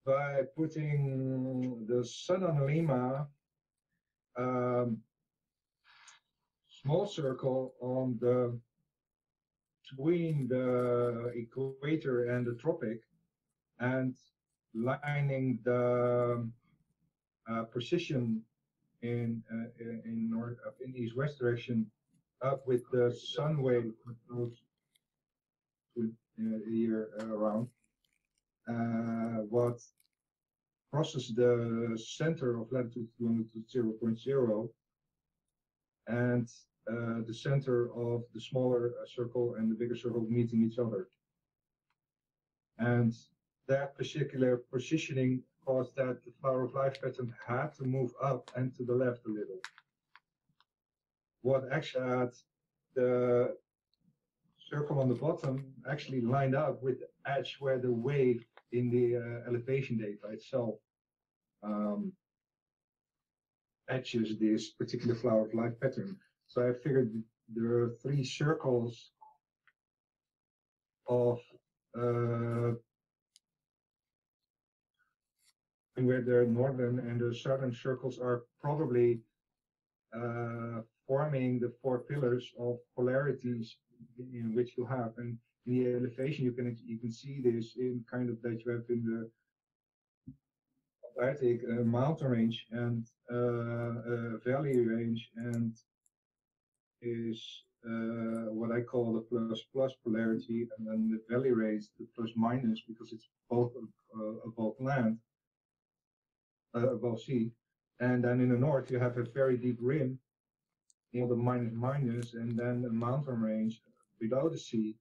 by putting the sun on a lima small circle on the between the equator and the tropic, and lining the position in north in east-west direction up with the sun wave that goes here around, what crosses the center of latitude 0.0 and the center of the smaller circle and the bigger circle meeting each other. And that particular positioning caused that the flower of life pattern had to move up and to the left a little. What actually had the circle on the bottom actually lined up with the edge where the wave in the elevation data itself etches this particular flower of life pattern. So I figured there are 3 circles of where the northern and the southern circles are probably forming the 4 pillars of polarities in which you have. And in the elevation, you can see this in kind of that you have in the Atlantic mountain range and valley range, and is what I call the plus polarity, and then the valley range the plus minus, because it's both above land, above sea. And then in the north you have a very deep rim, the minus minus, and then a mountain range below the sea,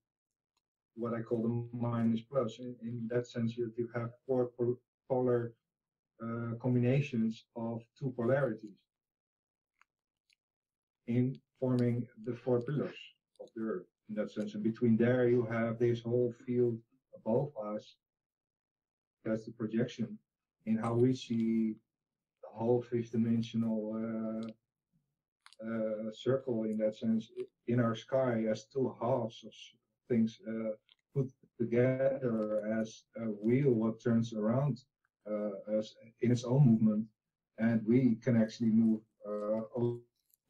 what I call the minus plus. In that sense, you have 4 polar combinations of 2 polarities in forming the 4 pillars of the Earth. In that sense, and between there you have this whole field above us. That's the projection in how we see the whole 5th-dimensional circle, in that sense, in our sky as 2 halves of things put together as a wheel what turns around as in its own movement, and we can actually move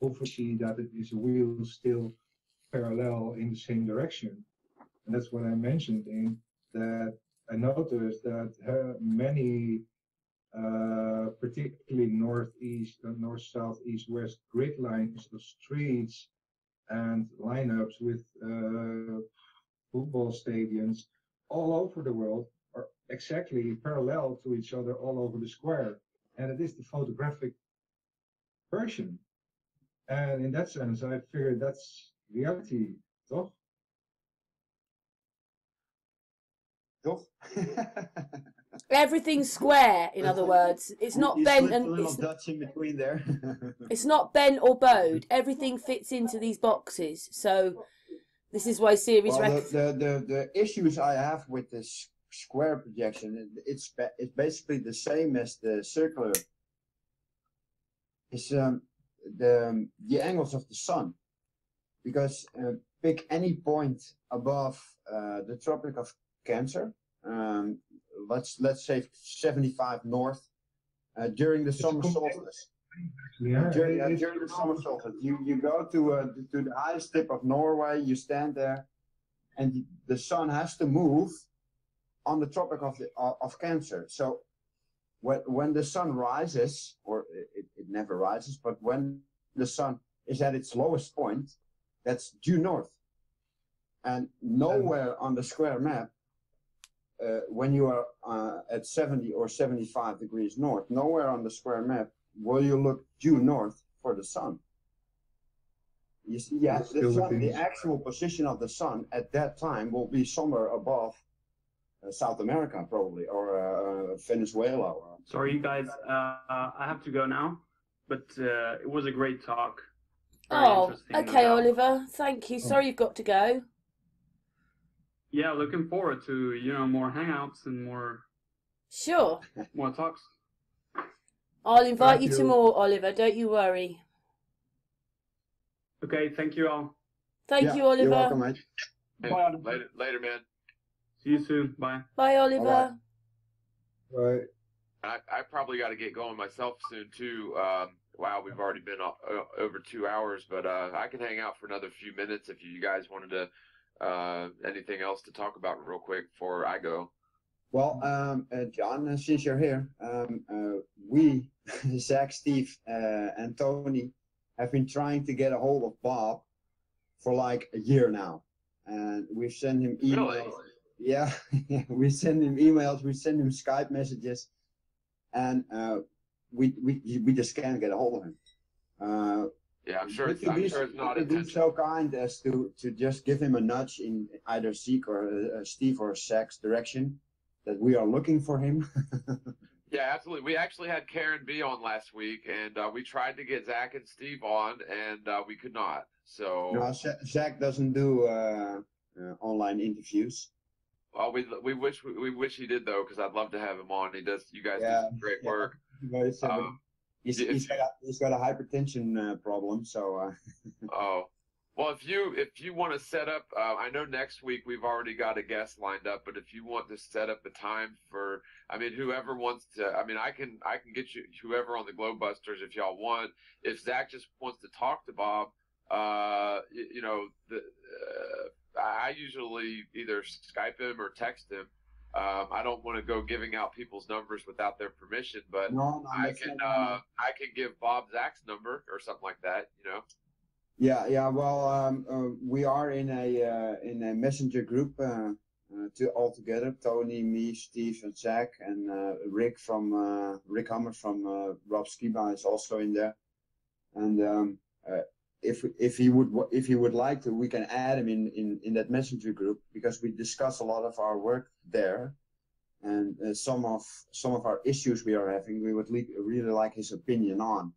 over, see that it is a wheel still parallel in the same direction. And that's what I mentioned in that I noticed that many, particularly northeast, north, south, east, west grid lines of streets and lineups with football stadiums all over the world are exactly parallel to each other all over the square. And it is the photographic version. And in that sense, I figured that's reality, toch? Toch? Everything's square, in other words. It's not bent and it's Dutch in between there. It's not bent or bowed. Everything fits into these boxes. So this is why series. Well, the issues I have with this square projection, it's basically the same as the circular. It's the angles of the sun, because pick any point above the Tropic of Cancer. Let's say 75 north during the summer solstice. Yeah, during the summer solstice, you go to the highest tip of Norway. You stand there, and the sun has to move on the Tropic of Cancer. So when the sun rises, or it never rises, but when the sun is at its lowest point, that's due north. And nowhere on the square map, when you are at 70 or 75 degrees north, nowhere on the square map will you look due north for the sun. You see, yeah, the actual position of the sun at that time will be somewhere above South America, probably, or Venezuela. Sorry, guys, I have to go now, but it was a great talk. Oh, okay, Oliver. Thank you. Sorry you've got to go. Yeah, looking forward to, more hangouts and more talks. I'll invite you to more, Oliver. Don't you worry. Okay, thank you all. Thank you, Oliver. You're welcome, mate. Bye. Later, man. See you soon. Bye. Bye, Oliver. Right. I probably got to get going myself soon too. Wow, we've already been over 2 hours, but I can hang out for another few minutes if you guys wanted to. Anything else to talk about real quick before I go? Well, John, since you're here, we, Zach, Steve, and Tony, have been trying to get a hold of Bob for like a year now, and we've sent him emails. Really? Yeah, we send him emails, we send him Skype messages, and we just can't get a hold of him. Yeah, I'm sure it's not intentional. Be so kind as to just give him a nudge in either Zeke or Steve or Zach's direction that we are looking for him. Yeah, absolutely. We actually had Karen B on last week, and we tried to get Zach and Steve on, and we could not. So no, Zach doesn't do online interviews. Well, we wish he did though, because I'd love to have him on. He does. You guys do some great work. He's got a hypertension problem, so. Oh, well, if you want to set up, I know next week we've already got a guest lined up, but if you want to set up a time for, whoever wants to, I can get you whoever on the Globebusters if y'all want. If Zach just wants to talk to Bob, I usually either Skype him or text him. I don't want to go giving out people's numbers without their permission, but I can give Bob Zach's number or something like that, Yeah. Well, we are in a messenger group all together. Tony, me, Steve, and Zach, and Rick Hammer from Rob Skiba is also in there. And if he would like to, we can add him in that messenger group, because we discuss a lot of our work there, and some of our issues we are having, we would really like his opinion on,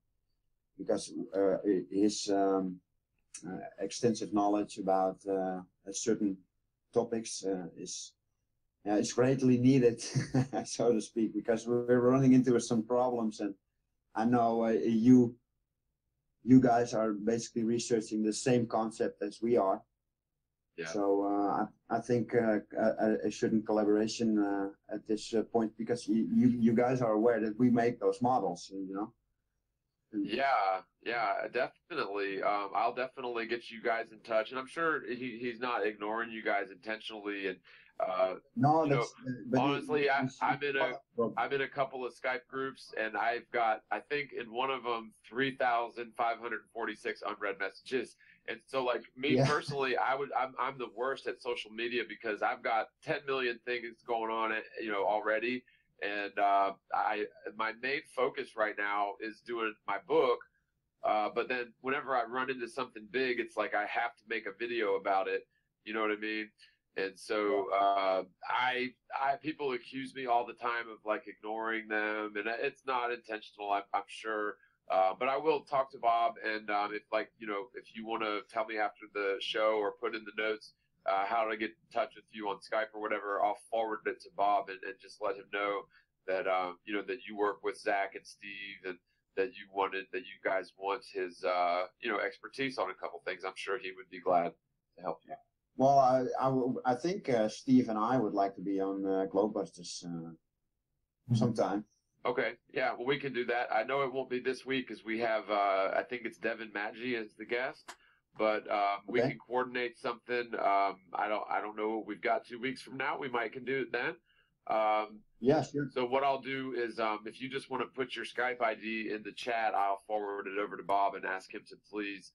because his extensive knowledge about certain topics is greatly needed, so to speak, because we're running into some problems, and I know you guys are basically researching the same concept as we are. Yeah. So I think a certain collaboration at this point, because you guys are aware that we make those models, Yeah, definitely. I'll definitely get you guys in touch, and I'm sure he's not ignoring you guys intentionally. And no, you know, but honestly, I'm in a couple of Skype groups, and I've got, I think in one of them 3,546 unread messages. And so, like me personally, I'm the worst at social media because I've got 10 million things going on, already. And my main focus right now is doing my book. But then whenever I run into something big, it's like I have to make a video about it. You know what I mean? And so people accuse me all the time of like ignoring them, and it's not intentional. I'm sure. But I will talk to Bob, and if you want to tell me after the show or put in the notes how to get in touch with you on Skype or whatever, I'll forward it to Bob and just let him know that that you work with Zach and Steve, and that you guys want his expertise on a couple things. I'm sure he would be glad to help you. Well, I think Steve and I would like to be on Globebusters sometime. Okay, yeah, well, we can do that. I know it won't be this week because we have, I think it's Devin Maggi as the guest, but we can coordinate something. I don't know. We've got 2 weeks from now. We can do it then. Yeah, sure. So what I'll do is, if you just want to put your Skype ID in the chat, I'll forward it over to Bob and ask him to please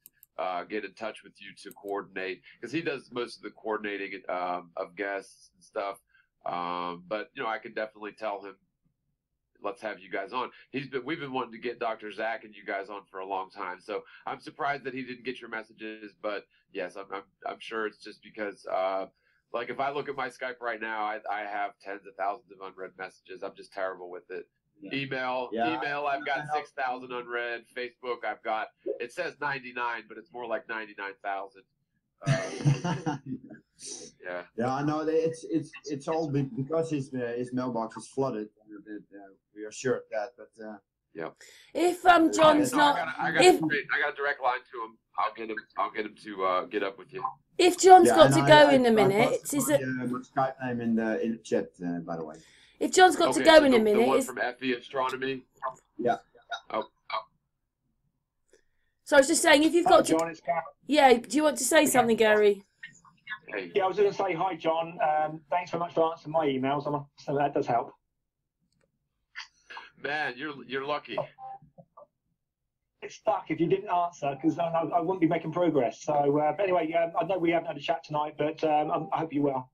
get in touch with you to coordinate, because he does most of the coordinating of guests and stuff. But I could definitely tell him, let's have you guys on. We've been wanting to get Dr. Zach and you guys on for a long time. So I'm surprised that he didn't get your messages, but yes, I'm sure it's just because, like if I look at my Skype right now, I have tens of thousands of unread messages. I'm just terrible with it. Yeah. Email, I've got 6,000 unread. Facebook, it says 99, but it's more like 99,000. Yeah. Yeah, I know. It's all because his mailbox is flooded. We are sure of that, but yeah. If John's not, I got a direct line to him. I'll get him to get up with you. If John's got to go in a minute, is it? My Skype name in the chat, by the way. If John's got to go in a minute, the one from FE Astronomy. Yeah. Oh. So I was just saying, if you've got John, it's Gary. Yeah, do you want to say something, Gary? Hey. Yeah, I was going to say hi, John. Thanks very much for answering my emails. So that does help. Man, you're lucky. It's stuck if you didn't answer, because I wouldn't be making progress. So, but anyway, I know we haven't had a chat tonight, but I hope you will.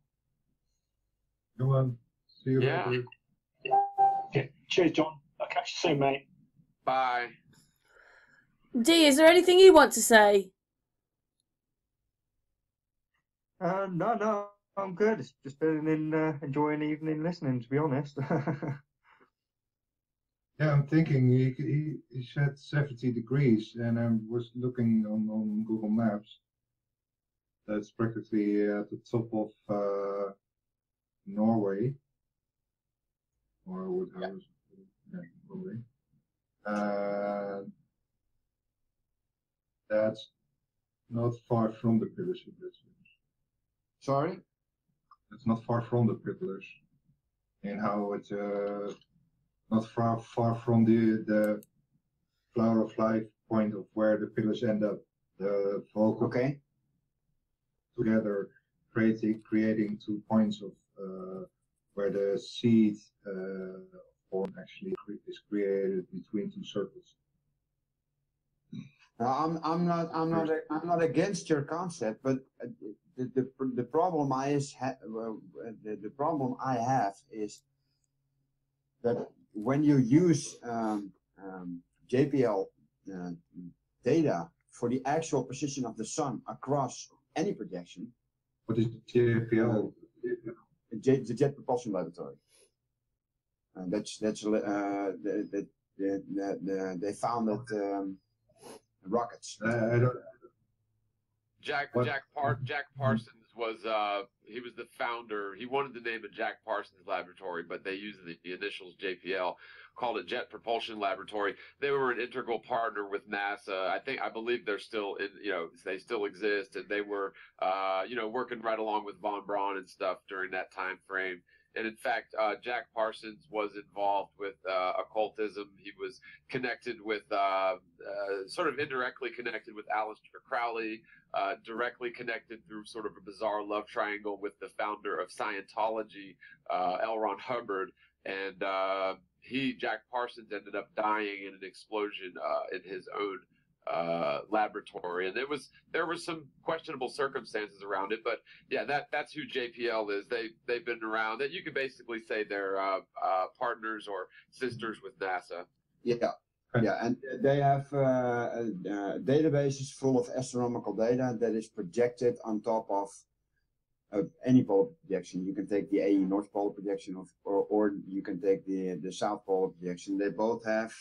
Go on. See you later. Yeah. Cheers, John. I'll catch you soon, mate. Bye. Dee, is there anything you want to say? No, I'm good. It's just been enjoying the evening listening, to be honest. Yeah, I'm thinking he said 70 degrees, and I was looking on Google Maps. That's practically at the top of Norway, or whatever. Yeah, Norway. That's not far from the pillars. Sorry? It's not far from the pillars, and how it's not far from the flower of life point of where the pillars end up. The vocal together, creating 2 points of where the seed form actually is created between 2 circles. I'm not against your concept, but the problem the problem I have is that when you use JPL data for the actual position of the sun across any projection, what is JPL? The Jet Propulsion Laboratory. They founded rockets. I don't. Jack Parsons was he was the founder. He wanted to name it Jack Parsons Laboratory, but they used the initials JPL, called it Jet Propulsion Laboratory. They were an integral partner with NASA. I believe they're still in, they still exist, and they were working right along with von Braun and stuff during that time frame. And in fact, Jack Parsons was involved with occultism. He was connected with, sort of indirectly connected with Aleister Crowley, directly connected through sort of a bizarre love triangle with the founder of Scientology, L. Ron Hubbard. And Jack Parsons, ended up dying in an explosion in his own laboratory, and there were some questionable circumstances around it, but yeah, that's who JPL is. They've been around. That you could basically say they're partners or sisters with NASA. Yeah, and they have databases full of astronomical data that is projected on top of any polar projection. You can take the AE North Pole projection, or you can take the South Pole projection. They both have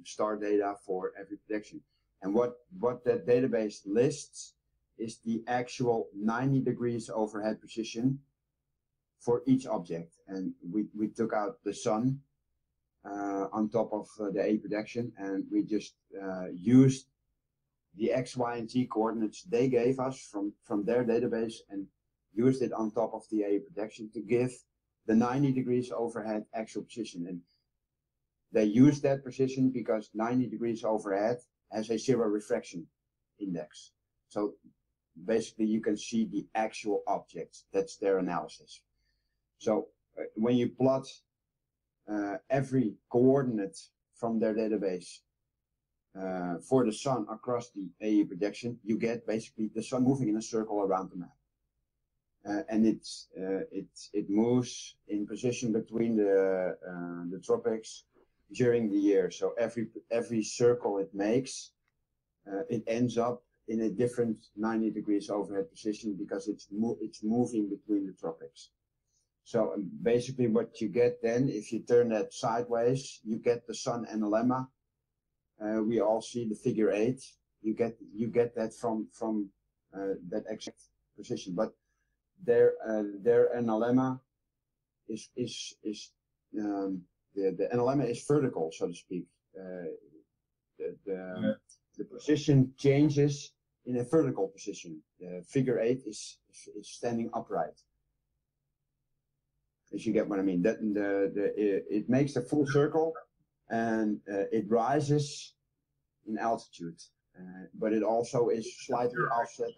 star data for every projection. And what that database lists is the actual 90 degrees overhead position for each object. And we took out the sun on top of the A projection, and we just used the X, Y, and Z coordinates they gave us from their database and used it on top of the A projection to give the 90 degrees overhead actual position. And they use that position because 90 degrees overhead has a zero refraction index. So basically you can see the actual objects. That's their analysis. So when you plot every coordinate from their database for the sun across the AE projection, you get basically the sun moving in a circle around the map. And it moves in position between the tropics during the year. So every circle it makes, it ends up in a different 90 degrees overhead position because it's moving between the tropics. So basically what you get then, if you turn that sideways, you get the sun analemma. We all see the figure 8. You get that from that exact position. But their analemma is the analemma is vertical, so to speak. The position changes in a vertical position. Figure 8 is standing upright. If you get what I mean, it makes a full circle, and it rises in altitude, but it also is slightly offset.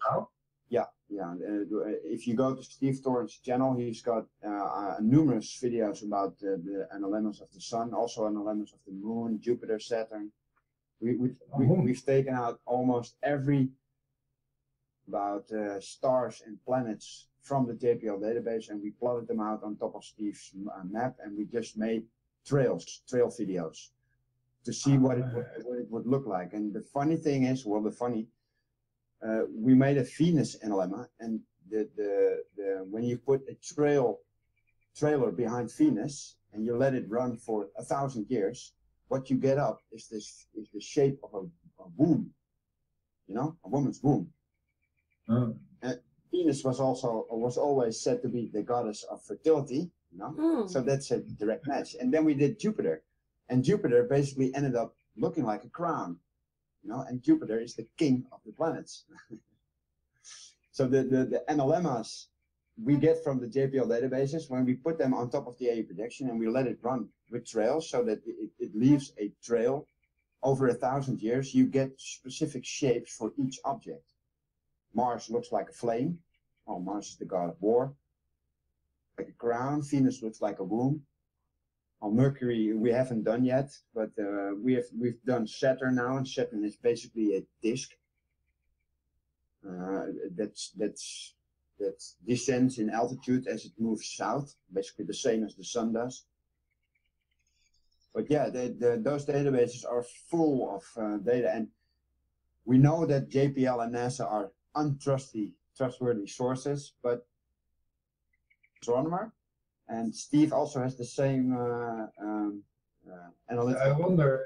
Yeah. If you go to Steve Torrance' channel, he's got numerous videos about the analemmas of the sun, also analemmas of the moon, Jupiter, Saturn. We've taken out almost every stars and planets from the JPL database, and we plotted them out on top of Steve's map, and we just made trail videos to see what it would look like. And the funny thing is, we made a Venus analemma, and when you put a trailer behind Venus and you let it run for 1,000 years, what you get up is the shape of a womb, a woman's womb. And Venus was always said to be the goddess of fertility, so that's a direct match. And then we did Jupiter, and Jupiter basically ended up looking like a crown. And Jupiter is the king of the planets. So the analemmas we get from the JPL databases, when we put them on top of the AE projection and we let it run with trails so that it leaves a trail over 1,000 years, you get specific shapes for each object. Mars looks like a flame. Oh, Mars is the god of war. Like a crown. Venus looks like a womb. On Mercury, we haven't done yet, but we've done Saturn now, and Saturn is basically a disk that descends in altitude as it moves south, basically the same as the sun does. But yeah, those databases are full of data, and we know that JPL and NASA are trustworthy sources, but astronomer. And Steve also has the same analytical. I wonder,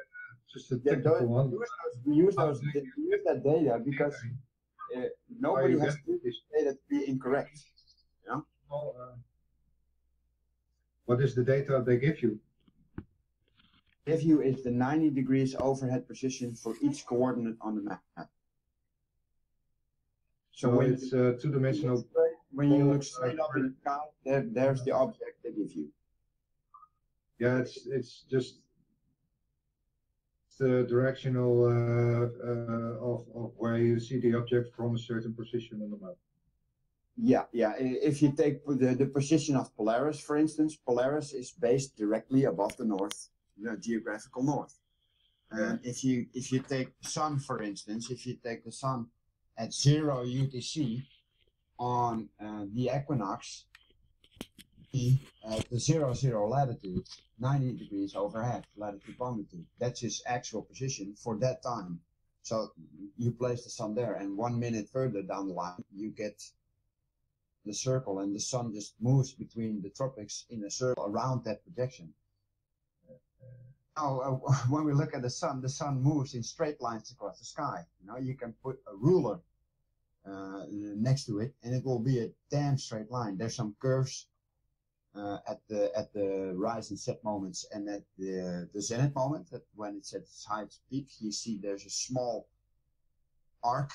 just a technical one. We use that data because nobody has this data to be incorrect. Well, what is the data they give you? Give you is the 90 degrees overhead position for each coordinate on the map. So it's two-dimensional. when you look straight up in the sky, there's the object they give you. Yeah, it's just the directional of where you see the object from a certain position on the map. Yeah, yeah. If you take the position of Polaris, for instance, Polaris is based directly above the north, the geographical north. And if you take the sun, for instance, if you take the sun at 0 UTC on the equinox, at the 00 latitude, 90 degrees overhead, latitude longitude. That's his actual position for that time. So you place the sun there, and 1 minute further down the line, you get the circle, and the sun just moves between the tropics in a circle around that projection. Now, when we look at the sun moves in straight lines across the sky. You know, you can put a ruler next to it, and it will be a damn straight line. There's some curves at the rise and set moments, and at the zenith moment, that when it's at its highest peak, you see there's a small arc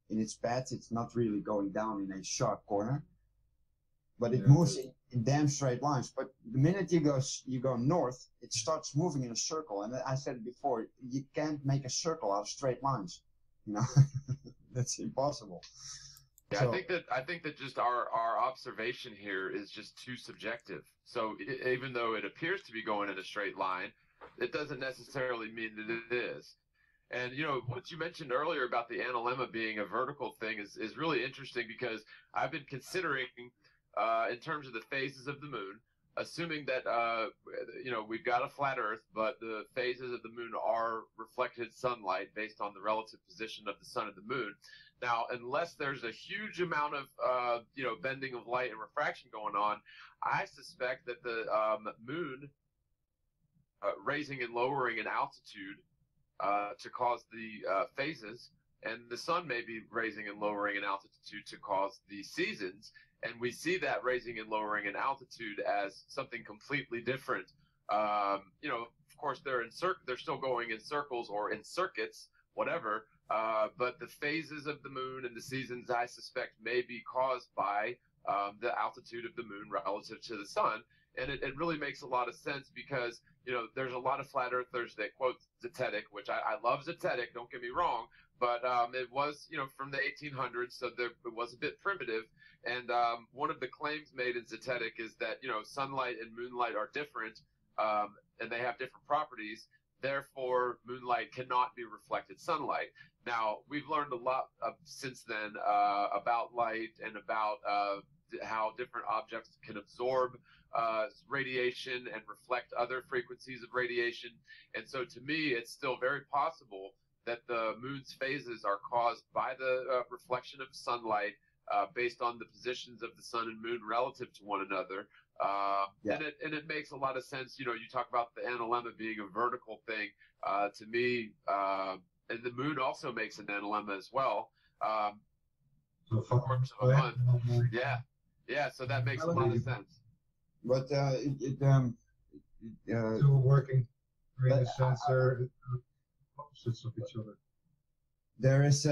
in its path. It's not really going down in a sharp corner, but it moves in damn straight lines. But the minute you go north, it starts moving in a circle. And I said it before, you can't make a circle out of straight lines. You know, that's impossible. Yeah, So, I think that just our observation here is just too subjective. So even though it appears to be going in a straight line, it doesn't necessarily mean that it is. And, you know, what you mentioned earlier about the analemma being a vertical thing is really interesting, because I've been considering, in terms of the phases of the moon, assuming that, you know, we've got a flat Earth, but the phases of the moon are reflected sunlight based on the relative position of the sun and the moon. Now, unless there's a huge amount of, you know, bending of light and refraction going on, I suspect that the moon raising and lowering in altitude to cause the phases, and the sun may be raising and lowering in altitude to cause the seasons. And we see that raising and lowering in altitude as something completely different. You know, of course, they're still going in circles or in circuits, whatever. But the phases of the moon and the seasons, I suspect, may be caused by the altitude of the moon relative to the sun. And it really makes a lot of sense, because, you know, there's a lot of flat earthers that quote Zetetic, which I love Zetetic, don't get me wrong, but it was, you know, from the 1800s, so it was a bit primitive. And one of the claims made in Zetetic is that, you know, sunlight and moonlight are different, and they have different properties. Therefore, moonlight cannot be reflected sunlight. Now, we've learned a lot since then about light and about how different objects can absorb radiation and reflect other frequencies of radiation. And so to me, it's still very possible that the moon's phases are caused by the reflection of sunlight based on the positions of the sun and moon relative to one another. And it makes a lot of sense. You know, you talk about the analemma being a vertical thing. To me, and the moon also makes an analemma as well. Yeah, so that makes a lot of sense. But still working during the sensor opposites of each other. There is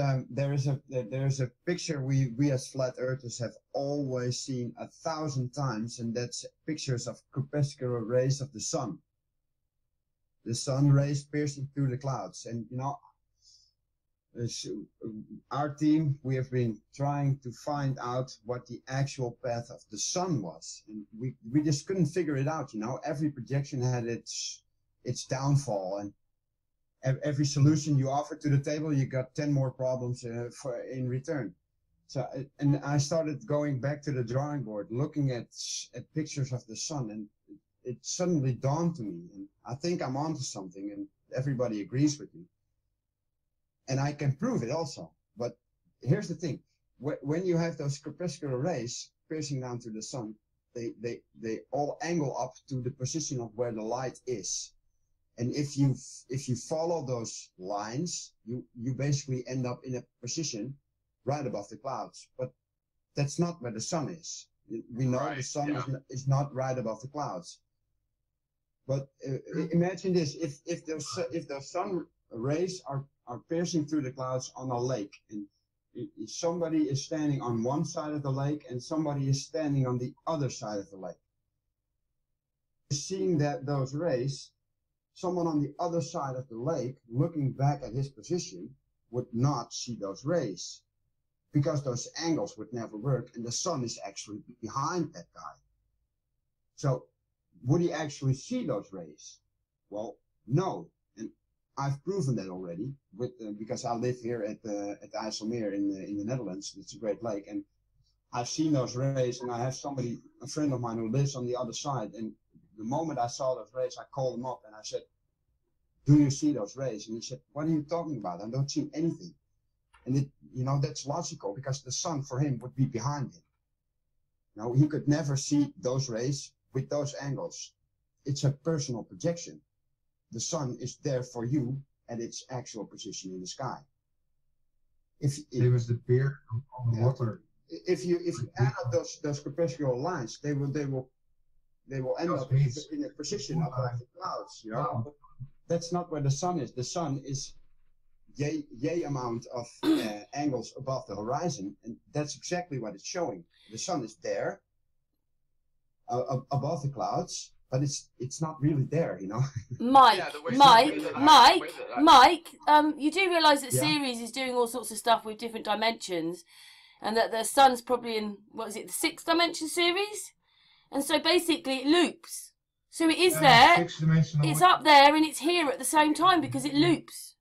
a picture we as flat earthers have always seen 1,000 times, and that's pictures of crepuscular rays of the sun. The sun rays piercing through the clouds. And you know, our team, we have been trying to find out what the actual path of the sun was, and we just couldn't figure it out. You know, every projection had its downfall, and every solution you offered to the table, you got 10 more problems in return. So, and I started going back to the drawing board, looking at pictures of the sun, and it suddenly dawned to me, and I think I'm onto something, and everybody agrees with me. And I can prove it also. But here's the thing. When you have those crepuscular rays piercing down to the sun, they all angle up to the position of where the light is. And if you follow those lines, you basically end up in a position right above the clouds. But that's not where the sun is. We know the sun is not right above the clouds. But imagine this: if those sun rays are piercing through the clouds on a lake, and somebody is standing on one side of the lake and somebody is standing on the other side of the lake. Seeing those rays, someone on the other side of the lake looking back at his position would not see those rays because those angles would never work, and the sun is actually behind that guy. So would he actually see those rays? Well, no. And I've proven that already because I live here at the IJsselmeer in the Netherlands. It's a great lake, and I've seen those rays, and I have a friend of mine who lives on the other side, and the moment I saw those rays, I called him up and I said, "Do you see those rays?" And he said, "What are you talking about? I don't see anything." And that's logical because the sun for him would be behind him. He could never see those rays with those angles. It's a personal projection. The sun is there for you at its actual position in the sky. It was the beard on the water. If you add up those corpuscular lines, they will end up in a position above the clouds. That's not where the sun is. The sun is yay amount of angles above the horizon, and that's exactly what it's showing. The sun is there above the clouds, but it's not really there, Mike, Mike, you do realise that Ceres is doing all sorts of stuff with different dimensions, and that the sun's probably in, what is it, the 6th dimension series? And so basically it loops. So it is there, it's up there, and it's here at the same time because it loops.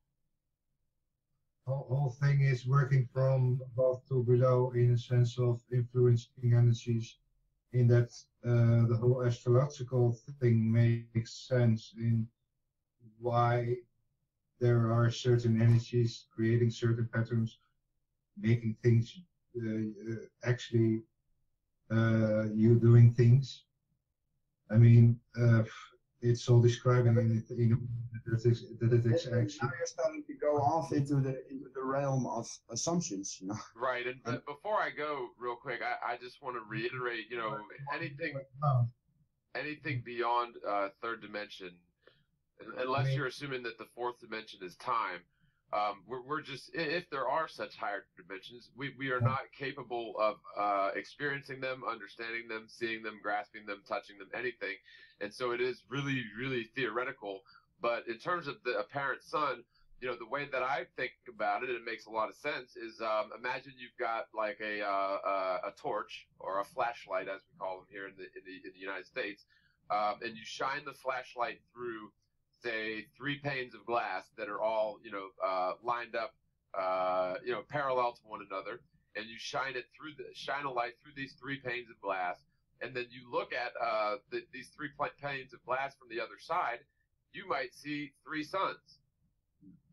The whole thing is working from above to below in a sense of influencing energies, in that the whole astrological thing makes sense in why there are certain energies creating certain patterns, making things actually you doing things. I mean, it's all describing that it's actually. Now you're starting to go off into the realm of assumptions, Right, and before I go, real quick, I just want to reiterate, anything beyond third dimension, unless you're assuming that the fourth dimension is time. We're just, if there are such higher dimensions, we are not capable of experiencing them, understanding them, seeing them, grasping them, touching them, anything. And so it is really, really theoretical. But in terms of the apparent sun, the way that I think about it, and it makes a lot of sense, is imagine you've got like a torch or a flashlight, as we call them here in the United States, and you shine the flashlight through, say, 3 panes of glass that are all, lined up, parallel to one another, and you shine a light through these 3 panes of glass, and then you look at these 3 panes of glass from the other side, you might see 3 suns.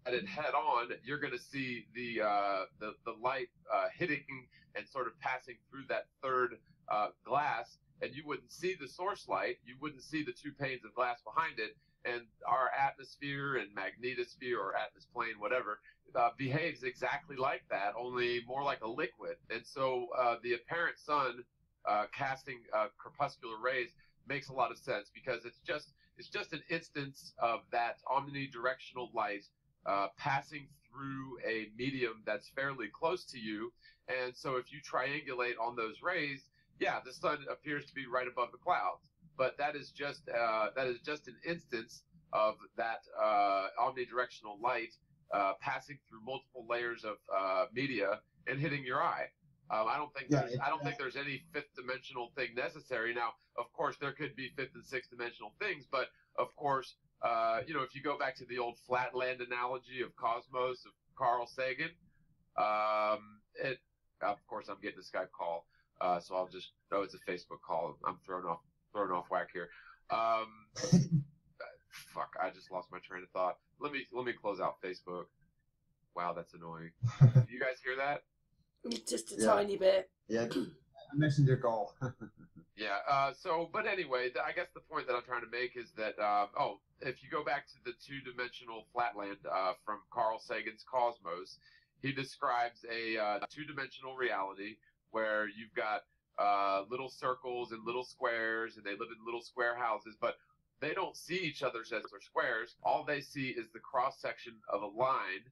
At it head on, you're going to see the light hitting and sort of passing through that third glass, and you wouldn't see the source light, you wouldn't see the 2 panes of glass behind it. And our atmosphere and magnetosphere or atmosphere, whatever, behaves exactly like that, only more like a liquid. And so the apparent sun casting corpuscular rays makes a lot of sense because it's just an instance of that omnidirectional light passing through a medium that's fairly close to you. And so if you triangulate on those rays, the sun appears to be right above the clouds. But that is just an instance of that omnidirectional light passing through multiple layers of media and hitting your eye. I don't think there's any 5th dimensional thing necessary. Now, of course, there could be 5th and 6th dimensional things, but of course, if you go back to the old flatland analogy of cosmos of Carl Sagan, of course, I'm getting a Skype call, so I'll just know it's a Facebook call. I'm thrown off whack here. Fuck, I just lost my train of thought. Let me close out Facebook. Wow, that's annoying. You guys hear that? Just a tiny bit. Yeah, a messenger call. But anyway, I guess the point that I'm trying to make is that, if you go back to the 2-dimensional flatland from Carl Sagan's Cosmos, he describes a 2-dimensional reality where you've got little circles and little squares, and they live in little square houses, but they don't see each other as they're squares. All they see is the cross section of a line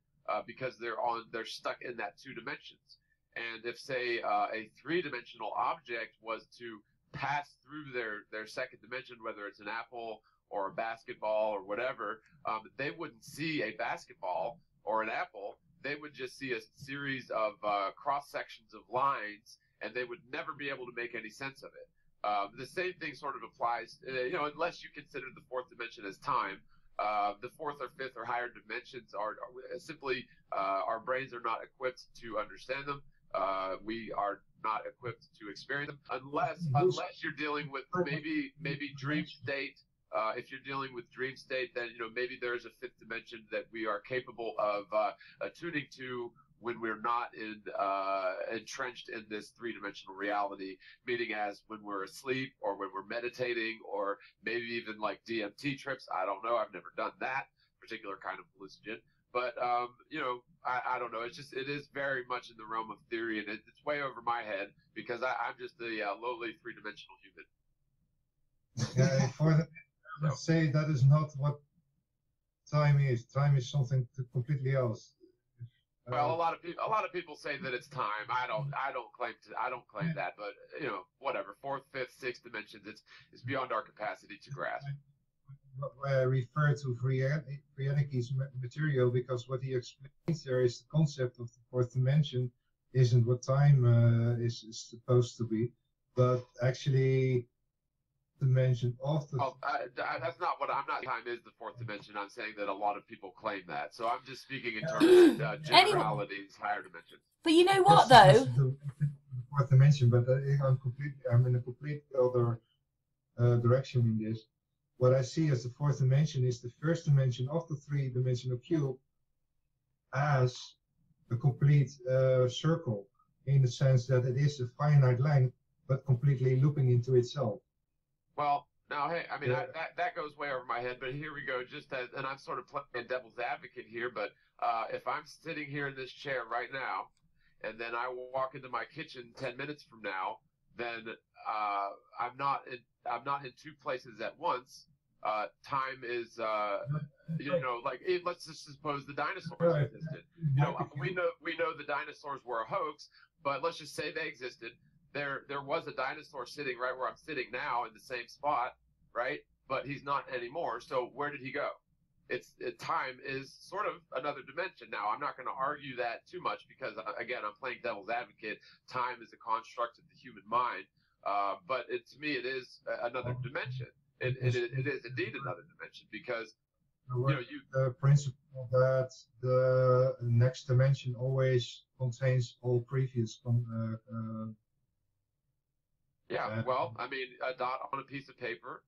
because they're stuck in that 2 dimensions. And if, say, a 3-dimensional object was to pass through their second dimension, whether it's an apple or a basketball or whatever, they wouldn't see a basketball or an apple. They would just see a series of cross sections of lines, and they would never be able to make any sense of it. The same thing sort of applies, unless you consider the 4th dimension as time. The 4th or 5th or higher dimensions are simply our brains are not equipped to understand them. We are not equipped to experience them unless you're dealing with maybe dream state. If you're dealing with dream state, then maybe there's a 5th dimension that we are capable of attuning to when we're not entrenched in this 3-dimensional reality, meaning as when we're asleep or when we're meditating or maybe even like DMT trips. I don't know. I've never done that particular kind of hallucinogen. But, I don't know. It is very much in the realm of theory, and it's way over my head because I'm just a lowly 3-dimensional human. Let's say that is not what time is. Time is something completely else. Well, a lot of people say that it's time. I don't claim that, but whatever. 4th, 5th, 6th dimensions, it's beyond our capacity to grasp. I refer to Friedrich's material because what he explains there is the concept of the 4th dimension isn't what time is supposed to be, but actually dimension of the. That's not what I'm not. Time is the 4th dimension. I'm saying that a lot of people claim that. So I'm just speaking in terms of generalities, higher dimensions. But you know what, though? The 4th dimension, but I'm in a complete other direction in this. What I see as the 4th dimension is the 1st dimension of the 3-dimensional cube as a complete circle, in the sense that it is a finite length, but completely looping into itself. Well, now, hey, I mean, that goes way over my head, but here we go. And I'm sort of playing devil's advocate here, but if I'm sitting here in this chair right now, and then I walk into my kitchen 10 minutes from now, then I'm not in 2 places at once. Time is, let's just suppose the dinosaurs existed. We know the dinosaurs were a hoax, but let's just say they existed. There was a dinosaur sitting right where I'm sitting now in the same spot, right? But he's not anymore. So where did he go? Time is sort of another dimension. Now, I'm not going to argue that too much because, again, I'm playing devil's advocate. Time is a construct of the human mind. But to me, it is another dimension. It is indeed another dimension because the principle that the next dimension always contains all previous. Well, I mean, a dot on a piece of paper,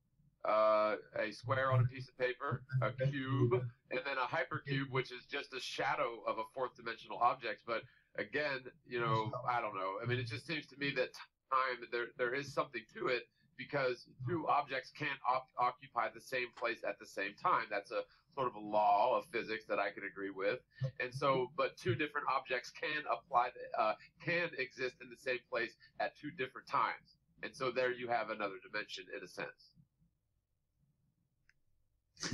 a square on a piece of paper, a cube, and then a hypercube, which is just a shadow of a 4th dimensional object. But again, I don't know. I mean, it just seems to me that time, there is something to it because 2 objects can't occupy the same place at the same time. That's a sort of a law of physics that I can agree with. And so, but 2 different objects can exist in the same place at 2 different times. And so there you have another dimension in a sense.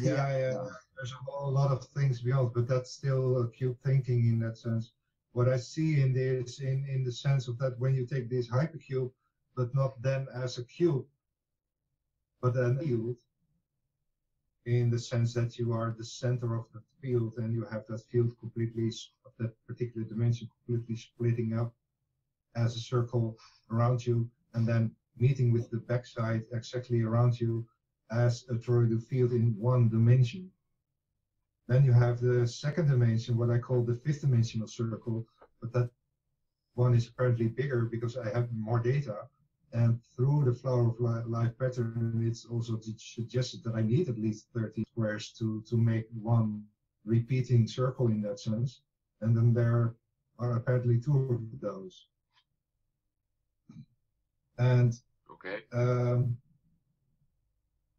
Yeah. There's a whole lot of things beyond, but that's still cube thinking in that sense. What I see in this, in the sense of that when you take this hypercube, but not then as a cube, but a field, in the sense that you are the center of the field and you have that field completely, of that particular dimension, completely splitting up as a circle around you, and then meeting with the backside exactly around you as a toroidal field in 1 dimension. Then you have the 2nd dimension, what I call the 5th dimensional circle, but that one is apparently bigger because I have more data. And through the flower of life pattern, it's also suggested that I need at least 30 squares to make 1 repeating circle in that sense. And then there are apparently 2 of those. And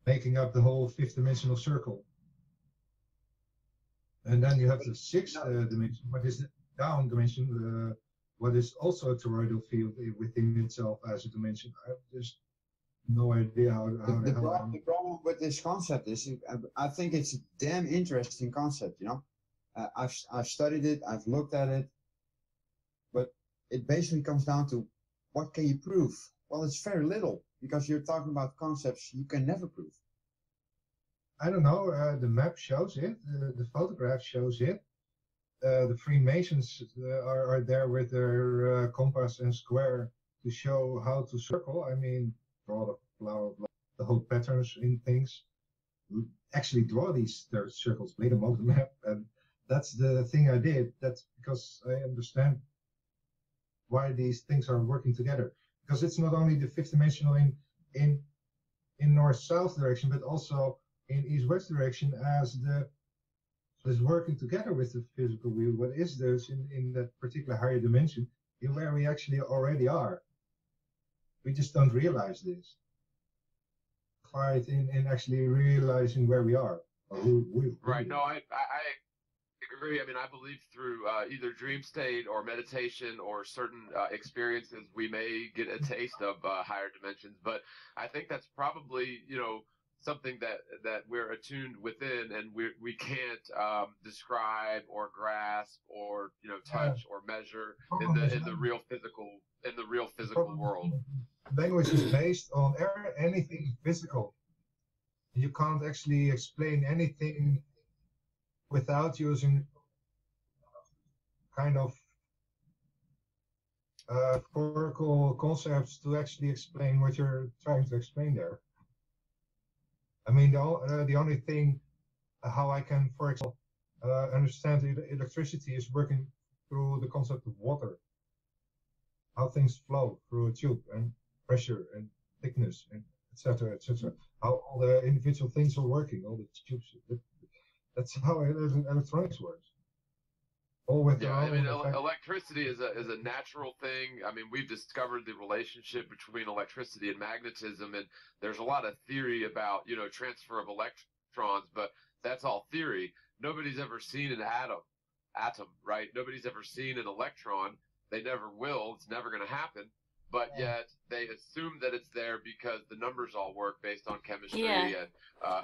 making up the whole 5th dimensional circle. And then you have the 6th dimension, what is the down dimension, what is also a toroidal field within itself as a dimension. no idea how the problem with this concept is, I think it's a damn interesting concept. You know, I've studied it, I've looked at it, but it basically comes down to what can you prove? Well, it's very little, because you're talking about concepts you can never prove. I don't know. The map shows it. The photograph shows it. The Freemasons are there with their compass and square to show how to circle. I mean, draw the flower, the whole patterns in things. Actually draw these circles, lay them on the map, and that's the thing I did. That's because I understand why these things are working together. Because it's not only the fifth dimensional in north-south direction, but also in east-west direction as is working together with the physical wheel. What is this in that particular higher dimension, in where we actually already are? We just don't realize this. Quite in actually realizing where we are. Or who right. No, I agree. I mean, I believe through either dream state or meditation or certain experiences, we may get a taste of higher dimensions. But I think that's probably, you know, something that we're attuned within, and we can't describe or grasp or, you know, touch or measure in the real physical world. Language is based on anything physical. You can't actually explain anything without using kind of oracle concepts to actually explain what you're trying to explain there. I mean, the only thing how I can, for example, understand electricity is working through the concept of water. How things flow through a tube, and pressure and thickness, and etc., etc. How all the individual things are working, all the tubes. That's how electronics works. All with I mean, electricity is a natural thing. I mean, we've discovered the relationship between electricity and magnetism, and there's a lot of theory about, you know, transfer of electrons, but that's all theory. Nobody's ever seen an atom, right? Nobody's ever seen an electron. They never will. It's never going to happen. But yet they assume that it's there because the numbers all work based on chemistry and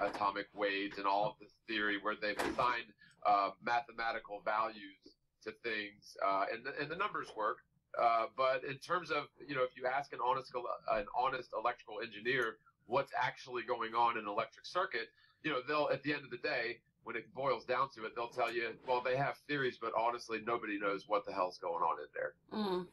atomic weights and all of this theory where they've assigned mathematical values to things, and the numbers work. But in terms of, you know, if you ask an honest electrical engineer what's actually going on in an electric circuit, you know, they'll, at the end of the day, when it boils down to it, they'll tell you, well, they have theories, but honestly, nobody knows what the hell's going on in there. Mm.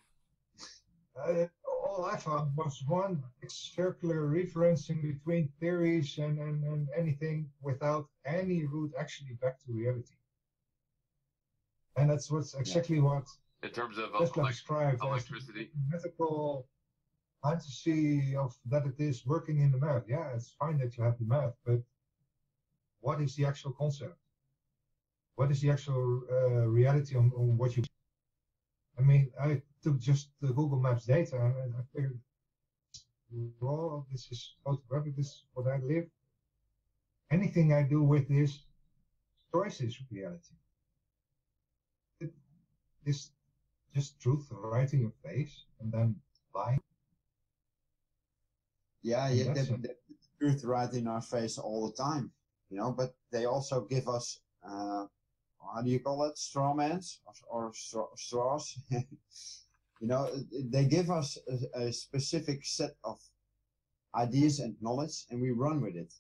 All I found was one circular referencing between theories and anything without any root actually back to reality. And that's what's exactly what in terms of described electricity, mythical fantasy of that it is working in the math. Yeah, it's fine that you have the math, but what is the actual concept? What is the actual reality on what you? I mean, I took just the Google Maps data and I figured, well, this is photographic, this is what I live. Anything I do with this choice is reality. It's just truth right in your face and then lying. Yeah, the truth right in our face all the time, you know, but they also give us, how do you call it? Strawmans or straws? You know, they give us a specific set of ideas and knowledge, and we run with it.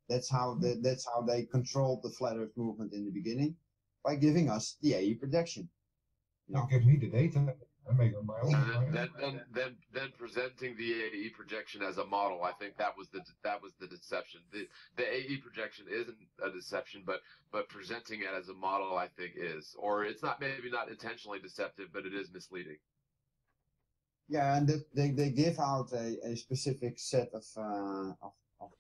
That's how they controlled the flat Earth movement in the beginning, by giving us the AE projection. You know? Give me the data. I make my own. Then presenting the AE projection as a model, I think that was the deception. The AE projection isn't a deception, but presenting it as a model, I think, is, or it's not, maybe not intentionally deceptive, but it is misleading. Yeah, and they give out a specific set of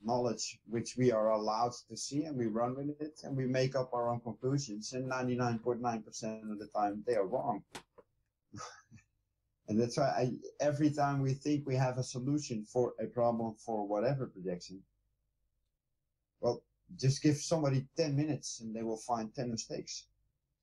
knowledge which we are allowed to see, and we run with it, and we make up our own conclusions, and 99.9% of the time they are wrong. And that's why every time we think we have a solution for a problem for whatever projection, well, just give somebody 10 minutes and they will find 10 mistakes.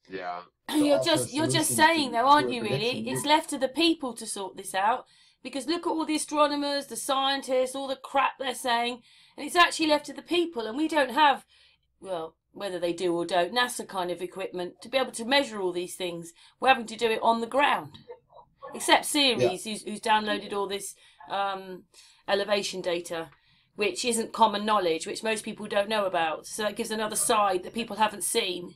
Yeah. You're just saying though, aren't you, really? It's left to the people to sort this out. Because look at all the astronomers, the scientists, all the crap they're saying, and it's actually left to the people, and we don't have, well, whether they do or don't, NASA kind of equipment to be able to measure all these things. We're having to do it on the ground. Except Ceres, who's downloaded all this elevation data, which isn't common knowledge, which most people don't know about. So that gives another side that people haven't seen.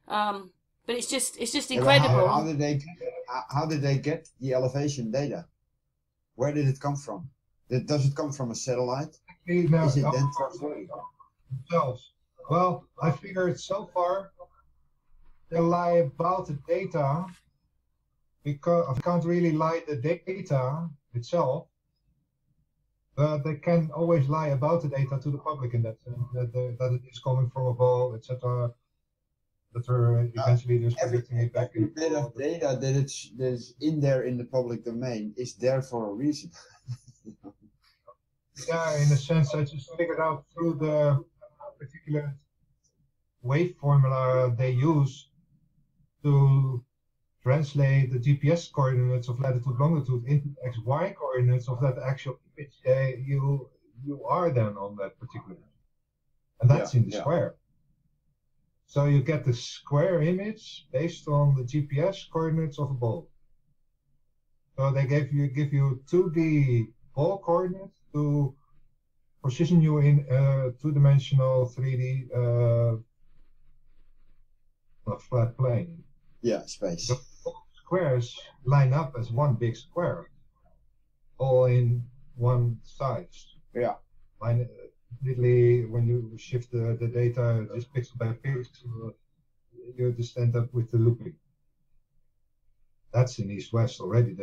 But it's just incredible. How did they get the elevation data? Where did it come from? Does it come from a satellite? No, Is it then themselves? Well, I figured so far they lie about the data because I can't really lie the data itself, but they can always lie about the data to the public in that sense, that it is coming from a ball, etc. That eventually there's predicting it back. Every bit of data that is in there in the public domain is there for a reason. Yeah, in a sense, I just figured out through the particular wave formula they use to translate the GPS coordinates of latitude longitude into XY coordinates of that actual image you are then on that particular, and that's in the square. So you get the square image based on the GPS coordinates of a ball. So they give you 2D ball coordinates to position you in a two-dimensional 3D flat plane. Yeah, space. The squares line up as one big square, all in one size. Yeah. Literally, when you shift the data just pixel by pixel, you just end up with the looping. That's in East-West already.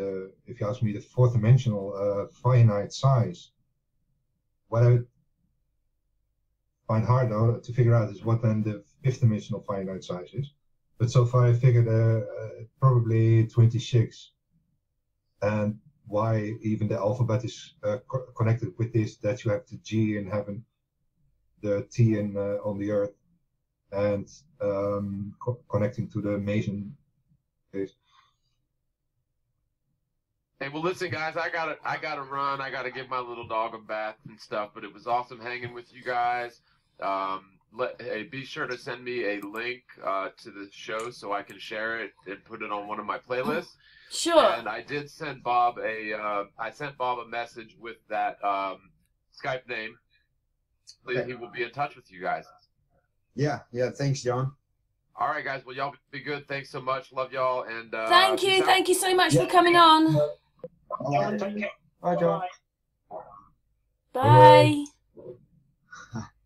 If you ask me, the fourth-dimensional finite size. What I find hard though to figure out is what then the fifth-dimensional finite size is. But so far I figured probably 26. And why even the alphabet is connected with this, that you have the G in heaven, the T in on the earth, and connecting to the Mason case. Hey, well, listen, guys, I gotta run. I gotta give my little dog a bath and stuff. But it was awesome hanging with you guys. Hey, be sure to send me a link to the show so I can share it and put it on one of my playlists. Sure. And I did send Bob a message with that Skype name. Okay. He will be in touch with you guys. Yeah. Thanks, John. All right, guys. Well, y'all be good. Thanks so much. Love y'all. And thank you so much for coming on. John, take care. Bye, John. Bye.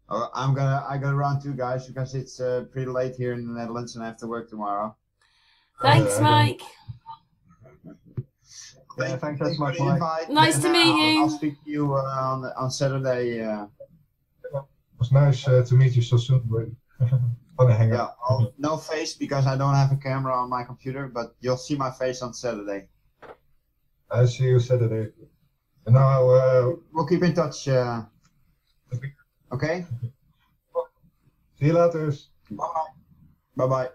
I gotta run too, guys, because it's pretty late here in the Netherlands and I have to work tomorrow. Thanks, Mike. Thanks so much, Mike. Nice to meet you. I'll speak to you on Saturday. It was nice to meet you so soon. Wanna hang out. Yeah, no face because I don't have a camera on my computer, but you'll see my face on Saturday. I'll see you Saturday. And now we'll keep in touch. Okay. See you later. Bye. Bye.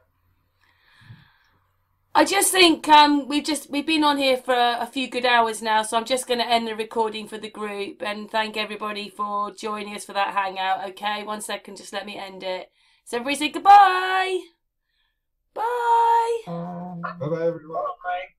I just think we've been on here for a few good hours now, so I'm just going to end the recording for the group and thank everybody for joining us for that hangout. Okay, 1 second, just let me end it. So everybody say goodbye. Bye. Bye, everyone. Bye.